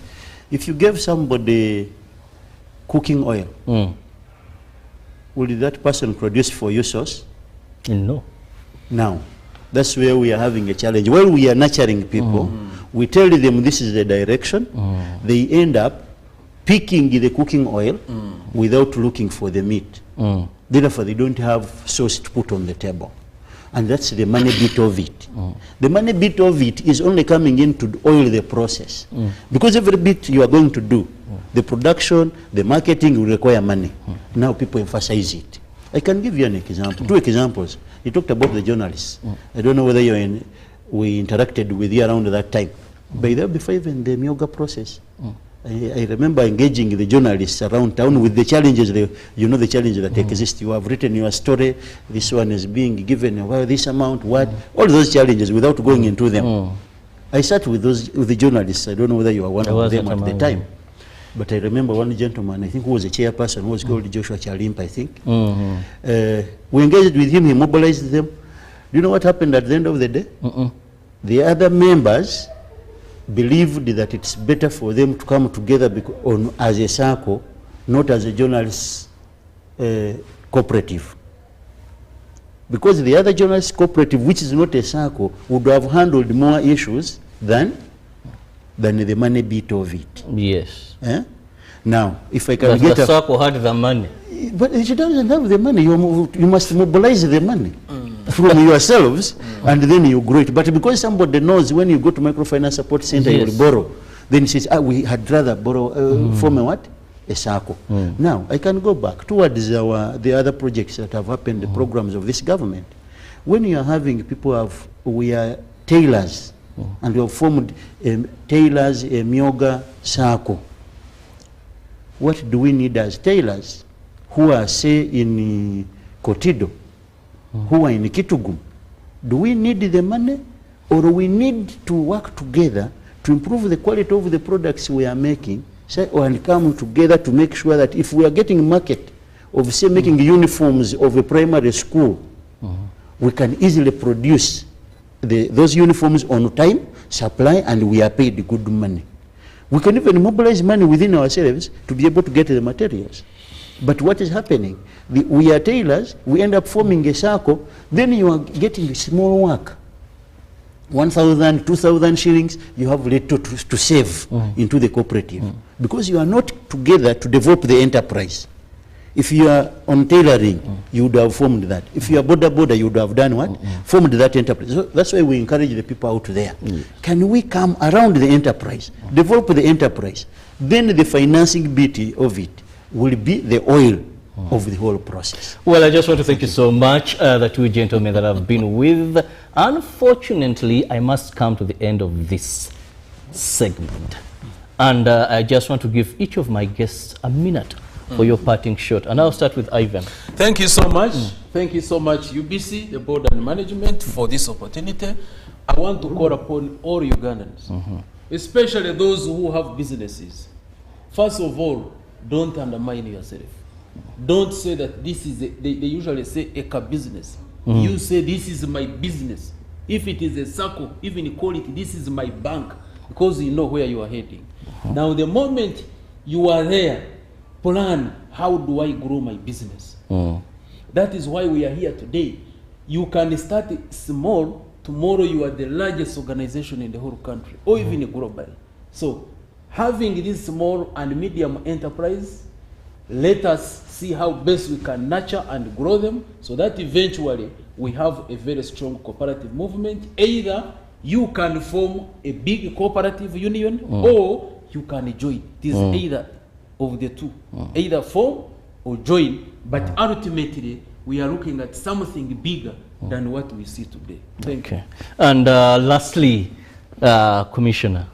if you gave somebody cooking oil, will that person produce for you sauce? No. Now, that's where we are having a challenge. While we are nurturing people, we tell them this is the direction. They end up picking the cooking oil without looking for the meat. Therefore, they don't have sauce to put on the table. And that's the money bit of it. The money bit of it is only coming in to oil the process. Because every bit you are going to do, the production, the marketing will require money. Now people emphasize it. I can give you an example, 2 examples. You talked about the journalists. I don't know whether we interacted with you around that time. By there, before even the Myoga process, I remember engaging the journalists around town with the challenges, you know the challenges that exist. You have written your story, this one is being given, well, this amount, what, all those challenges without going into them. I sat with the journalists. I don't know whether you were one of them at the time. But I remember one gentleman, I think who was a chairperson, who was called Joshua Chalimpa, I think. We engaged with him, he mobilized them. Do you know what happened at the end of the day? The other members believed that it's better for them to come together as a circle, not as a journalists cooperative. Because the other journalists cooperative, which is not a circle, would have handled more issues than the money bit of it. Yes. Now, if I can get the circle had the money. But it doesn't have the money. You must mobilize the money from yourselves, and then you grow it. But because somebody knows when you go to microfinance support center, you will borrow. Then he says, we had rather borrow, form a what? A circle. Now, I can go back towards the other projects that have happened, the programs of this government. When you are having people we are tailors, and we have formed tailors, a Myoga circle. What do we need as tailors who are, say, in Kotido, who are in Kitugum? Do we need the money, or we need to work together to improve the quality of the products we are making, and come together to make sure that if we are getting market of, say, making uniforms of a primary school, we can easily produce those uniforms on time, supply, and we are paid good money. We can even mobilize money within ourselves to be able to get the materials. But what is happening? We are tailors, we end up forming a circle, then you are getting small work. 1,000, 2,000 shillings, you have little to save into the cooperative. Because you are not together to develop the enterprise. If you are on tailoring, you would have formed that. If you are border, you would have done what? Formed that enterprise. So that's why we encourage the people out there. Can we come around the enterprise, develop the enterprise, then the financing bit of it will be the oil of the whole process. Well, I just want to thank you so much, the 2 gentlemen that I've been with. Unfortunately, I must come to the end of this segment. And I just want to give each of my guests a minute for your parting shot. And I'll start with Ivan. Thank you so much. Thank you so much, UBC, the board and management, for this opportunity. I want to call upon all Ugandans, especially those who have businesses. First of all, don't undermine yourself. Don't say that this is, they usually say a business. You say this is my business. If it is a circle, even call it this is my bank, because you know where you are heading. Now the moment you are there, plan, how do I grow my business? That is why we are here today. You can start small, tomorrow you are the largest organization in the whole country, or even globally. So having this small and medium enterprise, let us see how best we can nurture and grow them so that eventually we have a very strong cooperative movement. Either you can form a big cooperative union or you can join. It is either of the two, either form or join, but ultimately we are looking at something bigger than what we see today. Thank you. And lastly, Commissioner.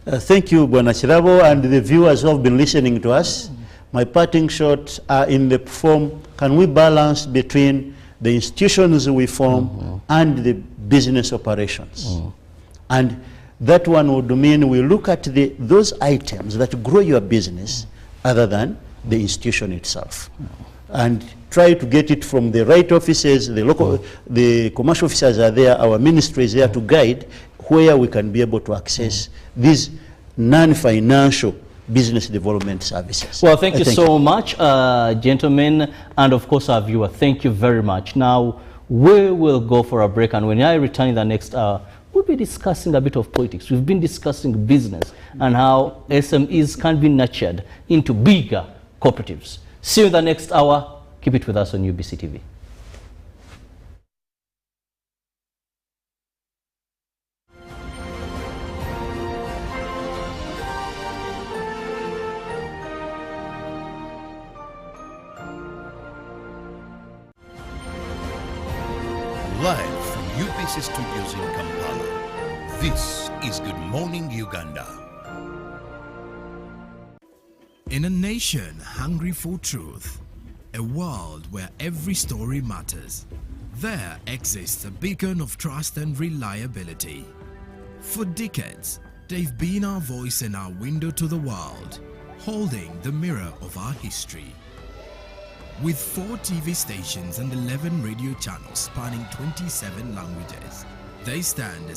Thank you, Bwana Chirabo, and the viewers who have been listening to us. My parting shots are in the form, can we balance between the institutions we form and the business operations? And that one would mean we look at those items that grow your business other than the institution itself. And try to get it from the right offices, the local, the commercial officers are there, our ministry is there to guide where we can be able to access these non-financial business development services. Well, thank you so much, gentlemen, and of course our viewer. Thank you very much. Now, we will go for a break, and when I return in the next hour, we'll be discussing a bit of politics. We've been discussing business and how SMEs can be nurtured into bigger cooperatives. See you in the next hour. Keep it with us on UBC TV. Live from UBC Studios in Kampala, this is Good Morning Uganda. In a nation hungry for truth, a world where every story matters, there exists a beacon of trust and reliability. For decades, they've been our voice and our window to the world, holding the mirror of our history. With 4 TV stations and 11 radio channels spanning 27 languages, they stand as